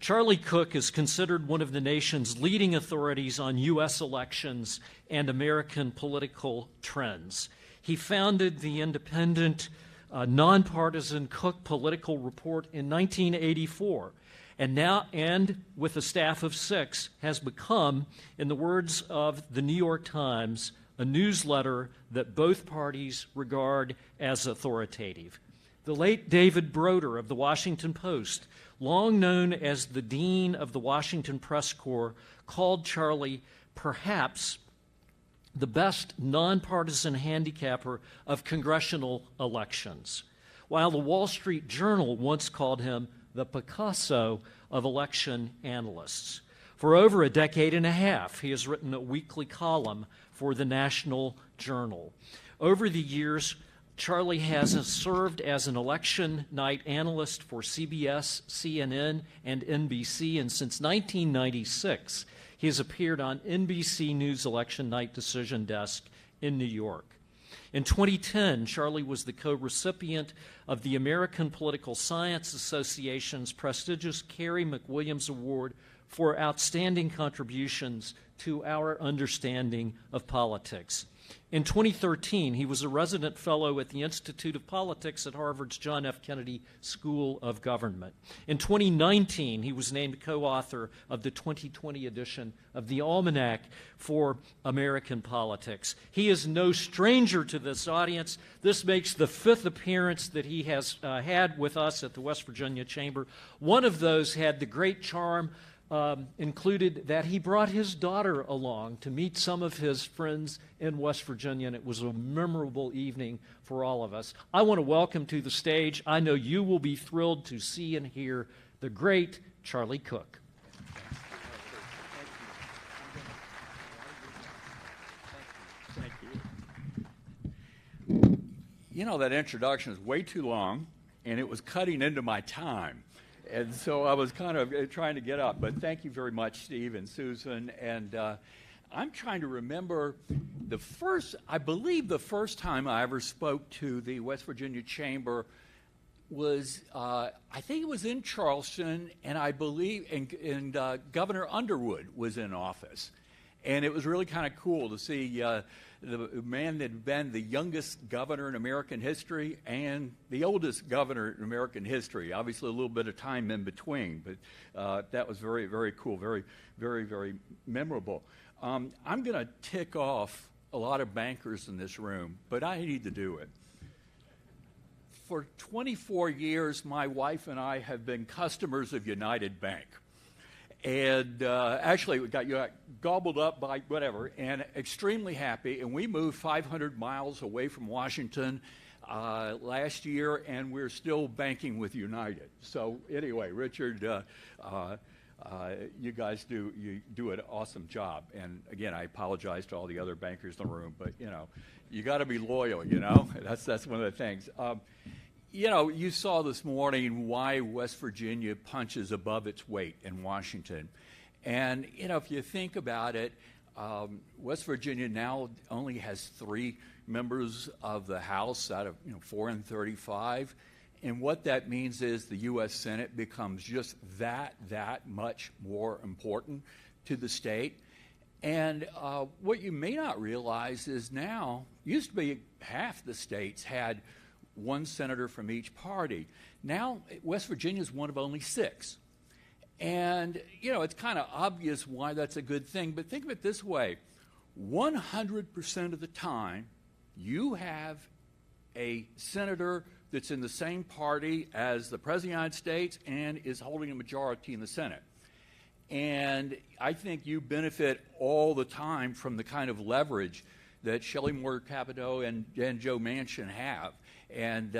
Charlie Cook is considered one of the nation's leading authorities on U.S. elections and American political trends. He founded the independent, nonpartisan Cook Political Report in 1984, and with a staff of 6, has become, in the words of the New York Times, a newsletter that both parties regard as authoritative. The late David Broder of the Washington Post, long known as the dean of the Washington Press Corps, called Charlie perhaps the best nonpartisan handicapper of congressional elections, while the Wall Street Journal once called him the Picasso of election analysts. For over a decade and a half, he has written a weekly column for the National Journal. Over the years, Charlie has served as an election night analyst for CBS, CNN, and NBC, and since 1996, he has appeared on NBC News Election Night Decision Desk in New York. In 2010, Charlie was the co-recipient of the American Political Science Association's prestigious Carey McWilliams Award for outstanding contributions to our understanding of politics. In 2013, he was a resident fellow at the Institute of Politics at Harvard's John F. Kennedy School of Government. In 2019, he was named co-author of the 2020 edition of the Almanac for American Politics. He is no stranger to this audience. This makes the 5th appearance that he has had with us at the West Virginia Chamber. One of those had the great charm included that he brought his daughter along to meet some of his friends in West Virginia, and it was a memorable evening for all of us. I want to welcome to the stage, I know you will be thrilled to see and hear, the great Charlie Cook. Thank you. You know, that introduction is way too long, and it was cutting into my time. And so I was kind of trying to get up. But thank you very much, Steve and Susan. And I'm trying to remember I believe the first time I ever spoke to the West Virginia Chamber was, I think it was in Charleston, and I believe, and Governor Underwood was in office. And it was really kind of cool to see the man that had been the youngest governor in American history and the oldest governor in American history. Obviously, a little bit of time in between, but that was very, very cool, very, very, very memorable. I'm going to tick off a lot of bankers in this room, but I need to do it. For 24 years, my wife and I have been customers of United Bank. And actually, we got gobbled up by whatever, and extremely happy. And we moved 500 miles away from Washington last year, and we're still banking with United. So anyway, Richard, you guys do an awesome job. And again, I apologize to all the other bankers in the room, but you got to be loyal. That's one of the things. You saw this morning why West Virginia punches above its weight in Washington. And, if you think about it, West Virginia now only has 3 members of the House out of 435. And what that means is the U.S. Senate becomes just that much more important to the state. And what you may not realize is now, used to be half the states had 1 senator from each party. Now, West Virginia is one of only 6. And, it's kind of obvious why that's a good thing, but think of it this way. 100% of the time, you have a senator that's in the same party as the President of the United States and is holding a majority in the Senate. And I think you benefit all the time from the kind of leverage that Shelley Moore Capito and Joe Manchin have. And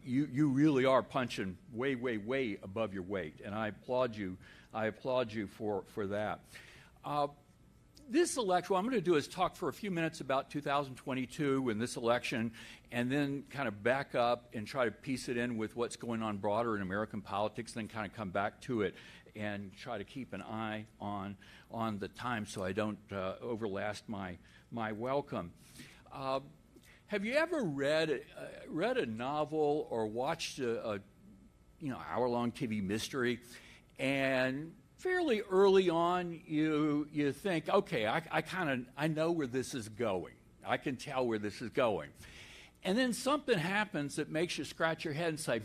you really are punching way, way, way above your weight. And I applaud you for that. This election, what I'm going to do is talk for a few minutes about 2022 and this election, and then kind of back up and try to piece it in with what's going on broader in American politics, then kind of come back to it and try to keep an eye on the time so I don't overlast my welcome. Have you ever read a novel or watched a hour-long TV mystery, and fairly early on you think, okay, I know where this is going. I can tell where this is going. And then something happens that makes you scratch your head and say,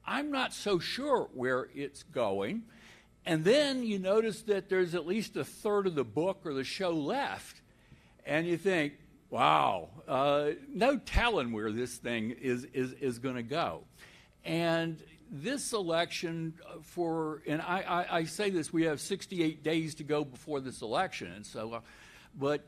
I'm not so sure where it's going. And then you notice that there's at least a third of the book or the show left, and you think, wow, no telling where this thing is going to go. And this election and I say this, we have 68 days to go before this election. And so, but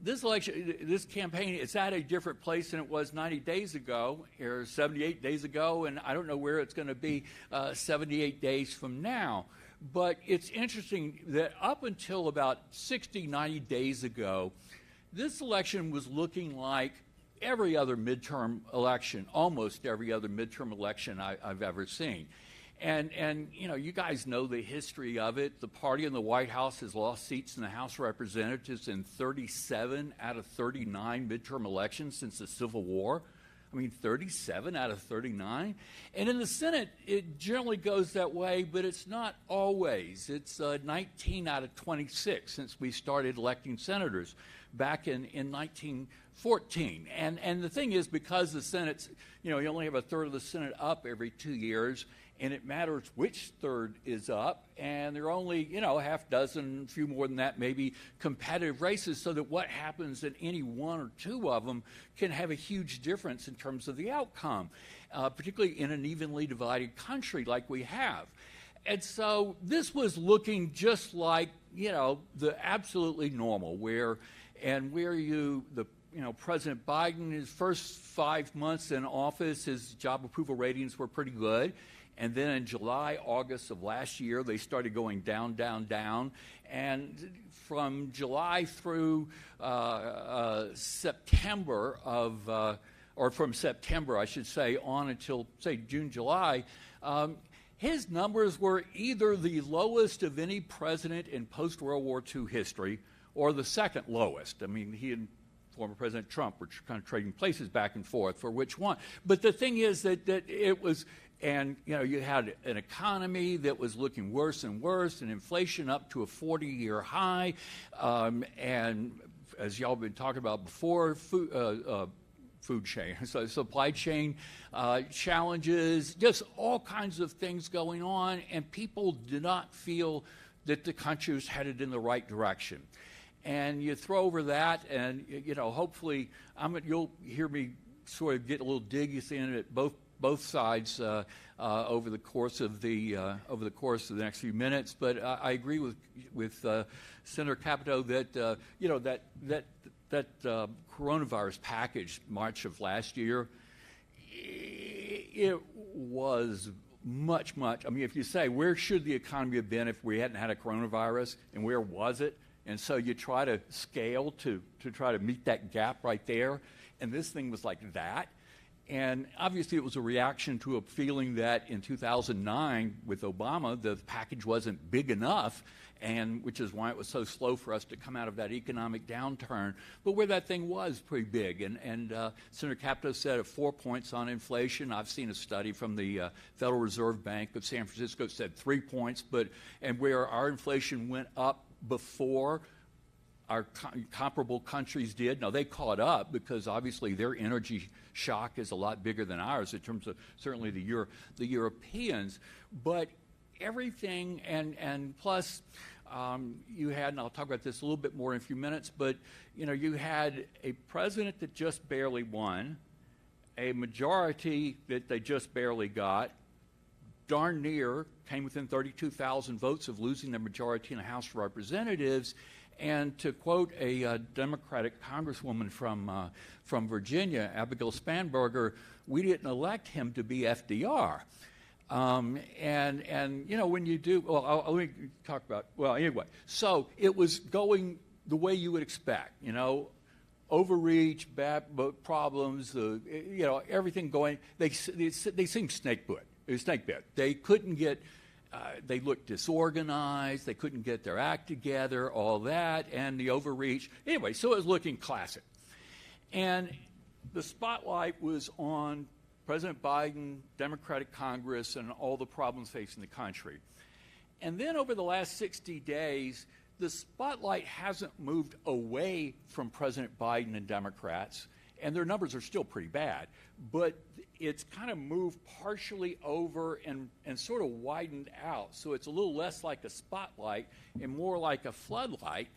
this election, this campaign, it's at a different place than it was 90 days ago or 78 days ago, and I don't know where it's going to be 78 days from now. But it's interesting that up until about 60, 90 days ago, this election was looking like every other midterm election, almost every other midterm election I've ever seen. And you guys know the history of it. The party in the White House has lost seats in the House of Representatives in 37 out of 39 midterm elections since the Civil War. 37 out of 39. And in the Senate, it generally goes that way, but it's not always. It's 19 out of 26 since we started electing senators. back in 1914. And the thing is, because the Senate's, you only have a third of the Senate up every 2 years, and it matters which third is up, and there are only, half dozen, a few more than that, maybe competitive races, so that what happens in any one or two of them can have a huge difference in terms of the outcome, particularly in an evenly divided country like we have. And so this was looking just like, the absolutely normal, where President Biden, his first 5 months in office, his job approval ratings were pretty good. And then in July, August of last year, they started going down, down, down. And from July through September or from September, I should say, on until, say, June, July, his numbers were either the lowest of any president in post-World War II history or the second lowest. I mean, he and former President Trump were kind of trading places back and forth for which one. But the thing is that it was, and you had an economy that was looking worse and worse, and inflation up to a 40-year high, and as y'all been talking about before, food chain, so supply chain challenges, just all kinds of things going on, and people did not feel that the country was headed in the right direction. And you throw over that, and hopefully, you'll hear me sort of get a little diggy in at both sides over the course of the next few minutes. But I agree with Senator Capito that that coronavirus package March of last year, it was much. I mean, if you say where should the economy have been if we hadn't had a coronavirus, and where was it? And so you try to scale to try to meet that gap right there. And this thing was like that. And obviously it was a reaction to a feeling that in 2009 with Obama, the package wasn't big enough, and which is why it was so slow for us to come out of that economic downturn. But where that thing was pretty big. And Senator Capito said at 4 points on inflation. I've seen a study from the Federal Reserve Bank of San Francisco said 3 points, and where our inflation went up before our comparable countries did. Now, they caught up because obviously their energy shock is a lot bigger than ours in terms of certainly the Europeans. But everything, and plus you had, and I'll talk about this a little bit more in a few minutes, but you had a president that just barely won, a majority that they just barely got, darn near came within 32,000 votes of losing their majority in the House of Representatives. And to quote a Democratic congresswoman from Virginia, Abigail Spanberger, we didn't elect him to be FDR. And when you do, well, let me talk about, well, anyway. So it was going the way you would expect, overreach, bad problems, everything going. They seemed snake bit. They couldn't get. They looked disorganized. They couldn't get their act together. All that, and the overreach. Anyway, so it was looking classic. And the spotlight was on President Biden, Democratic Congress, and all the problems facing the country. And then over the last 60 days, the spotlight hasn't moved away from President Biden and Democrats, and their numbers are still pretty bad, but it's kind of moved partially over and sort of widened out. So it's a little less like a spotlight and more like a floodlight,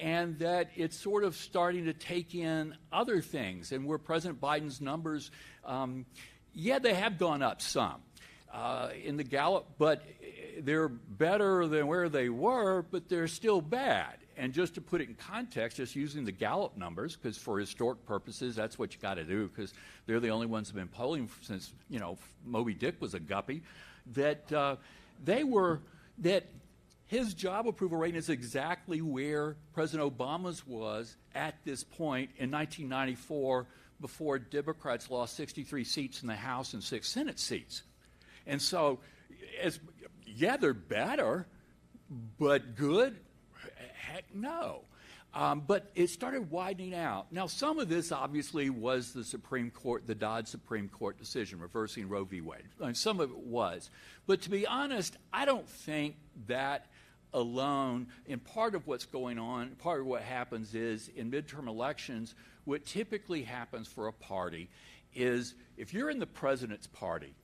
and that it's sort of starting to take in other things. And where President Biden's numbers, they have gone up some in the Gallup, but they're better than where they were, but they're still bad. And just to put it in context, just using the Gallup numbers, because for historic purposes, that's what you got to do, because they're the only ones who have been polling since, Moby Dick was a guppy, that that his job approval rating is exactly where President Obama's was at this point in 1994, before Democrats lost 63 seats in the House and 6 Senate seats. And so, they're better, but good? Heck no. But it started widening out. Now, some of this obviously was the Supreme Court, the Dodd Supreme Court decision reversing Roe v. Wade. And some of it was. But to be honest, I don't think that alone, and part of what's going on, part of what happens is in midterm elections, what typically happens for a party is if you're in the president's party,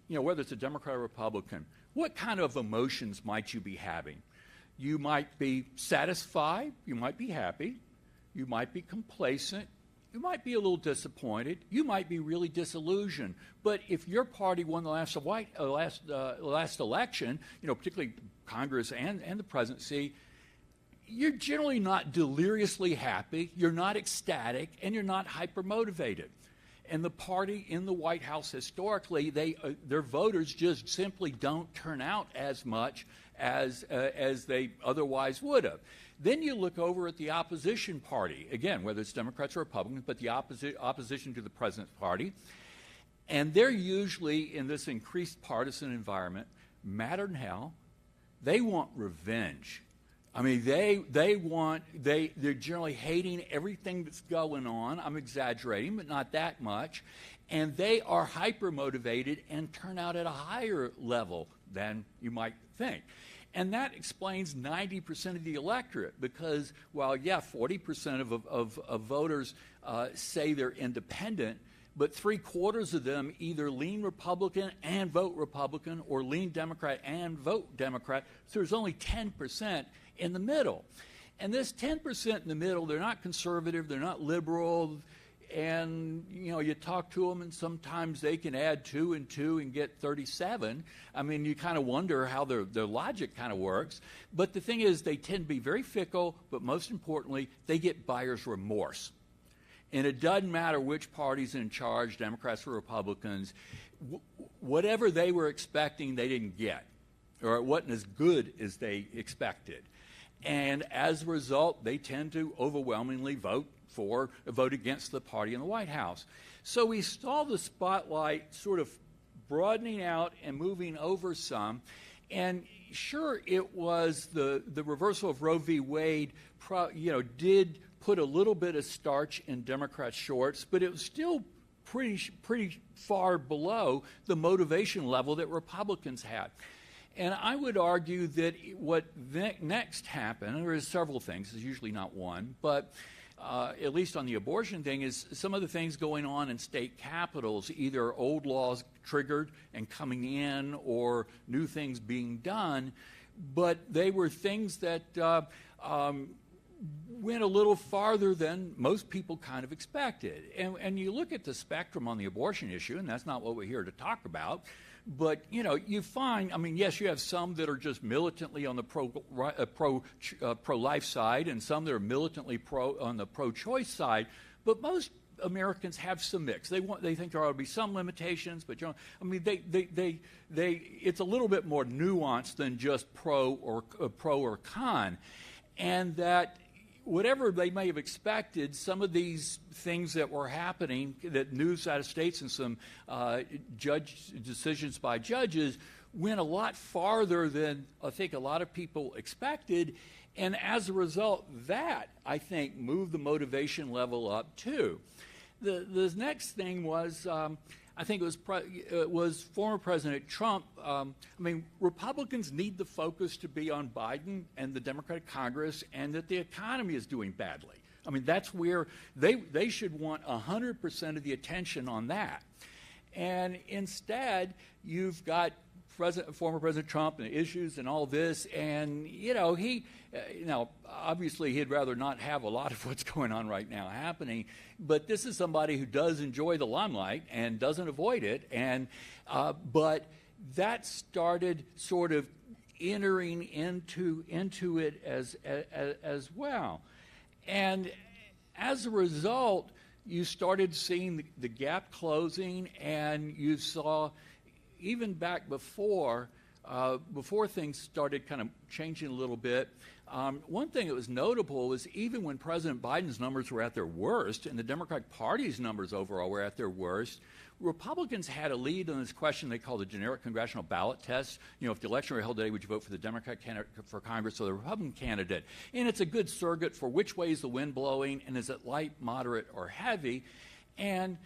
whether it's a Democrat or Republican, what kind of emotions might you be having? You might be satisfied, you might be happy, you might be complacent, you might be a little disappointed, you might be really disillusioned. But if your party won the last election, particularly Congress and the presidency, you're generally not deliriously happy, you're not ecstatic, and you're not hyper-motivated. And the party in the White House historically, their voters just simply don't turn out as much as they otherwise would have. Then you look over at the opposition party, again, whether it's Democrats or Republicans, but the opposition to the president's party, and they're usually in this increased partisan environment, madder than hell. They want revenge. I mean, they're generally hating everything that's going on. I'm exaggerating, but not that much. And they are hyper-motivated and turn out at a higher level than you might think. And that explains 90% of the electorate because while, 40% of voters say they're independent, but 3/4 of them either lean Republican and vote Republican or lean Democrat and vote Democrat. So there's only 10% in the middle. And this 10% in the middle, they're not conservative, they're not liberal, and you talk to them and sometimes they can add 2 and 2 and get 37. I mean, you kind of wonder how their logic kind of works. But the thing is, they tend to be very fickle, but most importantly, they get buyer's remorse. And it doesn't matter which party's in charge, Democrats or Republicans, whatever they were expecting, they didn't get, or it wasn't as good as they expected. And as a result, they tend to overwhelmingly vote against the party in the White House. So we saw the spotlight sort of broadening out and moving over some. And sure, it was the reversal of Roe v. Wade, did put a little bit of starch in Democrats' shorts, but it was still pretty far below the motivation level that Republicans had. And I would argue that what next happened, and there is several things, there's usually not one, but at least on the abortion thing, is some of the things going on in state capitals, either old laws triggered and coming in or new things being done, but they were things that went a little farther than most people kind of expected. And you look at the spectrum on the abortion issue, and that's not what we're here to talk about, but, you find, yes, you have some that are just militantly on the pro-life side and some that are militantly on the pro-choice side, but most Americans have some mix. They think there ought to be some limitations, but it's a little bit more nuanced than just pro or con, and that whatever they may have expected, some of these things that were happening, that news out of states and some decisions by judges, went a lot farther than I think a lot of people expected. And as a result, that, I think, moved the motivation level up too. The next thing was, I think it was former President Trump. Republicans need the focus to be on Biden and the Democratic Congress and that the economy is doing badly. That's where they should want 100% of the attention on that. And instead, you've got former President Trump and the issues and all this, and obviously he'd rather not have a lot of what's going on right now happening, but this is somebody who does enjoy the limelight and doesn't avoid it, and but that started sort of entering into it as well. And as a result, you started seeing the gap closing, and you saw even back before things started kind of changing a little bit, one thing that was notable was even when President Biden's numbers were at their worst and the Democratic Party's numbers overall were at their worst, Republicans had a lead on this question they call the generic congressional ballot test. If the election were held today, would you vote for the Democrat candidate for Congress or the Republican candidate? And it's a good surrogate for which way is the wind blowing, and is it light, moderate, or heavy? And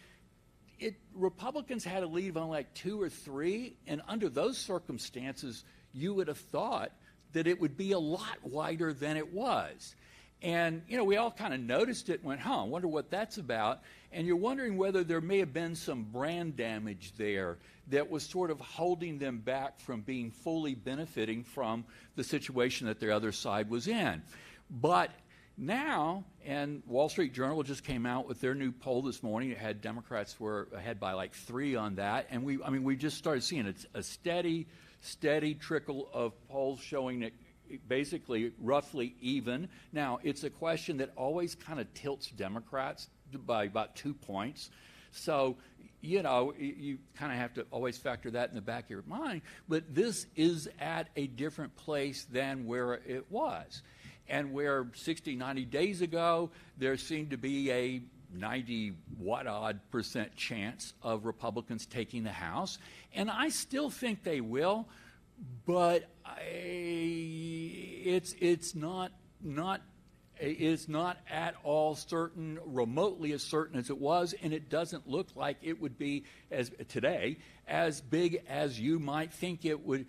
Republicans had a lead of only like 2 or 3, and under those circumstances, you would have thought that it would be a lot wider than it was. And, we all kind of noticed it and went, I wonder what that's about. And you're wondering whether there may have been some brand damage there that was sort of holding them back from being fully benefiting from the situation that the other side was in. But now, and Wall Street Journal just came out with their new poll this morning. It had Democrats were ahead by like 3 on that. And we just started seeing a steady trickle of polls showing that basically roughly even. Now, it's a question that always kind of tilts Democrats by about 2 points. So, you kind of have to always factor that in the back of your mind. But this is at a different place than where it was. And where 60, 90 days ago, there seemed to be a 90-what-odd% chance of Republicans taking the House. And I still think they will. But it's not at all certain, remotely as certain as it was, and it doesn't look like it would be today as big as you might think it would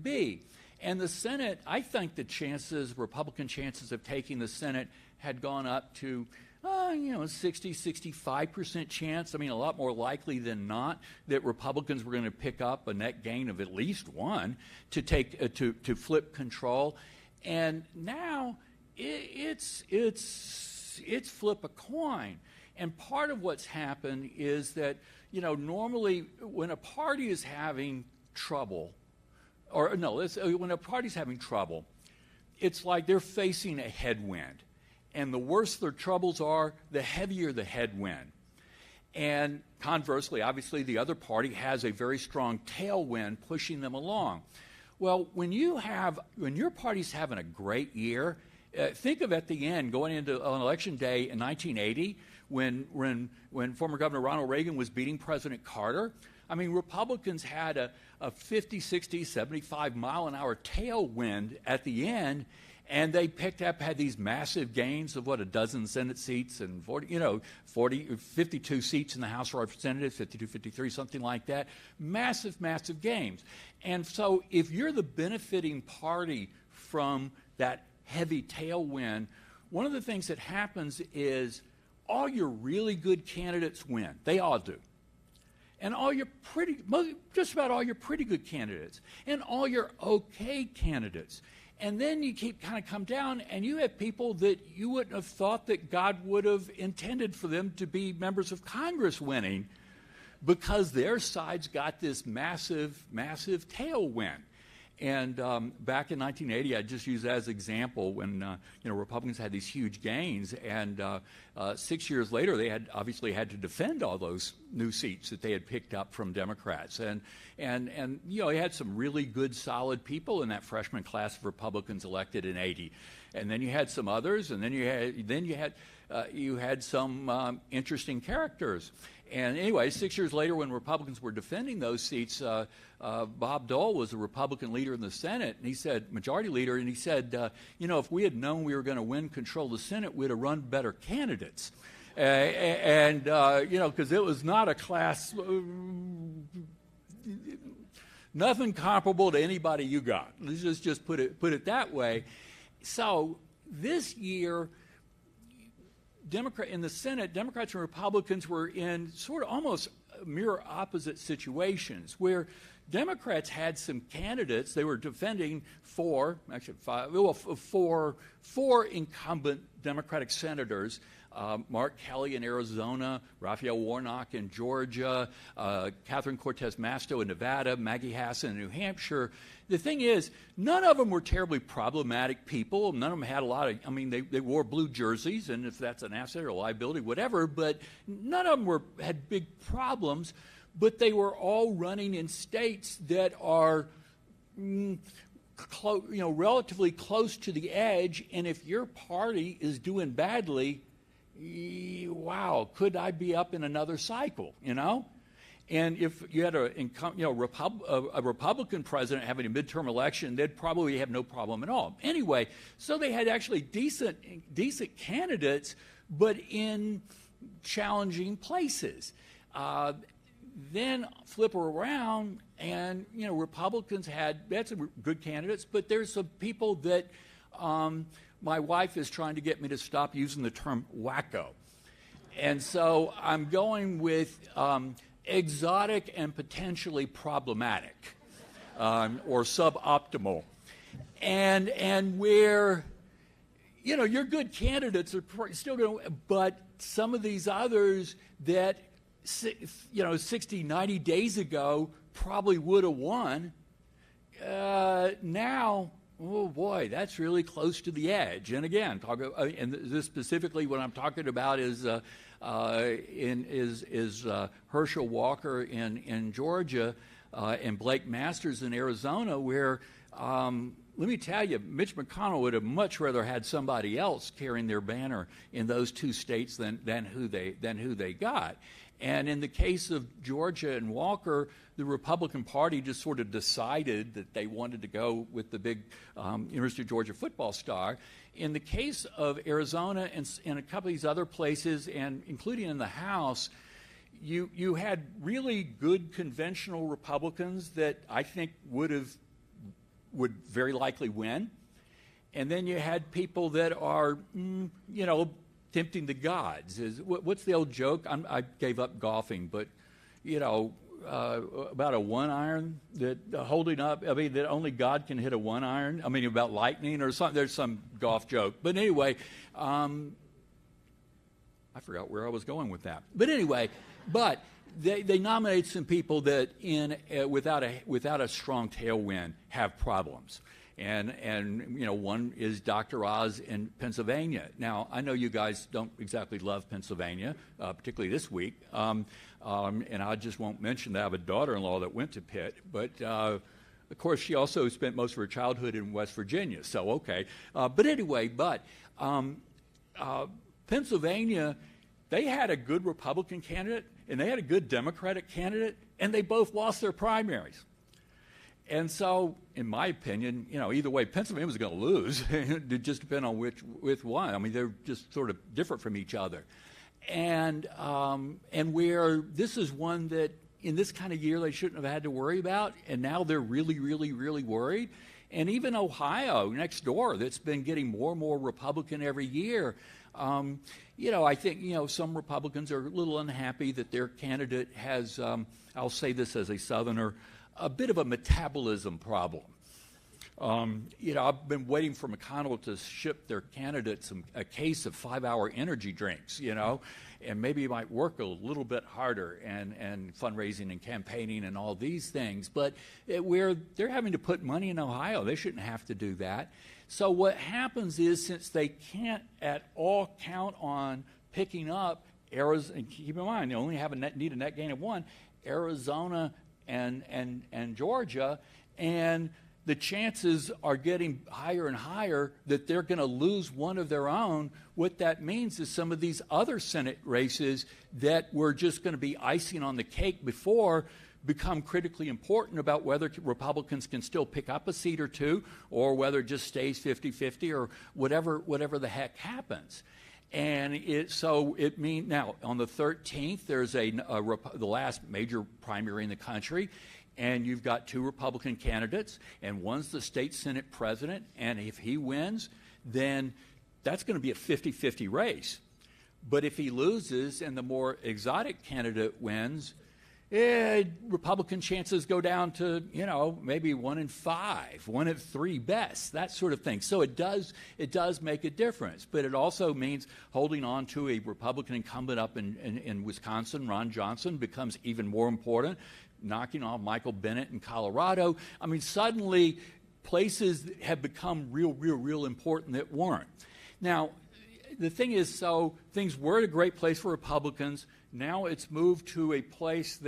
be. And the Senate, I think the Republican chances of taking the Senate had gone up to 60, 65% chance. I mean, a lot more likely than not that Republicans were going to pick up a net gain of at least 1 to take to flip control. And now it's flip a coin. And part of what's happened is that normally when a party is having trouble, when a party's having trouble, it's like they're facing a headwind. And the worse their troubles are, the heavier the headwind. And conversely, obviously, the other party has a very strong tailwind pushing them along. Well, when your party's having a great year, think of at the end, going into an election day in 1980, when former Governor Ronald Reagan was beating President Carter. I mean, Republicans had a 50, 60, 75-mile-an-hour tailwind at the end, and they had these massive gains of, a dozen Senate seats and 52 seats in the House of Representatives, 52, 53, something like that. Massive, massive gains. And so if you're the benefiting party from that heavy tailwind, one of the things that happens is all your really good candidates win. They all do. And just about all your pretty good candidates, and all your okay candidates. And then you come down, and you have people that you wouldn't have thought that God would have intended for them to be members of Congress winning, because their side's got this massive, massive tailwind. And back in 1980, I just use that as an example when Republicans had these huge gains, and 6 years later they had obviously had to defend all those new seats that they had picked up from Democrats, and you had some really good, solid people in that freshman class of Republicans elected in '80, and then you had some others, and then you had some interesting characters. And anyway, 6 years later, when Republicans were defending those seats, Bob Dole was a Republican leader in the Senate, and he said, majority leader, and he said, if we had known we were going to win control of the Senate, we'd have run better candidates. Because it was not a class, nothing comparable to anybody you got. Let's just put it that way. So this year, in the Senate, Democrats and Republicans were in sort of almost mirror opposite situations, where Democrats had some candidates they were defending four incumbent Democratic senators, Mark Kelly in Arizona, Raphael Warnock in Georgia, Catherine Cortez Masto in Nevada, Maggie Hassan in New Hampshire. The thing is, none of them were terribly problematic people. None of them had they wore blue jerseys, and if that's an asset or a liability, whatever, but none of them had big problems, but they were all running in states that are relatively close to the edge, and if your party is doing badly, wow, could I be up in another cycle, And if you had a Republican president having a midterm election, they'd probably have no problem at all. Anyway, so they had actually decent candidates, but in challenging places. Then flip her around, and Republicans had some good candidates, but there's some people that my wife is trying to get me to stop using the term wacko, and so I'm going with exotic and potentially problematic, or suboptimal, and where your good candidates are still going to, but some of these others that 60, 90 days ago probably would have won. Now, oh boy, that's really close to the edge. And again, and this specifically, what I'm talking about is Herschel Walker in Georgia and Blake Masters in Arizona, where let me tell you, Mitch McConnell would have much rather had somebody else carrying their banner in those two states than who they got. And in the case of Georgia and Walker, the Republican Party just sort of decided that they wanted to go with the big University of Georgia football star. In the case of Arizona and a couple of these other places, and including in the House, you had really good conventional Republicans that I think would very likely win. And then you had people that are, tempting the gods. What's the old joke? I gave up golfing, but, about a one iron that holding up, that only God can hit a one iron. About lightning or something. There's some golf joke. But anyway, I forgot where I was going with that. But anyway, they nominate some people that without a strong tailwind have problems. And one is Dr. Oz in Pennsylvania. Now, I know you guys don't exactly love Pennsylvania, particularly this week, and I just won't mention that I have a daughter-in-law that went to Pitt, but of course she also spent most of her childhood in West Virginia, so okay. But anyway, Pennsylvania, they had a good Republican candidate, and they had a good Democratic candidate, and they both lost their primaries. And so, in my opinion, either way, Pennsylvania was going to lose. It just depends on which one. They're just sort of different from each other. And where this is one that in this kind of year they shouldn't have had to worry about, and now they're really, really, really worried. And even Ohio, next door, that's been getting more and more Republican every year. I think, some Republicans are a little unhappy that their candidate has, I'll say this as a Southerner, a bit of a metabolism problem. I've been waiting for McConnell to ship their candidates a case of 5-hour energy drinks, and maybe he might work a little bit harder and fundraising and campaigning and all these things. But where they're having to put money in Ohio, they shouldn't have to do that. So what happens is, since they can't at all count on picking up Arizona, and keep in mind, they only need a net gain of 1, Arizona and Georgia, and the chances are getting higher and higher that they're going to lose one of their own. What that means is some of these other Senate races that were just going to be icing on the cake before become critically important about whether Republicans can still pick up a seat or two, or whether it just stays 50-50 or whatever the heck happens. And it means now on the 13th there's the last major primary in the country, and you've got 2 Republican candidates, and one's the state Senate president, and if he wins, then that's going to be a 50-50 race. But if he loses and the more exotic candidate wins, Republican chances go down to, maybe 1 in 5, 1 in 3 best, that sort of thing. So it does make a difference. But it also means holding on to a Republican incumbent up in Wisconsin, Ron Johnson, becomes even more important. Knocking off Michael Bennet in Colorado. Suddenly places have become real important that weren't. Now, the thing is, so things were at a great place for Republicans. Now it's moved to a place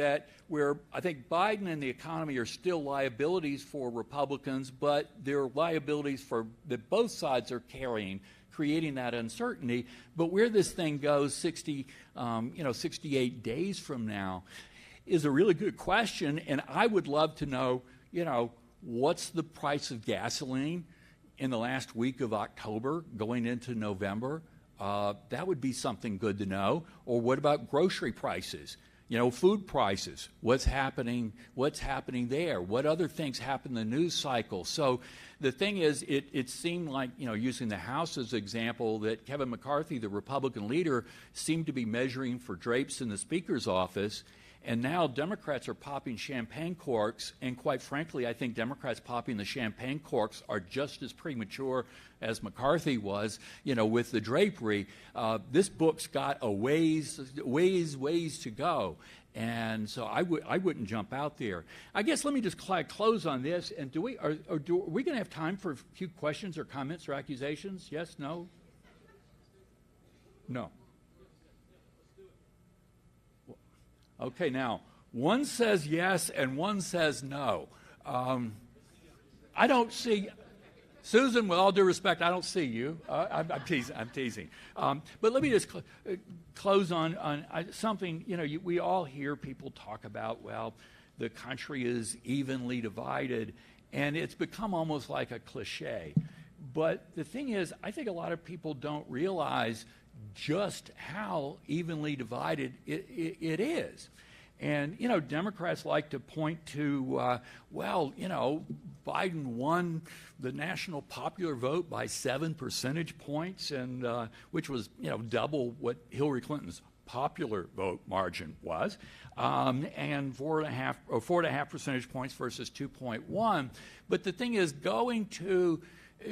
where I think Biden and the economy are still liabilities for Republicans, but they're liabilities that both sides are carrying, creating that uncertainty. But where this thing goes 68 days from now is a really good question, and I would love to know, what's the price of gasoline in the last week of October going into November? That would be something good to know. Or what about grocery prices? Food prices, what's happening there? What other things happen in the news cycle? So the thing is, it seemed like, using the House as an example, that Kevin McCarthy, the Republican leader, seemed to be measuring for drapes in the Speaker's office. And now Democrats are popping champagne corks, and quite frankly, I think Democrats popping the champagne corks are just as premature as McCarthy was, with the drapery. This book's got a ways to go, and so I wouldn't jump out there. I guess let me just close on this. And are we going to have time for a few questions or comments or accusations? Yes, no, no. Okay, now, one says yes and one says no. I don't see, Susan, with all due respect, I don't see you. I'm teasing. But let me just close on something, we all hear people talk about, well, the country is evenly divided, and it's become almost like a cliche. But the thing is, I think a lot of people don't realize just how evenly divided it is. And, Democrats like to point to, Biden won the national popular vote by 7 percentage points, and which was, double what Hillary Clinton's popular vote margin was, and 4.5 percentage points versus 2.1. But the thing is,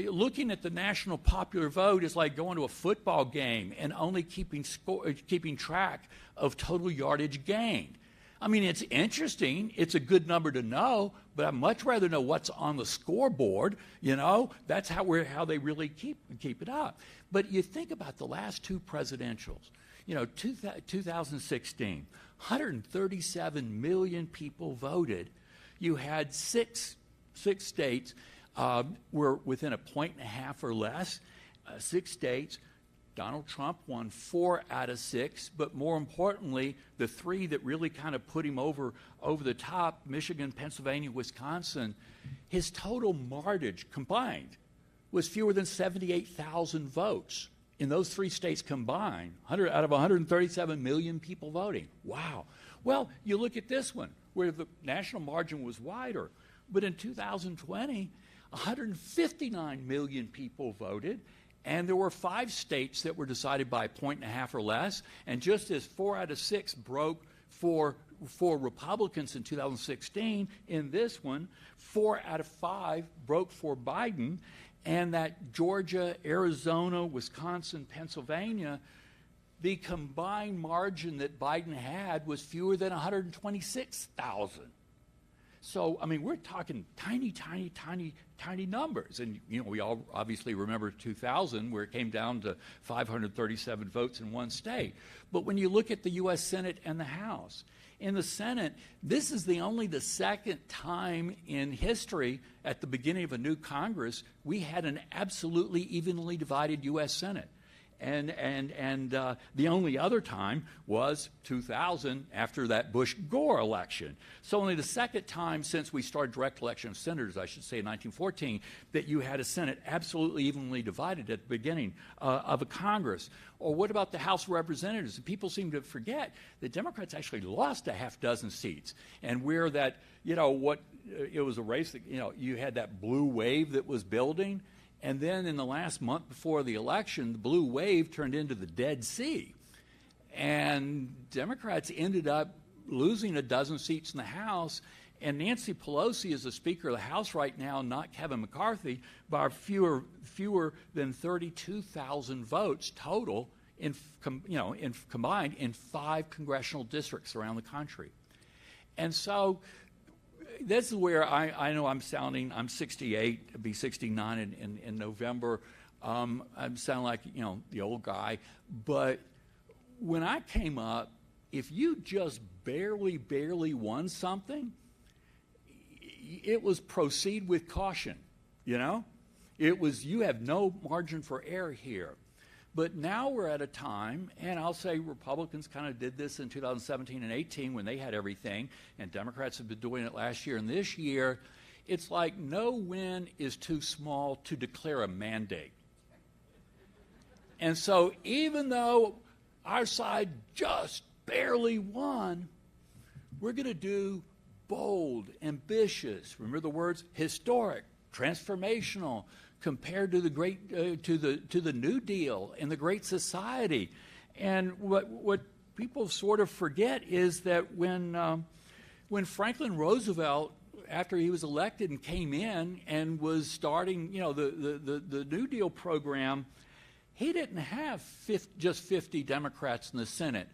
looking at the national popular vote is like going to a football game and only keeping track of total yardage gained. I mean, it's interesting. It's a good number to know, but I'd much rather know what's on the scoreboard. That's how they really keep it up. But you think about the last two presidentials. 2016, 137 million people voted. You had six states were within a 1.5 or less. 6 states. Donald Trump won 4 out of 6, but more importantly, the 3 that really kind of put him over the top, Michigan, Pennsylvania, Wisconsin, his total margin combined was fewer than 78,000 votes in those 3 states combined, out of 137 million people voting. Wow. Well, you look at this one, where the national margin was wider, but in 2020, 159 million people voted, and there were 5 states that were decided by 1.5 or less. And just as 4 out of 6 broke for Republicans in 2016, in this one, 4 out of 5 broke for Biden. And that Georgia, Arizona, Wisconsin, Pennsylvania, the combined margin that Biden had was fewer than 126,000. So, I mean, we're talking tiny numbers. And, we all obviously remember 2000, where it came down to 537 votes in one state. But when you look at the U.S. Senate and the House, in the Senate, this is only the second time in history at the beginning of a new Congress we had an absolutely evenly divided U.S. Senate. And the only other time was 2000, after that Bush-Gore election. So only the second time since we started direct election of senators, I should say, in 1914, that you had a Senate absolutely evenly divided at the beginning of a Congress. Or what about the House of Representatives? People seem to forget that Democrats actually lost a half dozen seats. And where that, it was a race that, you had that blue wave that was building. And then in the last month before the election, the blue wave turned into the Dead Sea. And Democrats ended up losing a dozen seats in the House. And Nancy Pelosi is the Speaker of the House right now, not Kevin McCarthy, by fewer than 32,000 votes total combined in 5 congressional districts around the country. And so this is where I know I'm 68, I'll be 69 in November. I'm sounding like, the old guy. But when I came up, if you just barely won something, it was proceed with caution, It was, you have no margin for error here. But now we're at a time, and I'll say Republicans kind of did this in 2017 and 18 when they had everything, and Democrats have been doing it last year and this year. It's like no win is too small to declare a mandate. And so even though our side just barely won, We're going to do bold, ambitious, remember the words, historic, transformational, compared to the great, to the New Deal and the Great Society. And what people sort of forget is that when Franklin Roosevelt, after he was elected and came in and was starting, the New Deal program, he didn't have just 50 Democrats in the Senate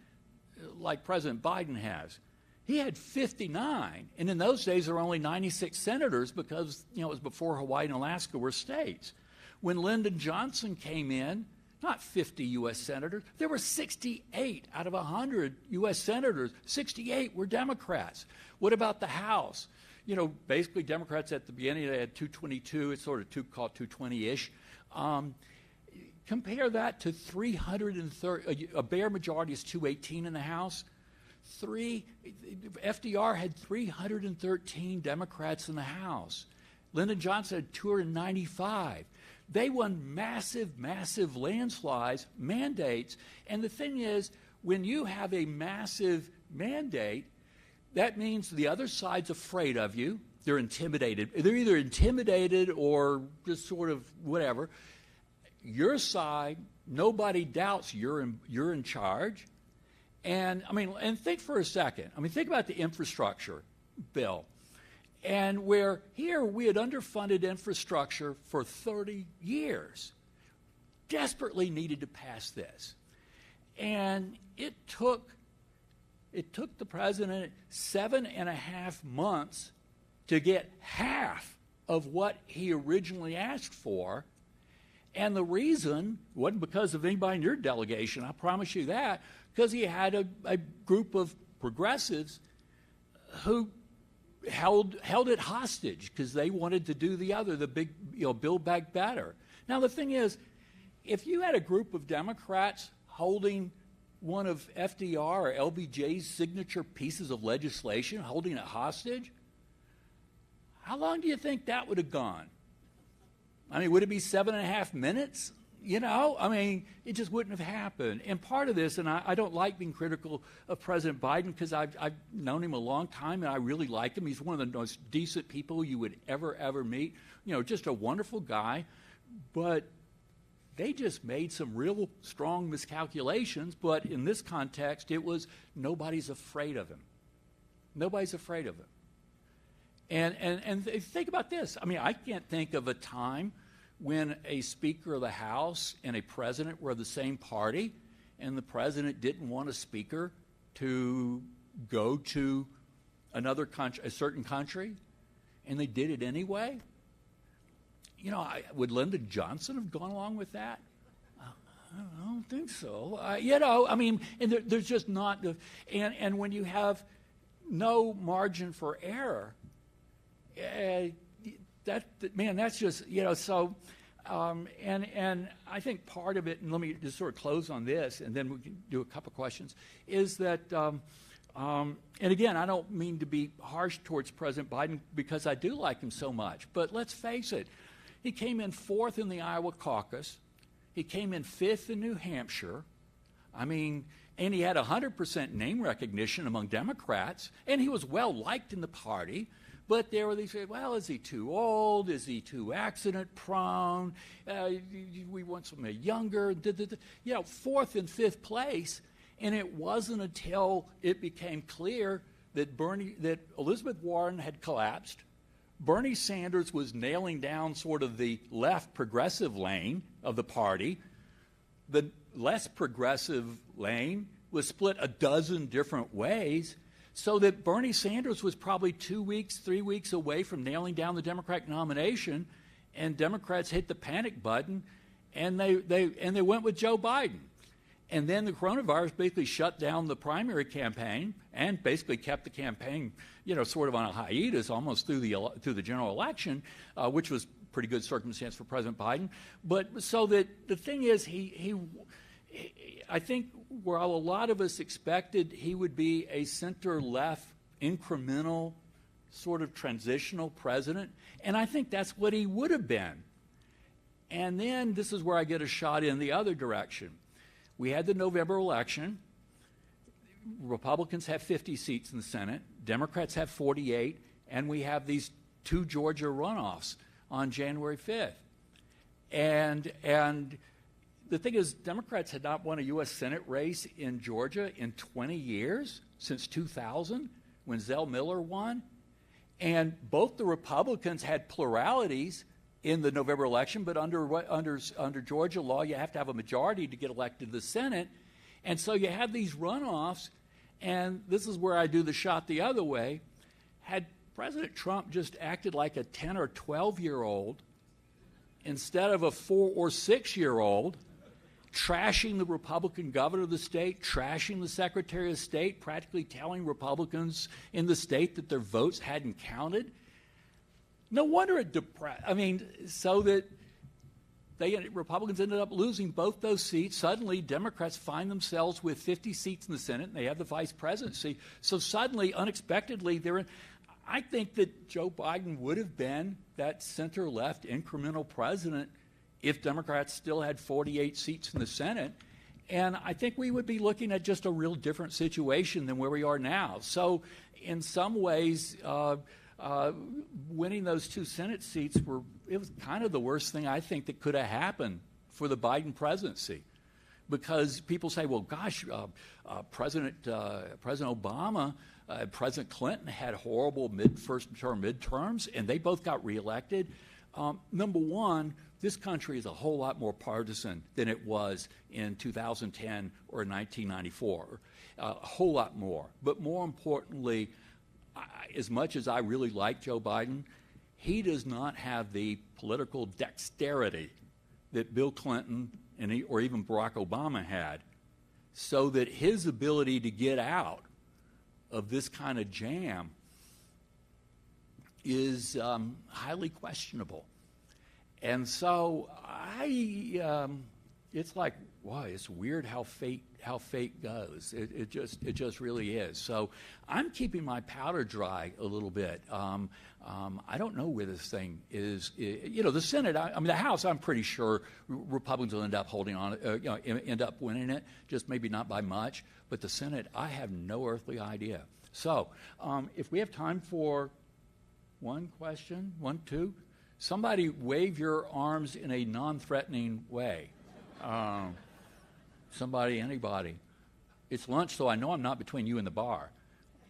like President Biden has. He had 59, and in those days there were only 96 senators because it was before Hawaii and Alaska were states. When Lyndon Johnson came in, not 50 U.S. senators, there were 68 out of 100 U.S. senators. 68 were Democrats. What about the House? Basically Democrats at the beginning, they had 222. It's sort of called 220-ish. Compare that to 330. A bare majority is 218 in the House. FDR had 313 Democrats in the House. Lyndon Johnson had 295. They won massive, massive landslides, mandates. And the thing is, when you have a massive mandate, that means the other side's afraid of you. They're intimidated. They're either intimidated or just sort of whatever. Your side, nobody doubts you're in charge. And think for a second. Think about the infrastructure bill. And where here we had underfunded infrastructure for 30 years, desperately needed to pass this. And it took the president 7.5 months to get half of what he originally asked for. And the reason wasn't because of anybody in your delegation, I promise you that, because he had a group of progressives who held it hostage because they wanted to do the big, Build Back Better. Now, the thing is, if you had a group of Democrats holding one of FDR or LBJ's signature pieces of legislation, holding it hostage, how long do you think that would have gone? Would it be 7.5 minutes? It just wouldn't have happened. And part of this, and I don't like being critical of President Biden because I've known him a long time and I really like him. He's one of the most decent people you would ever meet. Just a wonderful guy. But they just made some real strong miscalculations. But in this context, it was nobody's afraid of him. Nobody's afraid of him. And think about this. I can't think of a time when a Speaker of the House and a President were of the same party and the President didn't want a Speaker to go to another country, a certain country, and they did it anyway. Would Lyndon Johnson have gone along with that? I don't think so. And there's just not, and when you have no margin for error, that's just, so, and I think part of it, and let me just sort of close on this, and then we can do a couple questions, is that, and again, I don't mean to be harsh towards President Biden because I do like him so much, but let's face it, he came in 4th in the Iowa caucus, he came in 5th in New Hampshire, and he had 100% name recognition among Democrats, and he was well liked in the party. But there were these, well, is he too old? Is he too accident prone? We want somebody younger. 4th and 5th place. And it wasn't until it became clear that Elizabeth Warren had collapsed. Bernie Sanders was nailing down sort of the left progressive lane of the party. The less progressive lane was split a dozen different ways. So that Bernie Sanders was probably 2 weeks, 3 weeks away from nailing down the Democratic nomination, and Democrats hit the panic button, and they went with Joe Biden. And then the coronavirus basically shut down the primary campaign and basically kept the campaign, sort of on a hiatus almost through the general election, which was pretty good circumstance for President Biden. But so that the thing is, I think while a lot of us expected he would be a center-left, incremental, sort of transitional president, and I think that's what he would have been. And then this is where I get a shot in the other direction. We had the November election. Republicans have 50 seats in the Senate, Democrats have 48, and we have these 2 Georgia runoffs on January 5th. And the thing is, Democrats had not won a U.S. Senate race in Georgia in 20 years, since 2000, when Zell Miller won. And both the Republicans had pluralities in the November election, but under Georgia law, you have to have a majority to get elected to the Senate. And so you have these runoffs, and this is where I do the shot the other way. Had President Trump just acted like a 10 or 12-year-old instead of a 4 or 6-year-old, trashing the Republican governor of the state, trashing the Secretary of State, practically telling Republicans in the state that their votes hadn't counted. No wonder it depressed. I mean, so that Republicans ended up losing both those seats. Suddenly, Democrats find themselves with 50 seats in the Senate, and they have the vice presidency. So suddenly, unexpectedly, they're in. I think that Joe Biden would have been that center-left incremental president if Democrats still had 48 seats in the Senate. And I think we would be looking at just a real different situation than where we are now. So in some ways, winning those 2 Senate seats it was kind of the worst thing I think that could have happened for the Biden presidency. Because people say, well, gosh, President Obama, President Clinton had horrible first-term midterms, and they both got reelected. Number one, this country is a whole lot more partisan than it was in 2010 or 1994, a whole lot more. But more importantly, as much as I really like Joe Biden, he does not have the political dexterity that Bill Clinton or even Barack Obama had, so that his ability to get out of this kind of jam is highly questionable. And so it's like, wow, it's weird how fate goes. It just really is. So I'm keeping my powder dry a little bit. I don't know where this thing is. The Senate, I mean, the House, I'm pretty sure Republicans will end up holding on, end up winning it, just maybe not by much. But the Senate, I have no earthly idea. So if we have time for one question, 1, 2, somebody wave your arms in a non-threatening way. Somebody, anybody. It's lunch, so I know I'm not between you and the bar.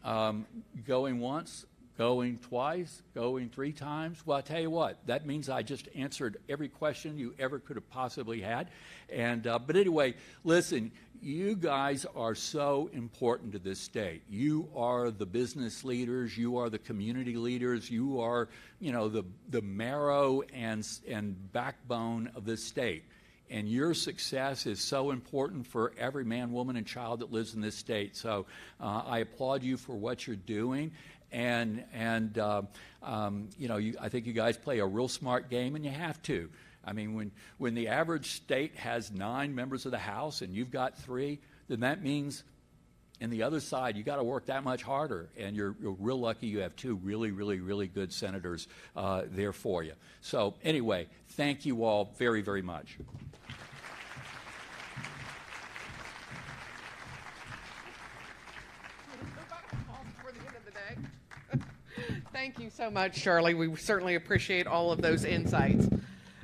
Going once, going twice, going 3 times. Well, I tell you what, that means I just answered every question you ever could have possibly had. And but anyway, listen, you guys are so important to this state. You are the business leaders. You are the community leaders. You are, the marrow and backbone of this state. And your success is so important for every man, woman, and child that lives in this state. So I applaud you for what you're doing. And I think you guys play a real smart game, and you have to. I mean, when the average state has 9 members of the House and you've got 3, then that means in the other side you got to work that much harder. And you're real lucky you have 2 really, really, really good senators there for you. So anyway, thank you all very, very much. Thank you so much, Shirley. We certainly appreciate all of those insights.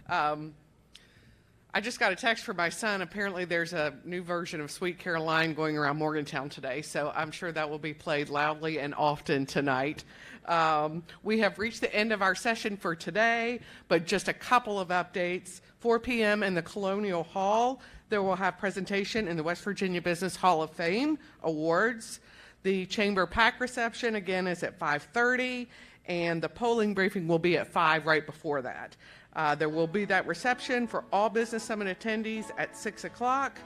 I just got a text from my son. Apparently there's a new version of Sweet Caroline going around Morgantown today, so I'm sure that will be played loudly and often tonight. We have reached the end of our session for today, but just a couple of updates. 4 p.m. in the Colonial Hall, there will have presentation in the West Virginia Business Hall of Fame Awards. The Chamber PAC reception, again, is at 5:30, and the polling briefing will be at 5 right before that. There will be that reception for all Business Summit attendees at 6 o'clock,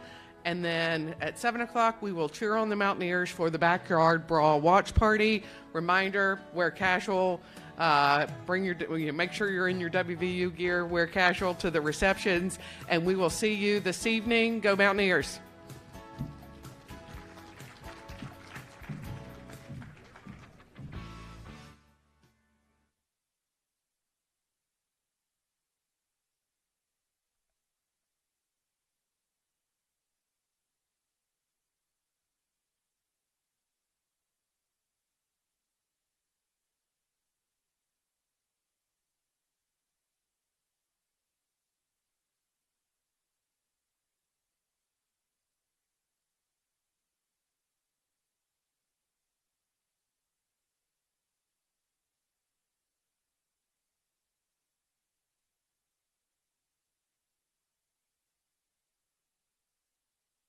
and then at 7 o'clock, we will cheer on the Mountaineers for the Backyard Brawl Watch Party. Reminder, wear casual, make sure you're in your WVU gear, wear casual to the receptions, and we will see you this evening. Go Mountaineers.